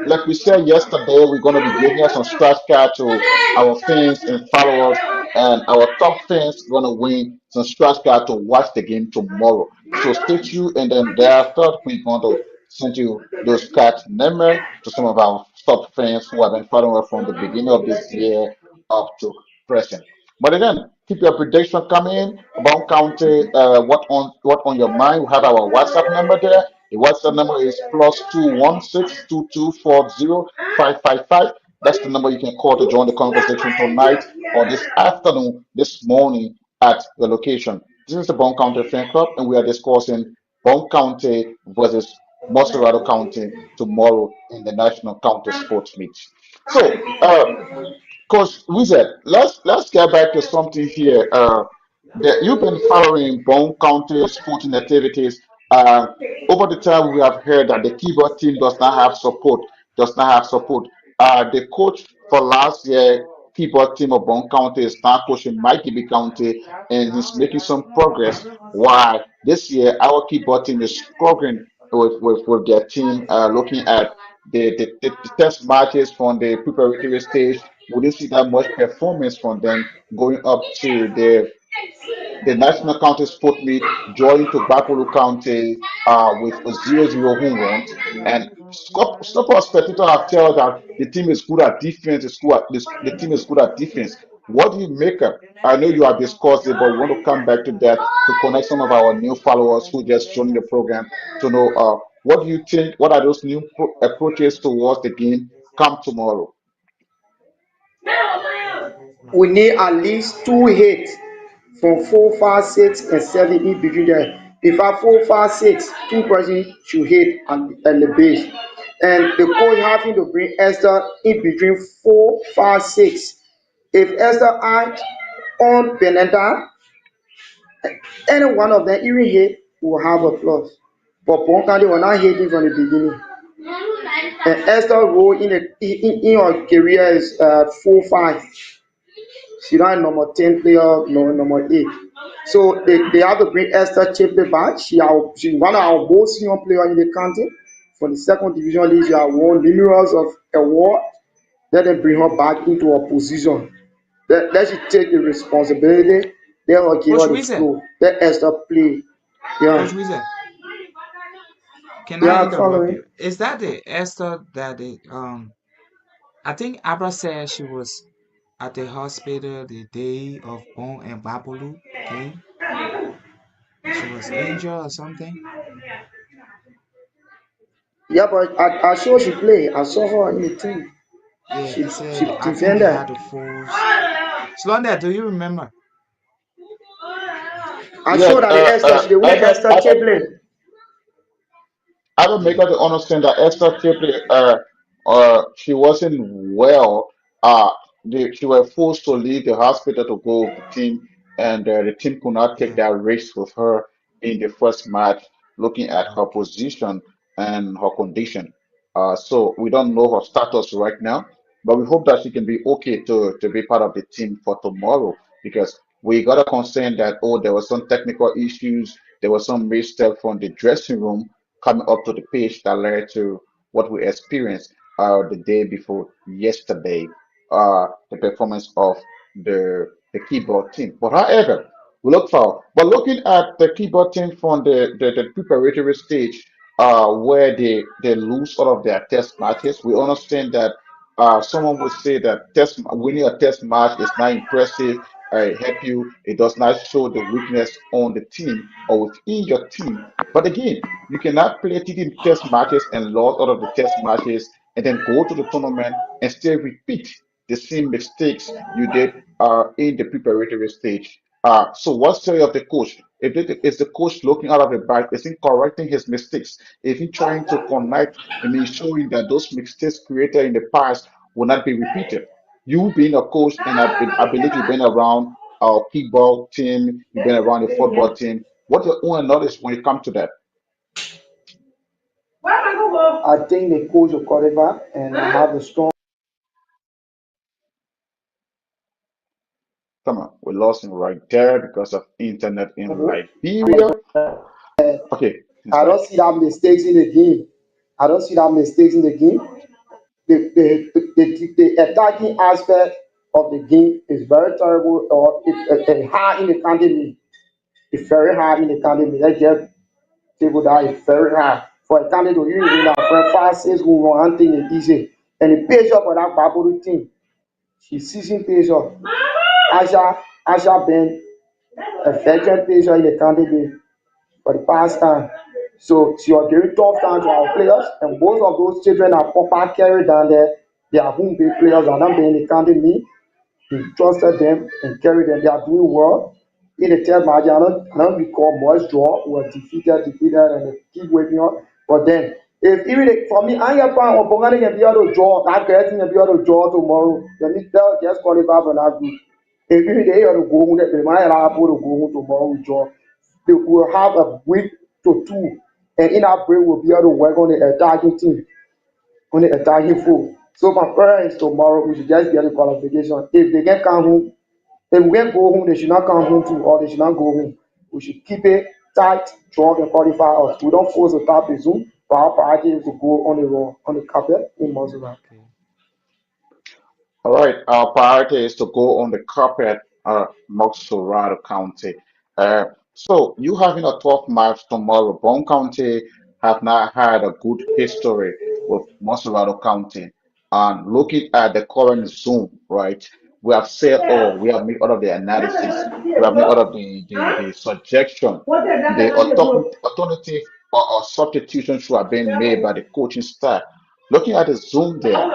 like we said yesterday, we're going to be giving us some scratch card to our fans and followers, and our top fans gonna win some scratch card to watch the game tomorrow. So stay tuned, and then thereafter we're going to send you those cards number to some of our top fans who have been following us from the beginning of this year up to present. But again, keep your prediction coming in about county. What on your mind? We have our WhatsApp number there. The WhatsApp number is +21622405555. That's the number you can call to join the conversation tonight or this afternoon, this morning at the location. This is the Bong County Fan Club, and we are discussing Bong County versus Mossorado County tomorrow in the National County Sports Meet. So, Coach Wizard, let's get back to something here. That you've been following Bone County sporting activities. Over the time, we have heard that the keyboard team does not have support. Does not have support. The coach for last year keyboard team of Bone County is now coaching Mikey B County, and he's making some progress. While this year, our keyboard team is struggling with their team, looking at the test matches from the preparatory stage. We didn't see that much performance from them going up to the National County Sport Meet, joined to Bapolu County with a 0-0 home run. And Stop spectators have tell that the team is good at defense. The team is good at defense. What do you make up? I know you have discussed it, but we want to come back to that to connect some of our new followers who just joined the program to know what do you think? What are those new approaches towards the game come tomorrow? We need at least 2 hits from 4, 5, 6, and 7 in between there. If I 4, 5, 6, 2 persons should hit on the base. And the coach having to bring Esther in between 4, 5, 6. If Esther act on Benenda, any one of them even hit will have a plus. But Bonkandi will not hitting from the beginning. And Esther role in her career is 4, 5. She not number 10 player, no number 8. So they have to bring Esther Chipley back. She one of our most senior player in the country. For the second division league, she has won numerous of awards. Let them bring her back into her position. Let she take the responsibility. Let her give her the flow. Let Esther play. Yeah. Coach Weezer, can I Yeah, interrupt following. you? Is that the Esther that I think Abra said she was at the hospital the day of Bong and GBARPOLU game? She was injured or something? Yeah, but I saw she play. I saw her in the team. Yeah, She he said she I think they defended. had to force. Slonda, do you remember? I Yeah, saw that the Esther, she dey wear Esther Chamberlain. I don't make her to understand that Esther Chipley, she wasn't well. She were forced to leave the hospital to go with the team, and the team could not take Yeah. that risk with her in the first match, looking at her Okay. position and her condition. So we don't know her status right now, but we hope that she can be okay to be part of the team for tomorrow because we got a concern that there was some technical issues, there was some misstep from the dressing room coming up to the pitch that led to what we experienced the day before yesterday, the performance of the keyboard team. But however, but looking at the keyboard team from the preparatory stage, where they lose all of their test matches, we understand that someone would say that winning a test match is not impressive. Help you. It does not show the weakness on the team or within your team. But again, you cannot play TD test matches and lose all of the test matches and then go to the tournament and still repeat the same mistakes you did in the preparatory stage. So what's the story of the coach? Is the coach looking out of the bag? Is he correcting his mistakes? Is he trying to connect? Showing that those mistakes created in the past will not be repeated. You being a coach, and I believe you've been around our kickball team, you've been around the football team. What you want to notice when it comes to that? I think the coach will cover and I have a strong. Come on, we lost him right there because of internet in Liberia. I Okay, he's back. don't see that mistakes in the game. I don't see that mistakes in the game. The attacking aspect of the game is very terrible or it high in the academy. It's very high in the academy. Let's get table that is very high. For a candidate to use in for 5, 6 who want one thing is easy. And the page up for that Bible team. She's season page up. Asha been a veteran player in the candidate for the past time. So she was giving tough time to our players, and most of those children are proper carried down there. They are home based players and not being the candidate. He trusted them and carried them. They are doing well. In the third match, I don't recall much draw. We were defeated, and they keep waking up. But then, if even for me, I am plan on Bongani can be able to draw, not getting to be able to draw tomorrow. Then they'll just qualify for that group. If even they are to go home, they might allow people to go home tomorrow with draw. They will have a week to 2, and in that break, we'll be able to work on the attacking team, on the attacking foot. So my prayer is tomorrow we should just get the qualification. If they can come home, if we can go home, they should not come home too, or they should not go home. We should keep it tight, draw and qualify us. We don't force the tap Zoom, but our priority is to go on the road, on the carpet in Mozilla. Okay. All right, our priority is to go on the carpet, Moxorado County. So you having a tough match tomorrow. Bone County have not had a good history with Monserrato County. And looking at the current zone, right? We have said all, we have made all of the analysis, we have made all of the suggestion, the alternative or substitution should have been made by the coaching staff. Looking at the zone there,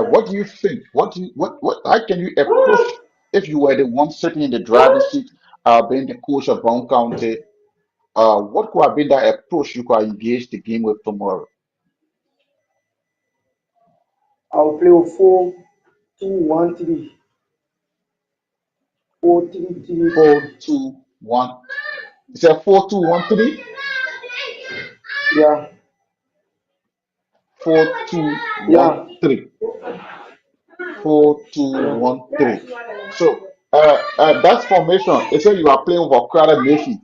what do you think? How can you approach if you were the one sitting in the driving seat, being the coach of Bong County? What could have been that approach you could engage the game with tomorrow? I'll play with 4-2-1-3. 4-3-3. 4-2-1. Is that 4-2-1-3? Yeah, 4-2-1-3. yeah, 4-2-1-3. So that formation, it said you are playing with a crowded midfield.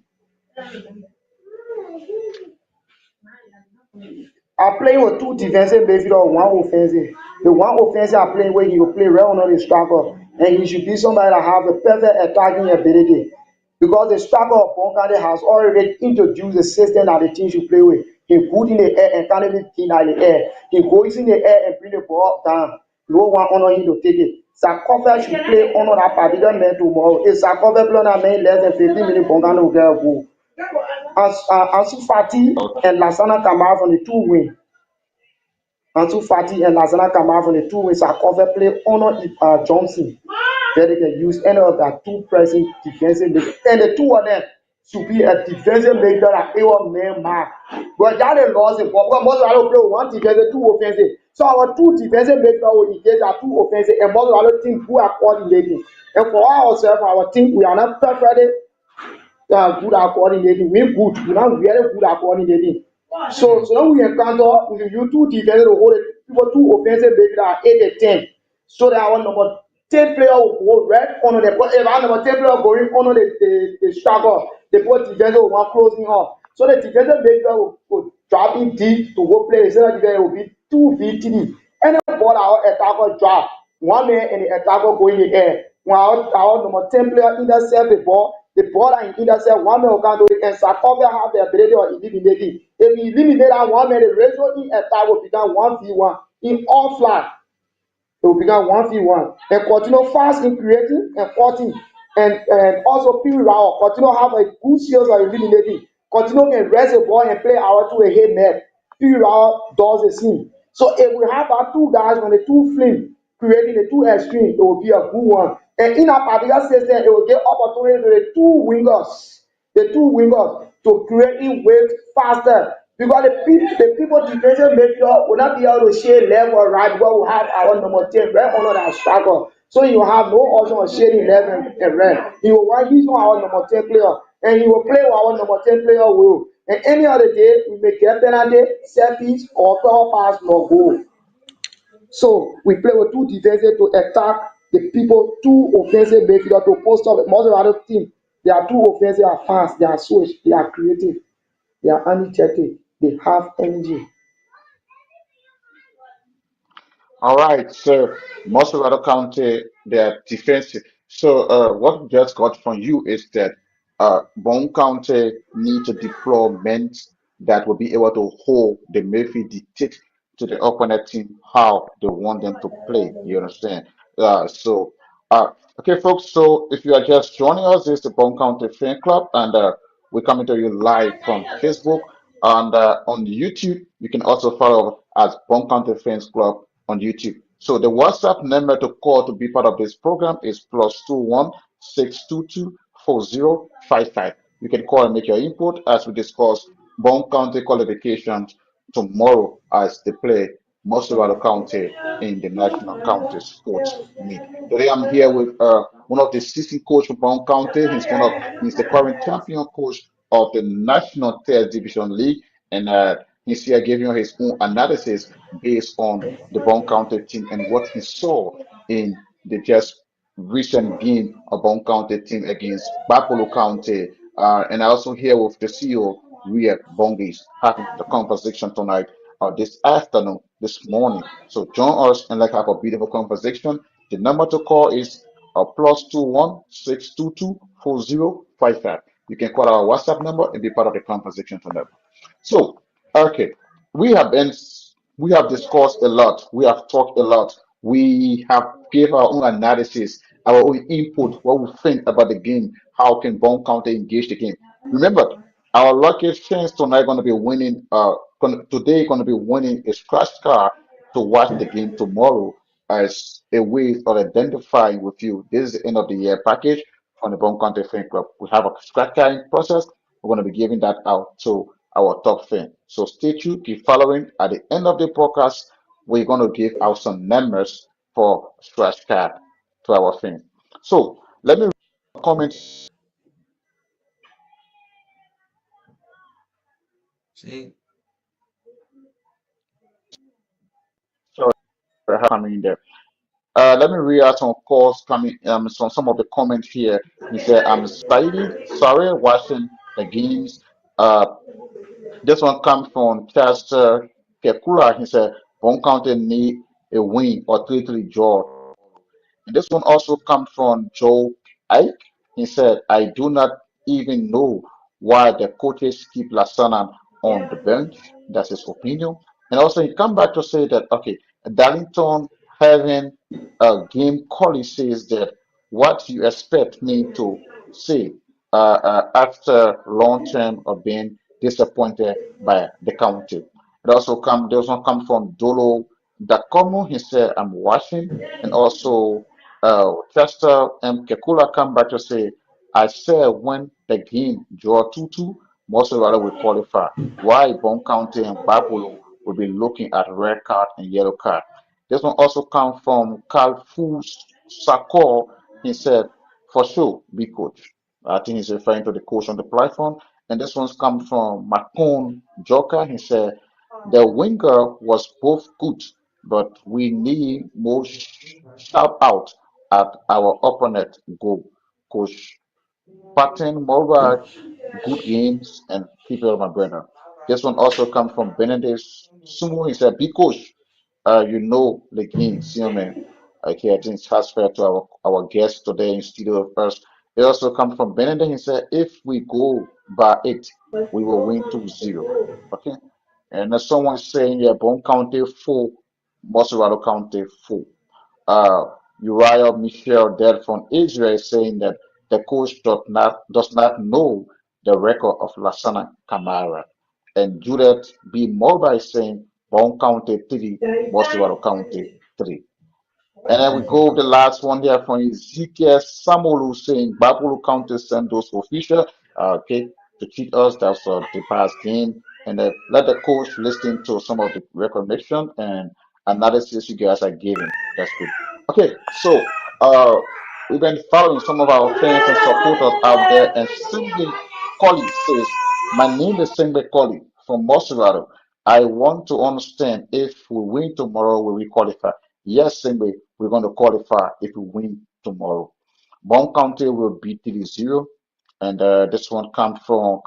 I'm playing with two defensive midfield or one offensive. The one offensive I'm playing where he will play right under the striker, and he should be somebody that have the perfect attacking ability. Because the striker of Bonkade has already introduced the system that the team should play with. He put in the air and can't even think in the air. He goes in the air and bring the ball down. No one honor him to take it. Sarkova should play under that particular man tomorrow. If Sarkova play on that man less than 15 minutes, Bonkade will get a goal. Ansu Fati Okay. and Lassana Kamara from the two wing. Ansu Fati and Lassana Kamara from the two wings are cover play honor Johnson. Then they can use any of that two pressing defensive midfield. And the two of them should be a defensive midfielder that able man mark. But that they lost it. But most of them play one defensive, two offensive. So our two defensive midfielders will engage our two offensive, and most of our team who are coordinating. And for ourselves, our team, we are not perfectly good at coordinating. We're good. We're not very good at coordinating. So when we encounter, we use two defensive to hold it, people two offensive maybe that are 8 and 10. So that our number 10 player will go right on the but if our number 10 player going on the striker, the both defensive will want closing up. So the defensive maybe will drop in deep to go play. So that there will be 2v3. Any ball our attacker drop, one man and the attacker go in the air. When our number 10 player intercept the ball and intercept, one man will come to it, and Sarkovia have the ability of eliminating. If he eliminate that one man, the ratio in attack will become 1v1 in all flat. It will become 1v1. And continue fast in creating and cutting. And also Piri Rao continue have a good skills of eliminating. Continue can rest the ball and play out to a head net. Piri Rao does the same. So if we have our two guys on the two flank creating the two extreme, it will be a good one. And in a particular system, it will give opportunity to the two wingers to create in waves faster. Because the people defensive midfield will not be able to share left or right, because we have our number 10 right under that striker. So you have no option of sharing left and right. He will want he's on our number 10 player, and he will play with our number 10 player will. And any other day, we may get penalty, set piece, or foul pass, no goal. So we play with two defensive to attack the people, two offensive midfielder to post up. Most of the other team, they are two offensive, are fast, they are switch, they are creative, they are energetic, they have energy. All right, so most of other county they're defensive. So what we just got from you is that Bone County need to deploy men that will be able to hold the midfield, dictate to the opponent team how they want them to play. You understand? So okay, folks. So if you are just joining us, this is the Bone County Fan Club, and we're coming to you live from Facebook and on YouTube. You can also follow us as Bone County Fans Club on YouTube. So the WhatsApp number to call to be part of this program is +21 622 4055. You can call and make your input as we discuss Bone County qualifications tomorrow as they play Mosserado County in the National County Sports Meet. Today I'm here with one of the assistant coach from Bone County. He's the current champion coach of the National Third Division League, and he's here giving his own analysis based on the Bone County team and what he saw in the just recent game of Bone County team against GBARPOLU County. And I also here with the CEO, Ria Bongis, having the conversation tonight, this afternoon, this morning. So join us and let's have a beautiful conversation. The number to call is +21 622 4055. You can call our WhatsApp number and be part of the conversation tonight. So, okay, we have been we have discussed a lot. We have talked a lot. We have gave our own analysis, our own input, what we think about the game. How can Bond County engage the game? Remember, our lucky fans tonight going to be winning. Today going to be winning a scratch card to watch the game tomorrow as a way of identifying with you. This is the end of the year package from the Bone County Fan Club. We have a scratch card process. We're going to be giving that out to our top fan. So stay tuned, keep following. At the end of the podcast, we're going to give out some numbers for scratch card to our fans. So let me comment. See, Sorry, coming in there. Let me read out some calls coming some of the comments here. He said, I'm excited, sorry, watching the games. Uh, this one comes from Chester Kekula. He said, Bone County need a win or 3-3 draw. And this one also comes from Joe Ike. He said, I do not even know why the coaches keep Lasana on the bench. That's his opinion. And also he come back to say that, okay, Darlington having a game calling says that what you expect me to say after long term of being disappointed by the county. There's one come from Dolo Dakomo. He said, I'm watching. And also Chester M. Kekula come back to say, I said when the game draw 2-2, Mozzarella will qualify. Why Bond County and Bapolo will be looking at red card and yellow card. This one also come from Carl Fus Sakor. He said, for sure, be coach. I think he's referring to the coach on the platform. And this one's come from Macon Joker. He said, the winger was both good, but we need more shout out at our opponent goal. Coach Patton Mobile, good games, and keep it up, my brother. This one also comes from Benedict Sumo. He said, "Big coach, you know the game, see man." Okay, I think it's transferred to our guest today in studio first. It also comes from Benedict. He said, "If we go by it, we will win 2-0." Okay, and there's someone saying, "Yeah, Bone County full, Mozzarella County full." uh, Uriah Michelle there from Israel is saying that the coach does not know the record of Lassana Kamara. And Judith B. Mobile is saying Bone County 3, Boswell County 3. And then we go with the last one here from Ezekiel Samolu saying Babulu County send those official, okay, to treat us. That's the past game. And let the coach listen to some of the recognition and analysis you guys are giving. That's good. Okay, so we've been following some of our fans and supporters out there. And Cindy Colley says, my name is Cindy Colley from Mosserado. I want to understand if we win tomorrow, will we qualify? Yes, Cindy, we're going to qualify if we win tomorrow. Bond County will beat 3-0. And this one comes from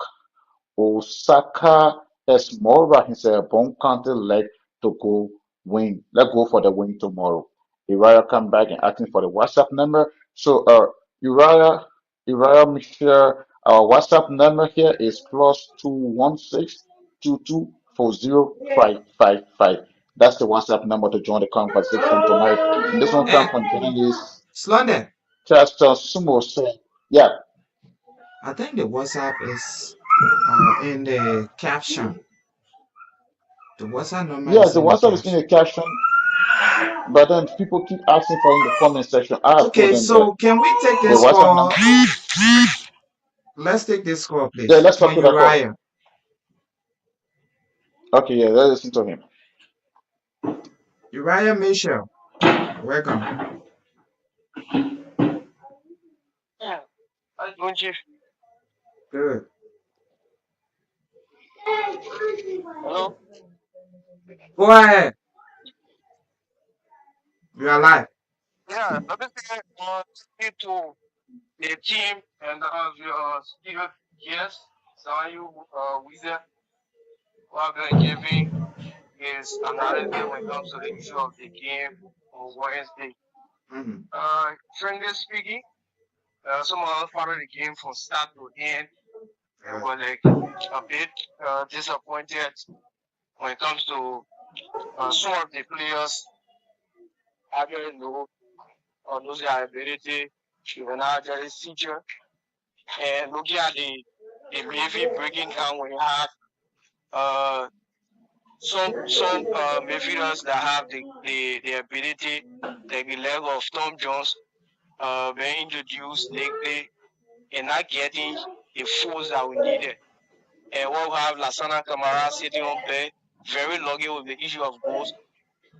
Osaka Esmora. He said, Bone County like to go win. Let's go for the win tomorrow. Uriah come back and asking for the WhatsApp number. So Uriah, make sure our WhatsApp number here is +216 2240 555. That's the WhatsApp number to join the conversation tonight. And this one eh, comes from Genesis Slaughter. Chester Sumo saying, yeah, I think the WhatsApp is in the caption. The WhatsApp number yes, is the in the WhatsApp is in caption. the caption. But then people keep asking for in the comment section. I have told Okay, them that so can we take the this WhatsApp number. call? Let's take this call, Yeah, please. let's talk From to that call. Uriah. Okay, yeah, let's listen to him. Uriah Michelle. Welcome. Yeah. I don't you? Good. Hello? Go ahead. You are live. Yeah, everything speak to the team and your speaker yes, so you with that what I'm giving is analysis when it comes to the issue of the game on Wednesday. Mm-hmm. Frankly speaking, some of us follow the game from start to end and Yeah. were like a bit disappointed when it comes to Some of the players actually know or knows their ability, even actually feature. And looking at the maybe breaking down, we have uh, some midfielders that have the ability, like the level of Tom Jones, being introduced lately and not getting the force that we needed. And we'll have Lasana Kamara sitting on bed, very lucky with the issue of goals.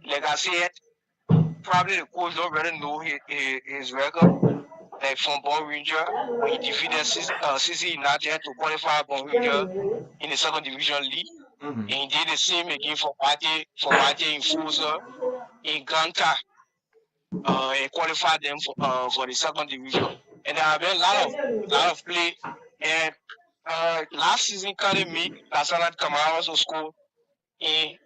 Like I said, probably the coach don't really know his record. Like from Bong Ranger, when he defeated CC United to qualify Bong Ranger in the second division league. Mm-hmm. And he did the same again for Mate in Fusa in Ganta, and qualified them for the second division. And there have been a lot of play. And last season, Cardi me, Lasanat Kamara also scored in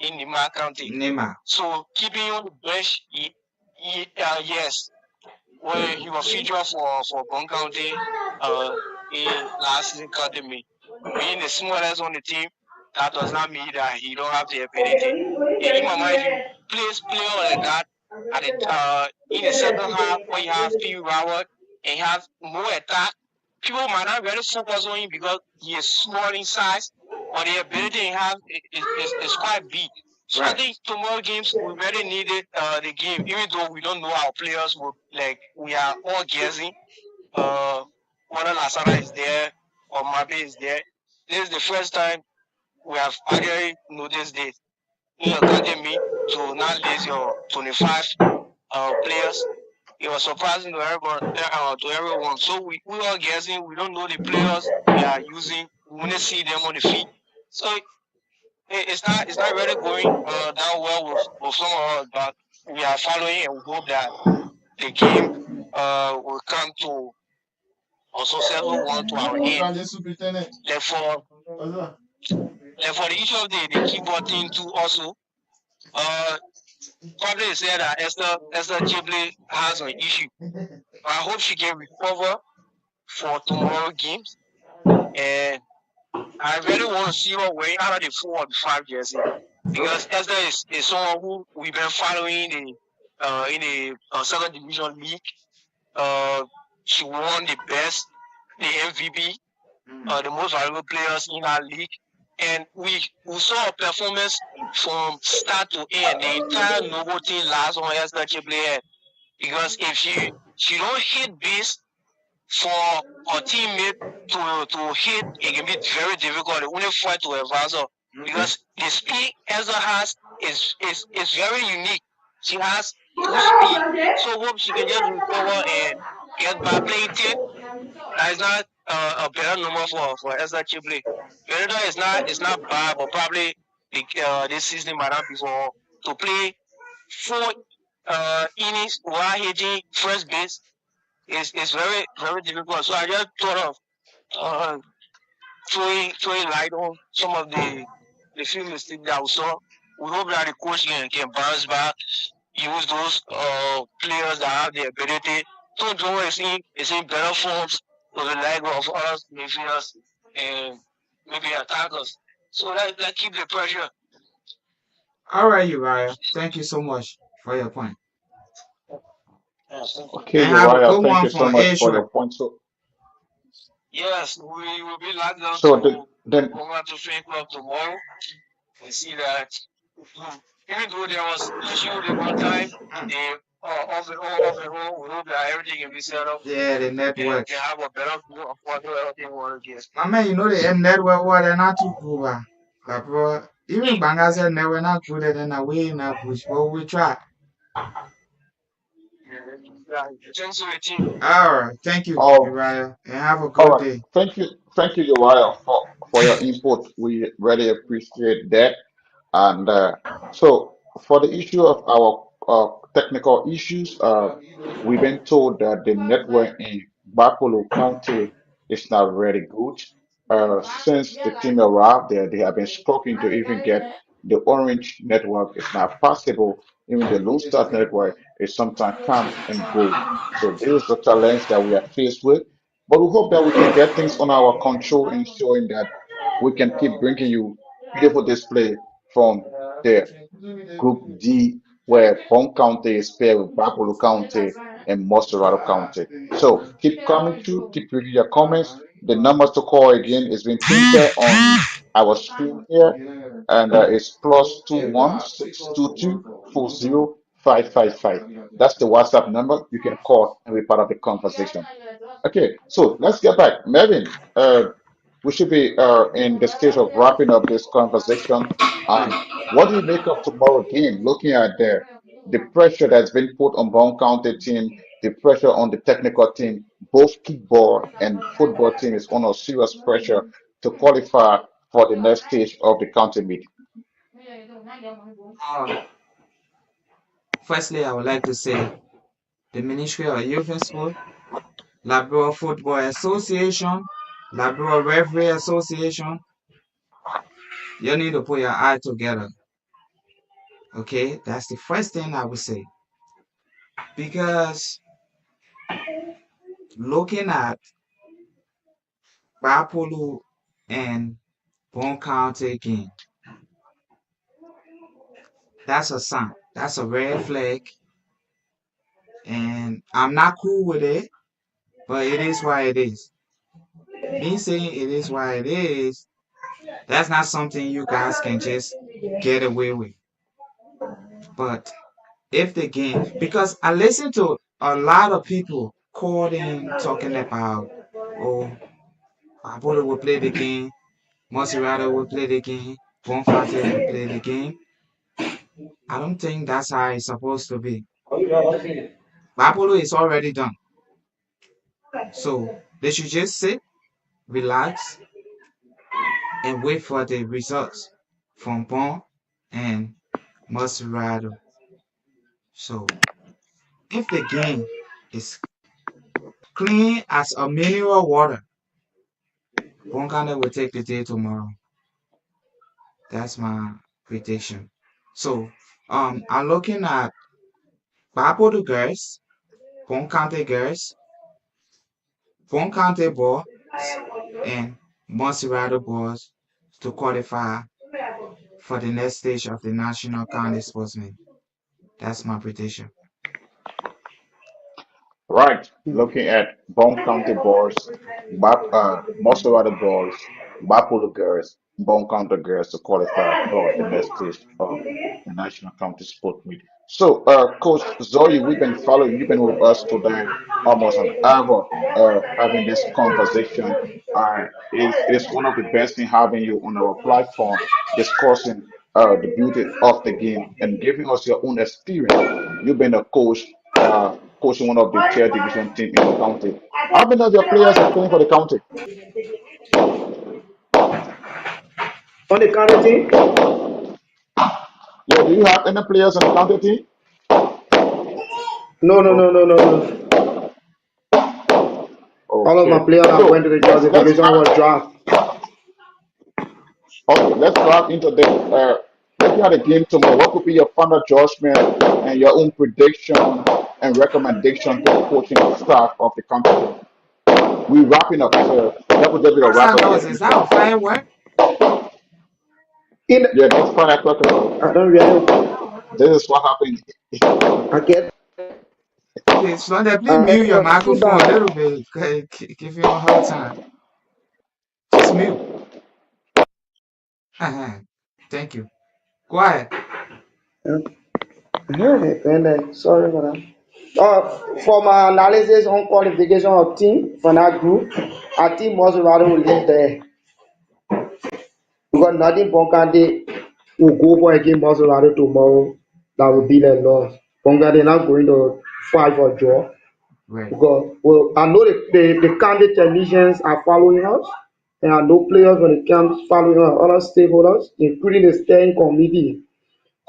Nima County. Nema. So keeping on the bench, yes, where he was featured for Bong County in last season academy. Being the smallest on the team, that does not mean that he don't have the ability. And Imama, if you player like that at in the second half when you have P. Robert and you have more attack, people might not really focus on him because he is small in size, but the ability he has is quite big. So I think tomorrow games we really needed the game, even though we don't know our players will like we are all guessing whether Lasara is there or Mabe is there. This is the first time we have actually noticed this in academy to not list your 25 players. It was surprising to everyone. So we are guessing. We don't know the players we are using. We want to see them on the field. So it's not really going down well with some of us, but we are following and we hope that the game will come to a successful one to our end. Therefore, the issue of the keyboard thing too also, probably said that Esther Chibley has an issue. I hope she can recover for tomorrow games. And I really want to see her wearing out of the 4 or the 5 jersey. Because Esther is someone who we've been following in the second division league. She won the MVP, the most valuable players in our league, and we saw a performance from start to end. The entire Novo team last on Esther Chibley, because if she don't hit base for a teammate to hit, it can be very difficult. The only fight to advance her because the speed Ezra has is very unique. She has good speed, so hope she can just recover and get back playing 10. That is not a better number for Ezra Chibley. Better is not bad, but probably this season might not be for to play 4 innings while hitting first base is very difficult. So I just thought of uh, throwing light on some of the few mistakes that we saw. We hope that the coach can bounce back, use those players that have the ability. So Joe is in better forms with the leg of us midfielders and maybe attackers. So that keep the pressure. All right, Uriah. Thank you so much for your point. Yes, thank you. Okay, And have a Uriah, good thank one you so from much for Asia. your point. So, Yes, we will be locked down so to then, over to Fan Club tomorrow and see that even though there was issue the one time, the overall, we hope that everything can be set up Yeah, the and network. can have a better view of what everything will get. My man, you know the network what they're not too cool. Like, bro, even Banga said network not good and away in a push, but we try. Thanks to the team. All right, thank you, oh, Uriah, and have a all good right. day. Thank you, Uriah, for your input. We really appreciate that. And so, for the issue of our technical issues, we've been told that the network in Bapolo County is not very good. Since the team arrived there, they have been struggling to even get the orange network. It's not possible. Even the Lone Star network is sometimes come and go. So this is the challenge that we are faced with. But we hope that we can get things on our control, ensuring that we can keep bringing you beautiful display from the Group D, where Bong County is paired with Bapolu County and Mosterado County. So keep coming through, keep reading your comments. The numbers to call again is being printed on our screen here, and it's +21622405555. That's the WhatsApp number. You can call and be part of the conversation. Okay, so let's get back. Melvin, we should be in the stage of wrapping up this conversation. What do you make of tomorrow game? Looking at the pressure that's been put on Bond County team, the pressure on the technical team, both kickball and football team is under serious pressure to qualify for the next stage of the county meet. Um, Firstly, I would like to say the Ministry of Youth and Sport, Liberal Football Association, Liberal Referee Association, you need to put your eye together. Okay, that's the first thing I would say. Because looking at GBARPOLU and Bong County game, that's a sign. That's a red flag. And I'm not cool with it, but it is why it is. Me saying it is why it is, that's not something you guys can just get away with. But if the game, because I listen to a lot of people quoting, talking about, oh, Apollo will play the game, Maserati will play the game, Bonfante will play the game. I don't think that's how it's supposed to be. Apollo is already done. So they should just sit, relax, and wait for the results from Bong and Maserati. So if the game is clean as a mineral water, Bonkane will take the day tomorrow. That's my prediction. So I'm looking at Bapo girls, Bonkante girls, Bonkante boys, and Monserrato boys to qualify for the next stage of the National County Sportsman. That's my prediction. Right, looking at Bond County boys, Mosterado boys, Bapolo girls, Bond County girls to qualify for the next stage of the National County Sport Meet. So, Coach Zoe, we've been following, you've been with us today almost an hour, having this conversation. It's one of the best thing having you on our platform discussing the beauty of the game and giving us your own experience. You've been a coach. Coaching one of the tier division team in the county. How many of your players are playing for the county? On the county team? Yeah, do you have any players on the county team? No, no, no, Okay, no, no, no. All of my okay. players that went So to the let's classification was draft. okay, let's dive into the looking at the game tomorrow. What could be your final judgment and your own prediction and recommendation to the coaching staff of the county? We're wrapping up, so that would just be a What's wrap that up here noise? Is that a inside. firework? In Yeah, that's fine. I'm talking I about. don't really This is what happened. I get Okay, Slaughter, please mute your microphone a feedback. little bit. Give you a hard time. Just mute. Thank you. Go ahead. And then, sorry for that. For my analysis on qualification of team for that group, I think most rather will leave there because nothing Bonkande will go for against Maserati tomorrow. That will be their loss. Bonkande not going to fight for draw Right. because well, I know the county technicians are following us, and I know players when it comes following us, other stakeholders, including the steering committee.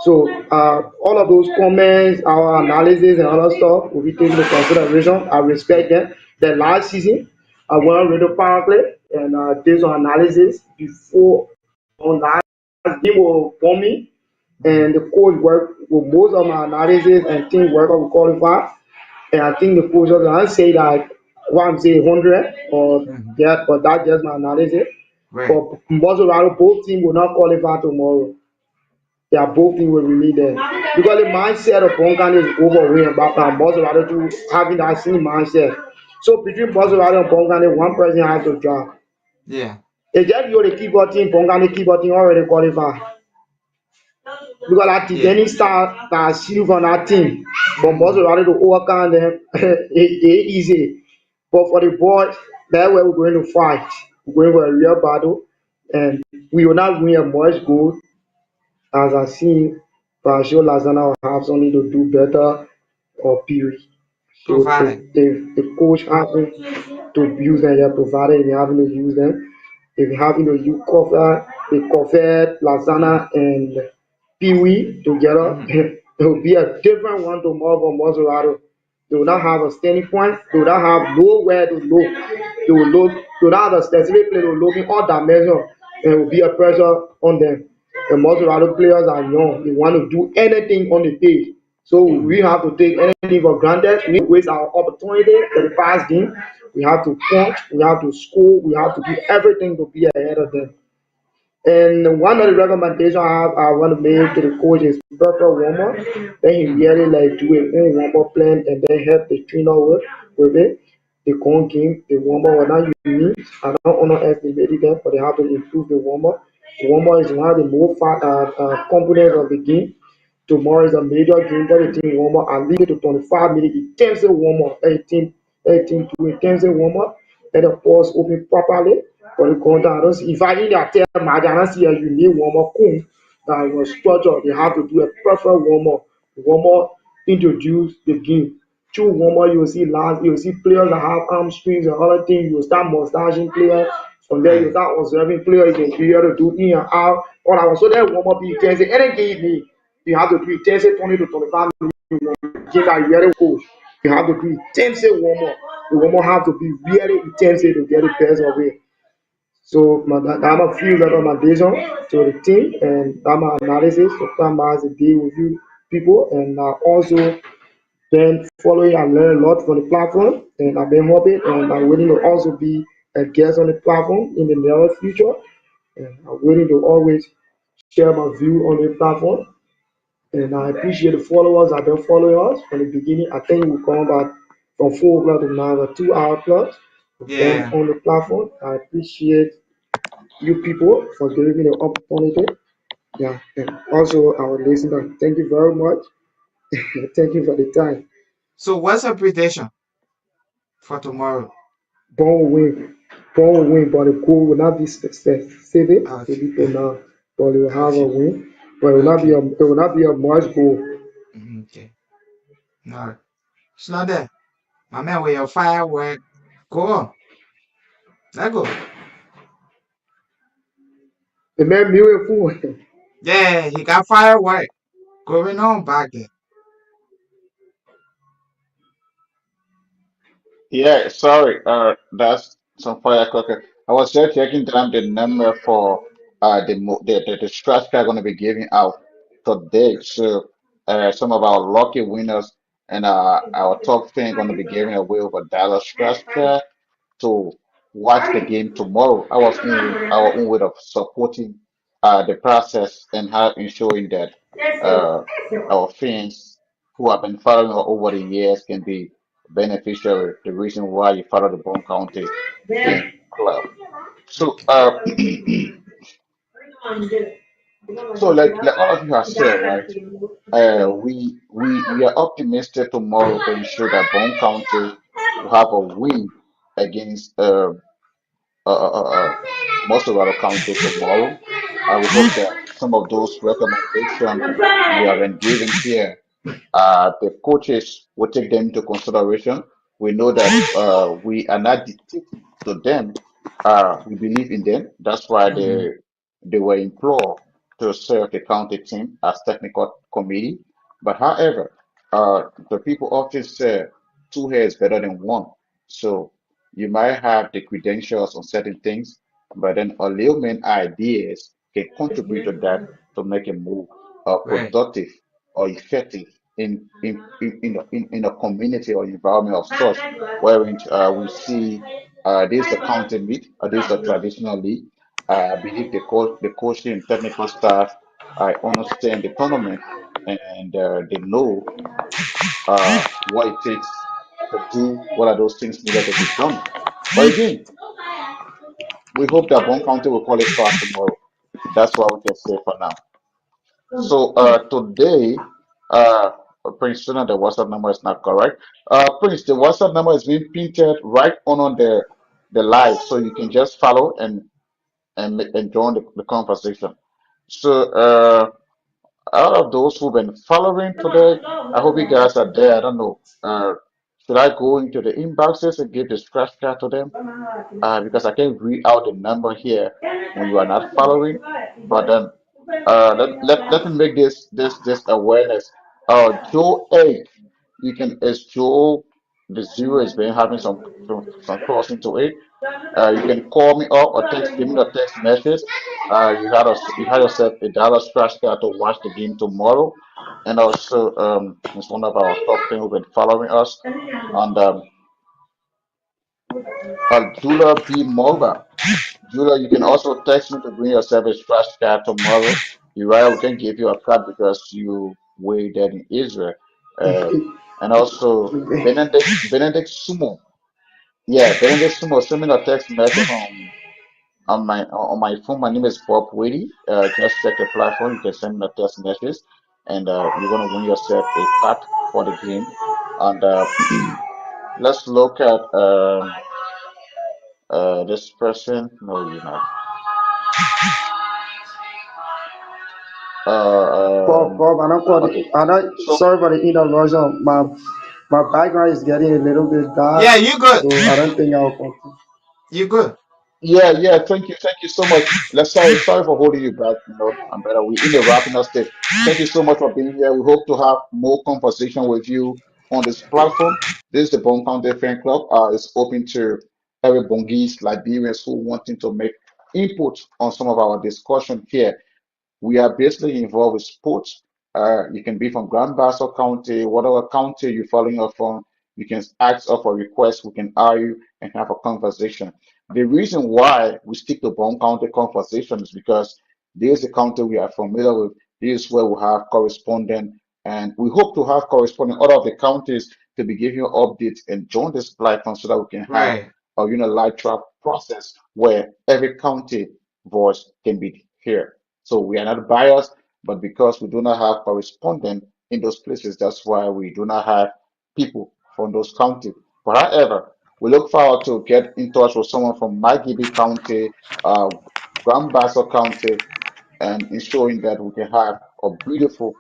So all of those comments, our analysis and other stuff will be taken into consideration. I respect them. The last season, I went on radio power play and did some analysis before on last game for me. Mm-hmm. And the coach worked with most of my analysis and team work will qualify. And I think the coach doesn't say that what I'm saying 100 or Mm-hmm. yeah, but that's just my analysis. Right. But most of our both team will not qualify tomorrow. They are both things will really there. Because the mindset of Bonkan is overwhelmed about Maserati to having that same mindset. So between Maserati and Bonkan, one person has to drive. Yeah. It's just you the keyboard team, Bonkan the keyboard team already qualified. Because that Yeah. Titanic star that silver on that team. But Mm. Maserati to overcome them, it easy. But for the boys, that's where we're going to fight. We're going for a real battle. And we will not win a much goal as I see, but I'm sure Lazana will have something to do better or period. So Provided. if the coach having to use them, they're provided if having to use them. If you having to use cover, the cover, Lazana and Pee-wee together, Mm-hmm. it will be a different one tomorrow for Maserati. They will not have a standing point. They will not have nowhere to look. They will look. They will not have a specific place to look in all dimensions. And it will be a pressure on them. The Maserati players are young. They want to do anything on the pitch. So we have to take anything for granted. We waste our opportunity for the past game. We have to punch. We have to score. We have to do everything to be ahead of them. And one of the recommendations I want to make to the coach is prefer warmer. Then he Mm. really like do a own warm up plan and then help the trainer with it. The corn game, the warmer will not unique. I don't underestimate them, but they have to improve the warmer. The warmer is one of the most components of the game. Tomorrow is a major game. Let the team warm up. I leave it to 25 minutes. Intensive warm up. Let the team do intensive warm up. Let the pause open properly. For the contact, I don't see, if I need to tell my I don't see a unique warm up that was structured. They have to do a perfect warm up. Warm up introduce the game. Through warm up, you will see players that have arm strings and other things. You will start mustaching players. From there, you Right. start observing players. You can be able to do in and out. Or I was so that warm up, you can say anything you need. You have to do it 10 say 20 to 25 minutes. Game that really coach. You have to do it 10 say warm up. The warm up have to be really intensive to get the best of it. So I'm a few recommendation to the team and I'm analysis to come as a deal with you people and also been following and learn a lot from the platform and I've been hoping and I'm willing to also be a guest on the platform in the near future and I'm willing to always share my view on the platform and I appreciate the followers that have been following us from the beginning. I think we come back from 4 o'clock to now, a 2 hour plus. We've been Yeah. on the platform. I appreciate you people for giving me the opportunity. Yeah, and also our listeners. Thank you very much. Thank you for the time. So what's your prediction for tomorrow? Bong will win. Bong will win, but the goal will not be specific to Okay. be pronounced. But it will have a Okay. win. But Okay. it will not be a much goal. Okay. All right. Slow there. My man with your firework. Go on. Let go. The man miracle. Yeah, he got firework going on back there. Yeah, sorry. That's some firecracker. I was just checking down the number for the scratch card going to be giving out today. So some of our lucky winners and our top fan going to be giving away over dollar scratch card to watch the game tomorrow. Our own way of supporting the process and how ensuring that uh our fans who have been following us over the years can be beneficiary, the reason why you follow the Bone County fan club. So, Okay. so like all of you have said, right? We are optimistic tomorrow to ensure that Bone County will have a win against Mossorado County tomorrow. We hope that some of those recommendations we have been given here the coaches will take them into consideration. We know that we are not dictating to them. We believe in them. That's why Mm-hmm. they were implored to serve the county team as technical committee. But however, the people often say two heads better than one. So you might have the credentials on certain things, but then a layman ideas can contribute to that to make a move Right. productive or effective in a community or environment of such, wherein we see this is a county meet, this is a traditional league. I believe the coaching and technical staff I understand the tournament, and they know what it takes to do what are those things needed to be done. But again, we hope that Bond County will qualify tomorrow. That's what we can say for now. So today, uh, Prince, the WhatsApp number is not correct. Prince, the WhatsApp number is being printed right on the live, so you can just follow and join the conversation. So out of those who've been following today, I hope you guys are there. I don't know. Should I go into the inboxes and give the scratch card to them? Because I can read out the number here when you are not following. But then let me make this awareness. Joe 8, you can as Joe the zero is been having some crossing to it. You can call me up or give me a text message. You had yourself $1 scratch card to watch the game tomorrow. And also it's one of our top fans who've been following us. And Jula B. Mulva. Julia, you can also text me to bring your service trash card tomorrow. Uriah, we can give you a card because you waited in Israel. Uh, and also Benedict Sumo. Yeah, Benedict Sumo, send me a text message on my phone. My name is Bob Wady. Just check the platform. You can send me a text message, and you're gonna win yourself a card for the game. And let's look at this person. No, you're not. Bob, Uh, Bob, I don't call it. okay. I don't. So Sorry for the interruption. My background is getting a little bit dark, Yeah, you good. so I don't think I'll continue. You good. yeah. Thank you so much. Sorry for holding you back. I'm better. We're in the wrapping up stage. Thank you so much for being here. We hope to have more conversation with you on this platform. This is the Bone County Fan Club. It's open to every Bongese, Liberians who wanting to make input on some of our discussion here. We are basically involved with sports. You can be from Grand Bassa County, whatever county you're following up from. You can ask us for requests. We can argue and have a conversation. The reason why we stick to Bone County conversation is because this is a county we are familiar with. This is where we have correspondent, and we hope to have correspondent all of the counties to be giving you updates and join this platform so that we can have Right. a unilateral process where every county voice can be heard. So we are not biased, but because we do not have correspondent in those places, that's why we do not have people from those counties. But however, we look forward to get in touch with someone from Magibie County, Grand Bassa County, and ensuring that we can have a beautiful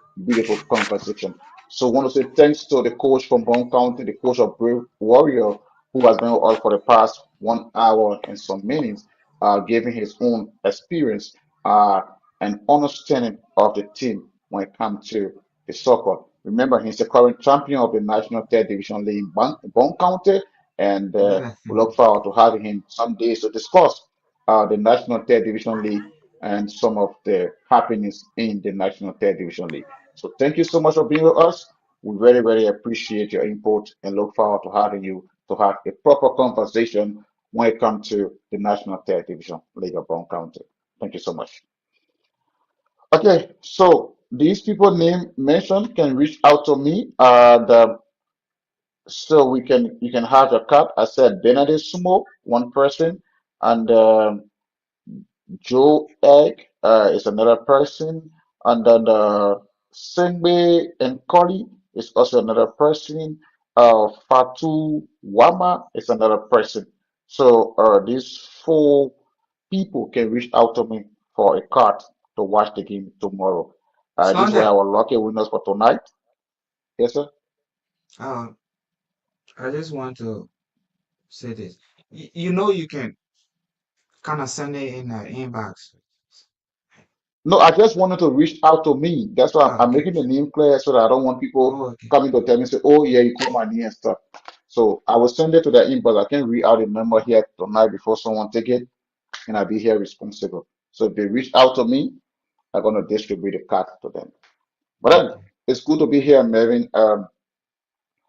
conversation. So I want to say thanks to the coach from Bong County, the coach of Brave Warrior, who has been with us for the past 1 hour and some minutes, giving his own experience uh, and understanding of the team when it comes to the soccer. Remember, he's the current champion of the National Third Division League in Bong County, and Yes. we look forward to having him some days to discuss the National Third Division League and some of the happenings in the National Third Division League. So thank you so much for being with us. We very appreciate your input and look forward to having you to have a proper conversation when it comes to the National Third Division League of Brown County. Thank you so much. Okay, so these people name mentioned can reach out to me. So you can have your card. I said Benedict Sumo, one person, and Joe Egg is another person, and then Sengbe and Koli is also another person. Fatu Wama is another person. So these four people can reach out to me for a card to watch the game tomorrow. These were Sunday. our lucky winners for tonight. Yes, sir. Uh, I just want to say this. You know you can kind of send it in the inbox. No, I just wanted to reach out to me. That's why Oh, I'm okay. making the name clear so that I don't want people Oh, okay. coming to tell me, say, oh, yeah, you call my name and stuff. So I will send it to the inbox. I can read out the number here tonight before someone take it, and I'll be here responsible. So if they reach out to me, I'm going to distribute the card to them. But then Okay. it's good to be here, Marvin.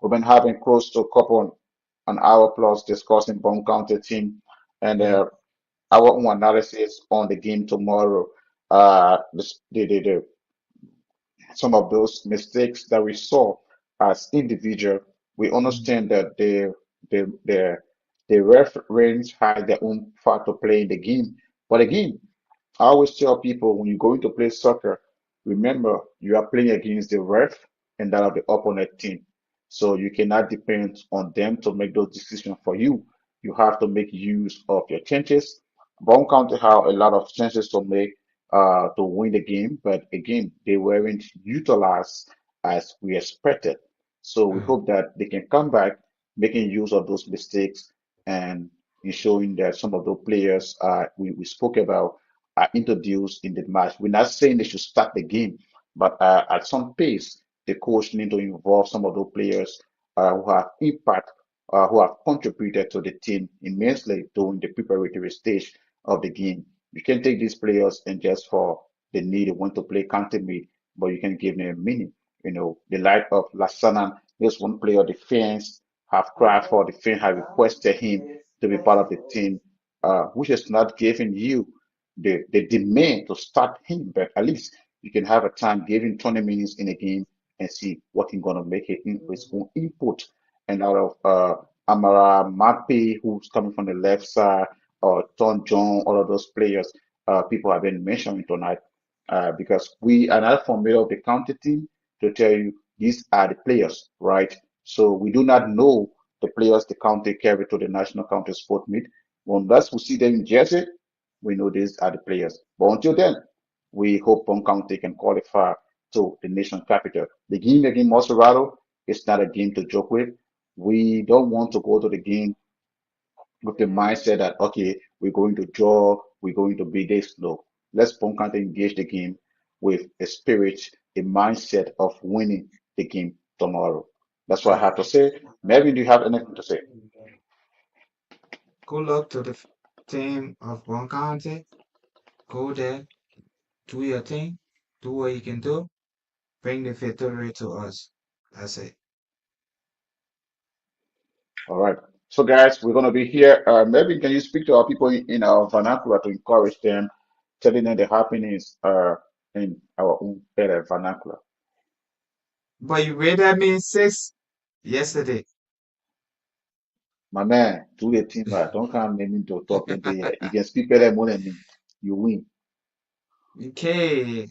We've been having close to a couple an hour plus discussing Bone County team and Yeah. our own analysis on the game tomorrow. some of those mistakes that we saw as individual. We understand that the the referees had their own part to play in the game. But again, I always tell people when you're going to play soccer, remember you are playing against the ref and that of the opponent team. So you cannot depend on them to make those decisions for you. You have to make use of your chances. Bone County had a lot of chances to make to win the game, but again, they weren't utilized as we expected. So we hope that they can come back, making use of those mistakes and ensuring that some of those players we spoke about are introduced in the match. We're not saying they should start the game, but at some pace, the coach need to involve some of those players who have impact, who have contributed to the team immensely during the preparatory stage of the game. You can take these players and just for the need they want to play counter mid, but you can give them a meaning. You know, the light of Lasana, this one player, the fans have cried for, the fans have requested him to be part of the team, which is not giving you the demand to start him, but at least you can have a time giving 20 minutes in a game and see what he's gonna make it in his own input. And out of Amara Mape, who's coming from the left side, or Tom John, all of those players, people have been mentioning tonight. Because we are not familiar with the county team to tell you these are the players, right? So we do not know the players the county carry to the national county sport meet. Unless we see them in jersey, we know these are the players. But until then, we hope Bong County can qualify to the nation capital. The game against Monserrato is not a game to joke with. We don't want to go to the game with the mindset that, okay, we're going to draw, we're going to be this. No, let's Bong County engage the game with a spirit, a mindset of winning the game tomorrow. That's what I have to say. Melvin, do you have anything to say? Good luck to the team of Bong County. Go there, do your thing, do what you can do, bring the victory to us. That's it. All right. So, guys, we're going to be here. Maybe can you speak to our people in our vernacular to encourage them, telling them the happenings in our own better vernacular? But you rated me 6 yesterday. My man, do your team right. Don't come naming to talk into here. You can speak better more than me. You win. Okay,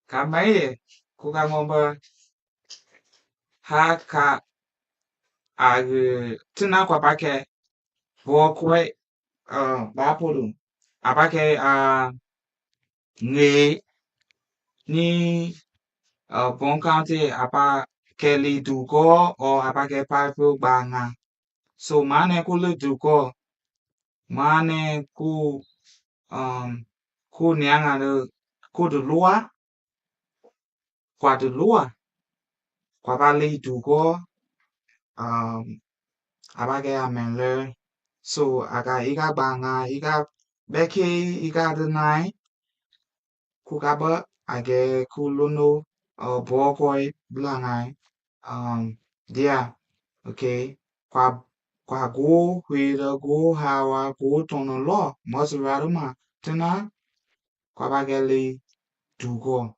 kamae, kuka ngomba haka ag tuna kwa pake walkway bapolu apake nge ni Bon County apa Kelly Dugo or apake Pipe Banga. So mane kule Dugo, mane ku nianga de ku de lua, kwa de lua, kwa bali Dugo, apake amenle. So aga iga banga, iga beke, iga de nai, ku kaba age ku luno, bokoi blangai, dia. Okay, kwa go huida go hawa go tono lo Maserati tena kwa bageli dugo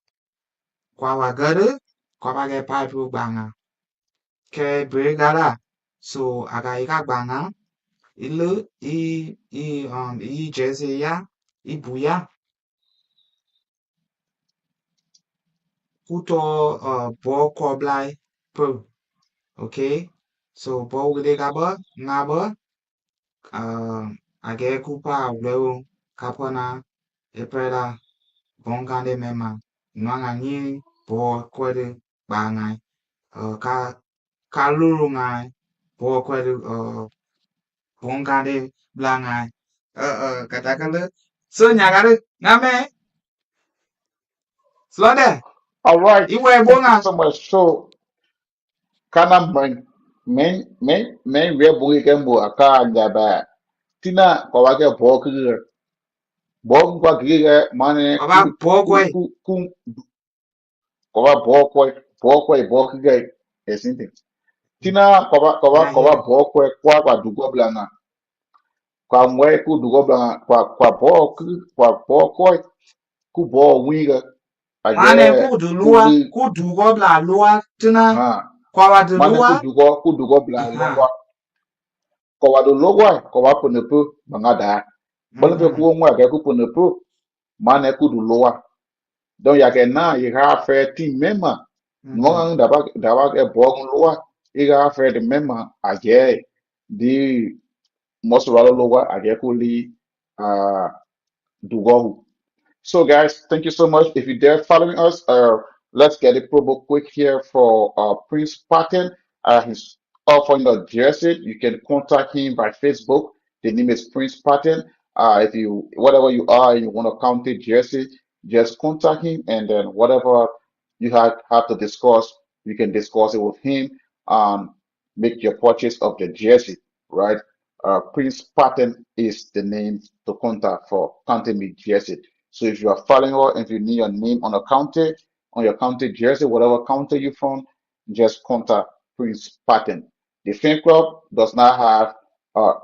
kwa wagade kwa bage pipe banga ke brigada so aga ika banga ilu i jese ya ibuya kuto bo koblai po okay so bo gede gaba ngaba age kupa uleu kapana epreda bongande mema nwanga ni bo kwede bangai ka kaluru ngai bo kwede bongande blangai katakale so nyagare ngame slode All right. iwe Thank you bonga so much. So, kana men we bungi kembo aka njaba. Tina kwa wake bokige. Bok kwa kige mane aba bogwe kwa bokige esinti. Tina na kwa here kwa dugo blanga. Kwa mwe ku dugo blanga kwa kwa bok ku bo wiga Mane Age kudulua, kuli kudugo bla lua tuna ha. kwa Mane wadulua. kudugo bla Aha. logwa. Ko wadu logwa ko wa punepu mangada. Bole pe Mhm. ku nwa ga ku punepu. Mane kudu lowa. Donc ya ke na il va faire team même. Mhm. Ngo daba e bogun lowa. Il va faire de même age di most wala lowa age kuli dugo. So, guys, thank you so much. If you're there following us, let's get a promo quick here for Prince Patton. He's offering a jersey. You can contact him by Facebook. The name is Prince Patton. If you, whatever you are, you want to county jersey, just contact him, and then whatever you have to discuss, you can discuss it with him. Make your purchase of the jersey, right? Prince Patton is the name to contact for county me jersey. So if you are following or if you need your name on your county jersey, whatever county you're from, just contact Prince Patton. The fan club does not have,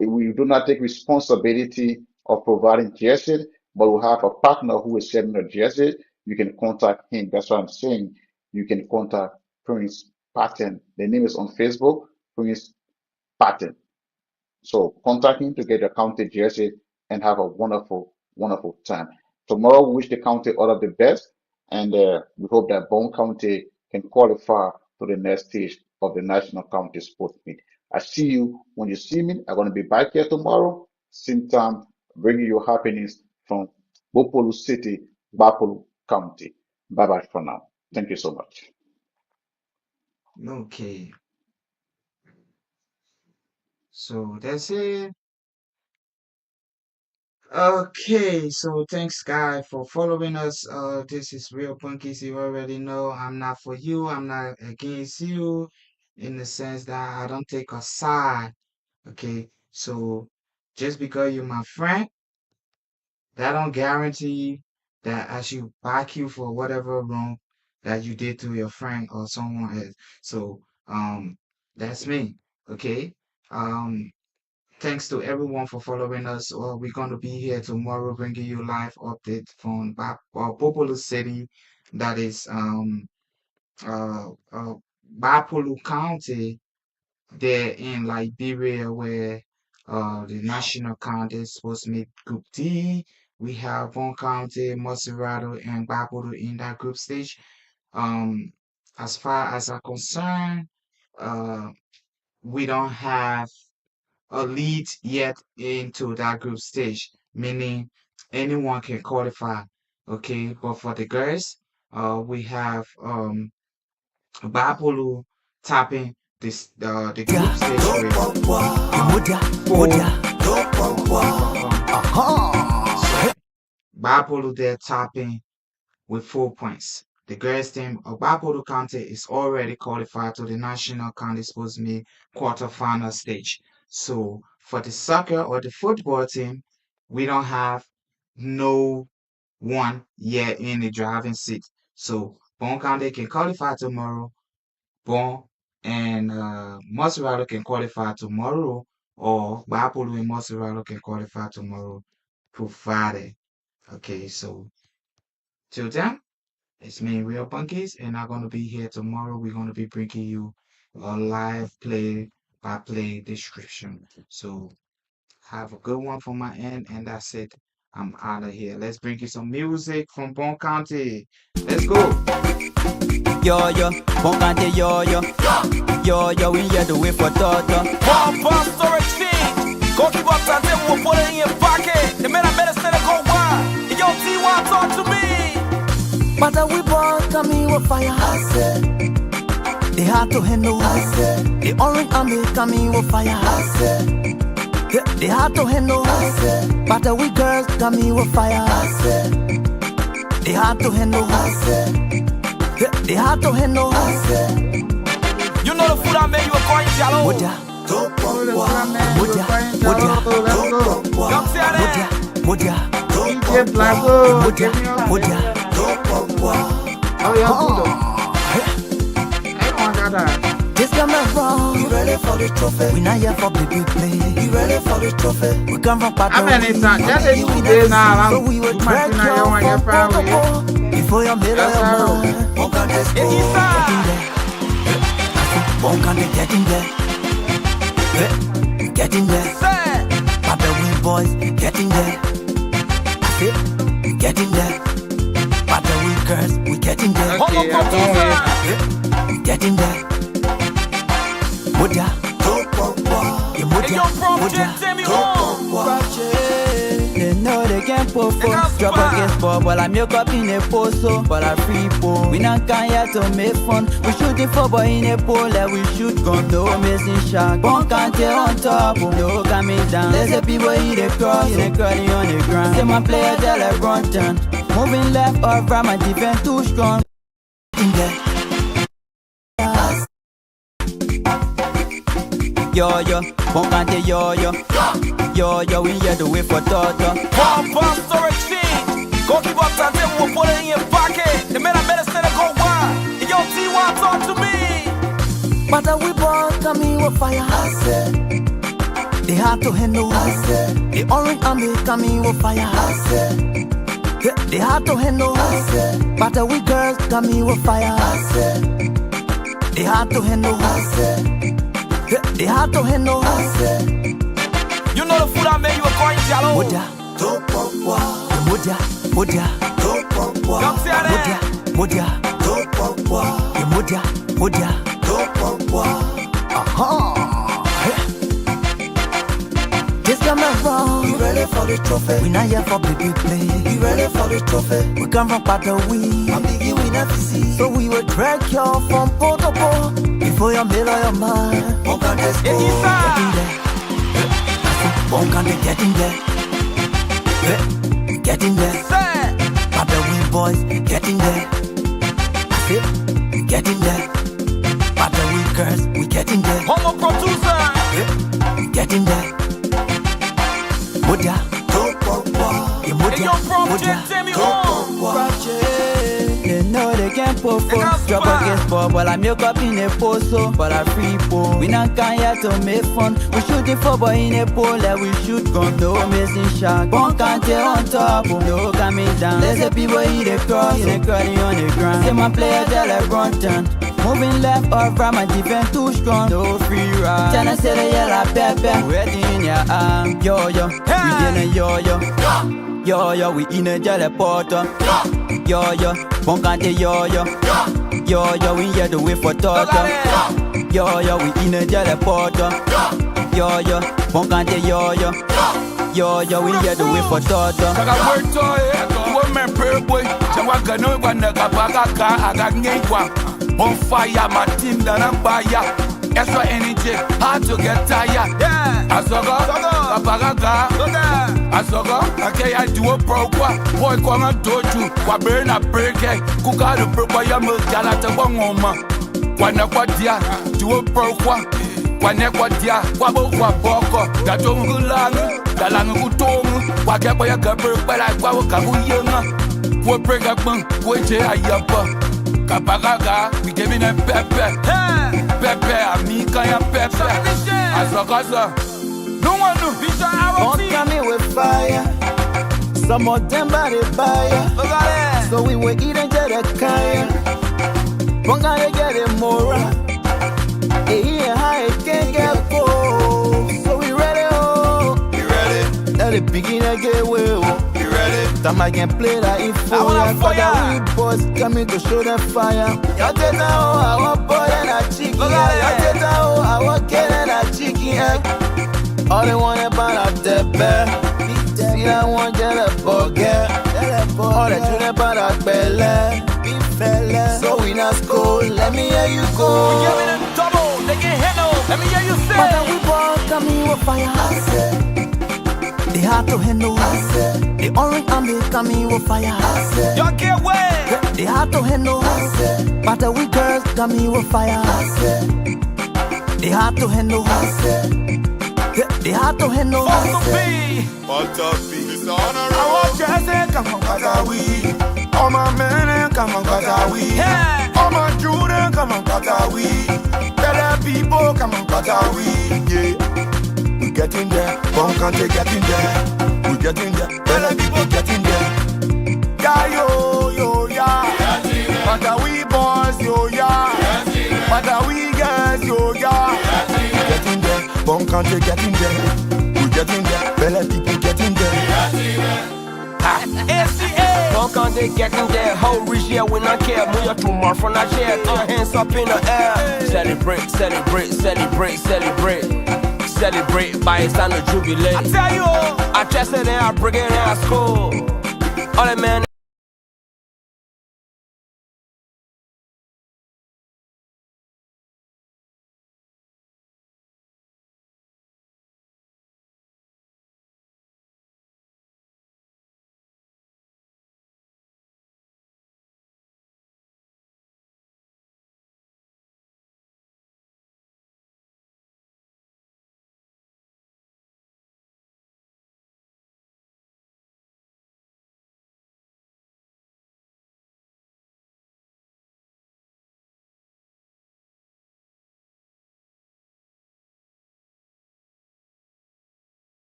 we do not take responsibility of providing jersey, but we have a partner who is selling a jersey. You can contact him. That's what I'm saying. You can contact Prince Patton. The name is on Facebook, Prince Patton. So contact him to get your county jersey and have a wonderful, wonderful time. Tomorrow, we wish the county all of the best, and we hope that Bone County can qualify to the next stage of the National County Sports Meet. I see you when you see me. I'm going to be back here tomorrow, same time, bringing you happenings from Bopolu City, Bapolu County. Bye bye for now. Thank you so much. Okay. So that's it. Okay, so thanks guys for following us. This is Real Punkies. You already know I'm not for you, I'm not against you in the sense that I don't take a side. Okay, so just because you're my friend, that don't guarantee that I should back you for whatever wrong that you did to your friend or someone else. So that's me. Okay. Um Thanks to everyone for following us. We're going to be here tomorrow bringing you live update from Bopolu City, that is Bapolu County, there in Liberia, where the national count is supposed to make Group D. We have Bong County, Maserado, and Bapolu in that group stage. Um, as far as I'm concerned, uh, we don't have a lead yet into that group stage, meaning anyone can qualify. Okay, but for the girls, we have Bapolu tapping the group stage with four so Bapolu there tapping with 4 points. The girls team of Bapolu County is already qualified to the National County Sports Meet quarterfinal stage. So for the soccer or the football team, we don't have no one yet in the driving seat. So Bong County can qualify tomorrow. Bong and Maserado can qualify tomorrow, or Bapolu and Maserado can qualify tomorrow, provided. Okay, so till then. It's me, Real Bunkies, and I'm going to be here tomorrow. We're going to be bringing you a live play-by-play description. So have a good one from my end, and that's it. I'm out of here. Let's bring you some music from Bong County. Let's go. Yo, Bong County, yo, we here the way for Toto. Bomb storage change. Go keep up to them, we'll put it in your pocket. The man I better say go wild. Yo, T1, talk to me. But we both coming with fire. They hard to handle. The orange army coming with fire. They hard to handle. But we girls coming with fire. They hard to handle. They hard to handle. You know the food I made you a coin shallow. Moja, Come see how that. Moja, DJ Flago. Moja. Oh, yeah, everyone got that. This come wrong. You ready for the trophy? We not here for baby play. You ready for the trophy? We come from Pato. I mean, it's not just 2 days now. So we will drag your If Before you made up your mind, Bong can just go. Getting there. I said, Bong can getting there. Getting there. Papa we boys, getting there. I said, getting there. Papa we girls, we getting there. Okay, I can't wait. Getting there. Muda, you They know they can't perform. Drop against ball, but I'm your cup in a poso, but I free pole. We not can here to make fun. We shooting for boy in a pole, like we shoot gun. No missing shot. Bong can't tell on top, no coming down. There's a people in the cross, they cutting on the ground. Say my player tell a run turn. Moving left or right, my defense too strong. in there. Yo, Bong can't yo. Yo, we here to wait for Toto. Bomb storage change. Go keep up time, we'll put it in your pocket. The man I better say go wild. Yo, T1 talk to me. But we born coming with fire. They hard to handle. The orange army coming with fire. They hard to handle. But we girls coming with fire. They hard to handle. They hard to handle. You know the food I made you a coin jello. Muda, muda, muda, Come see that. muda. This time around, you ready for the trophy? We not here for baby play. You ready for the trophy? We come from Patawi. I'm biggie, we never see. So we will drag you from pole to pole. Before you middle your mind, Bong can just go. Getting there. Bong can getting there. Getting there. Papa we boys, getting there. I said, getting there. Papa we girls, we getting there. Homo producer. Getting there. Muda, you Hey, yo, bro, take me home. They know they can't perform. Drop against ball, but I'm your cup in a poso, but I free pole. We not can here to make fun. We shooting for boy in a pole, like we shoot gun. No missing shot. Bong can't tell on top, no coming down. There's a people in the cross, they cutting on the ground. Say my player tell a run turn. Moving left or right, my defense too strong. No free ride. Tryna say the yellow pepper, waiting in your arm. Yo, we dealing yo. We in a jelly porter. Yo, Bong can't yo. We here to wait for Toto. Yo, we in a jelly porter. Yo, Bong can't yo. We here to wait for Toto. Kaka weto woman pray boy. Changwa gano wana kabaga ka agangengwa. On fire, my team done a fire. Extra energy, hard to get tired. Asogo, Kapagaga, Asogo, okay, I do a pro. Boy, come and doju, Waburn a break, Kuka the proper milk, Galata Bongoma. Wanaquatia, do a pro. Wanaquatia, Wabo, Boko, Gatongulang, Galangutom, Wakaboya Gabber, but I Kabu Yunga. What break up, which I yapa. Kapagaga, we gave in a pepper. Pepe, Amika, and Pepe. Asogaza. No one knew. Bong coming with fire. Some of them body fire. So we will eat and get a kaya. Bong gonna get it more. Hey, high can't get full. So we ready, oh. You ready? Let it begin again, well. Time I can play that info. I for the we boys coming to show them fire. Y'all take now, I want boy and a chicken. Y'all take now, I want kid and a chicken egg. All they want about a tebe. See that one get a burger. All they tune about a belle. So we not school, let me hear you go. We giving them double, they get handle. Let me hear you say. But we boys coming with fire. They hard to handle. The orange army coming with fire. Y'all can't wait. They hard to handle. But we girls coming with fire. They hard to handle. They hard to handle. I want Jesse, come on, Patawi. All my men, come on, Patawi. All my children, come on, Patawi. Better people, come on, Patawi. Yeah. We getting there, Bong can't getting there. We getting there, better people getting there. Yeah, yo, yeah. But are we boys, yo, yeah. But are we girls, yo, yeah. Getting there, Bong country getting there. We getting there, Bella people getting there. Bong country getting there. Whole region we not care. Move your two more from that chair. Throw your hands up in the air. Celebrate, celebrate, celebrate, celebrate. Celebrate by it's time to jubilate. I tell you, I tested it, I bring it in school. All the man.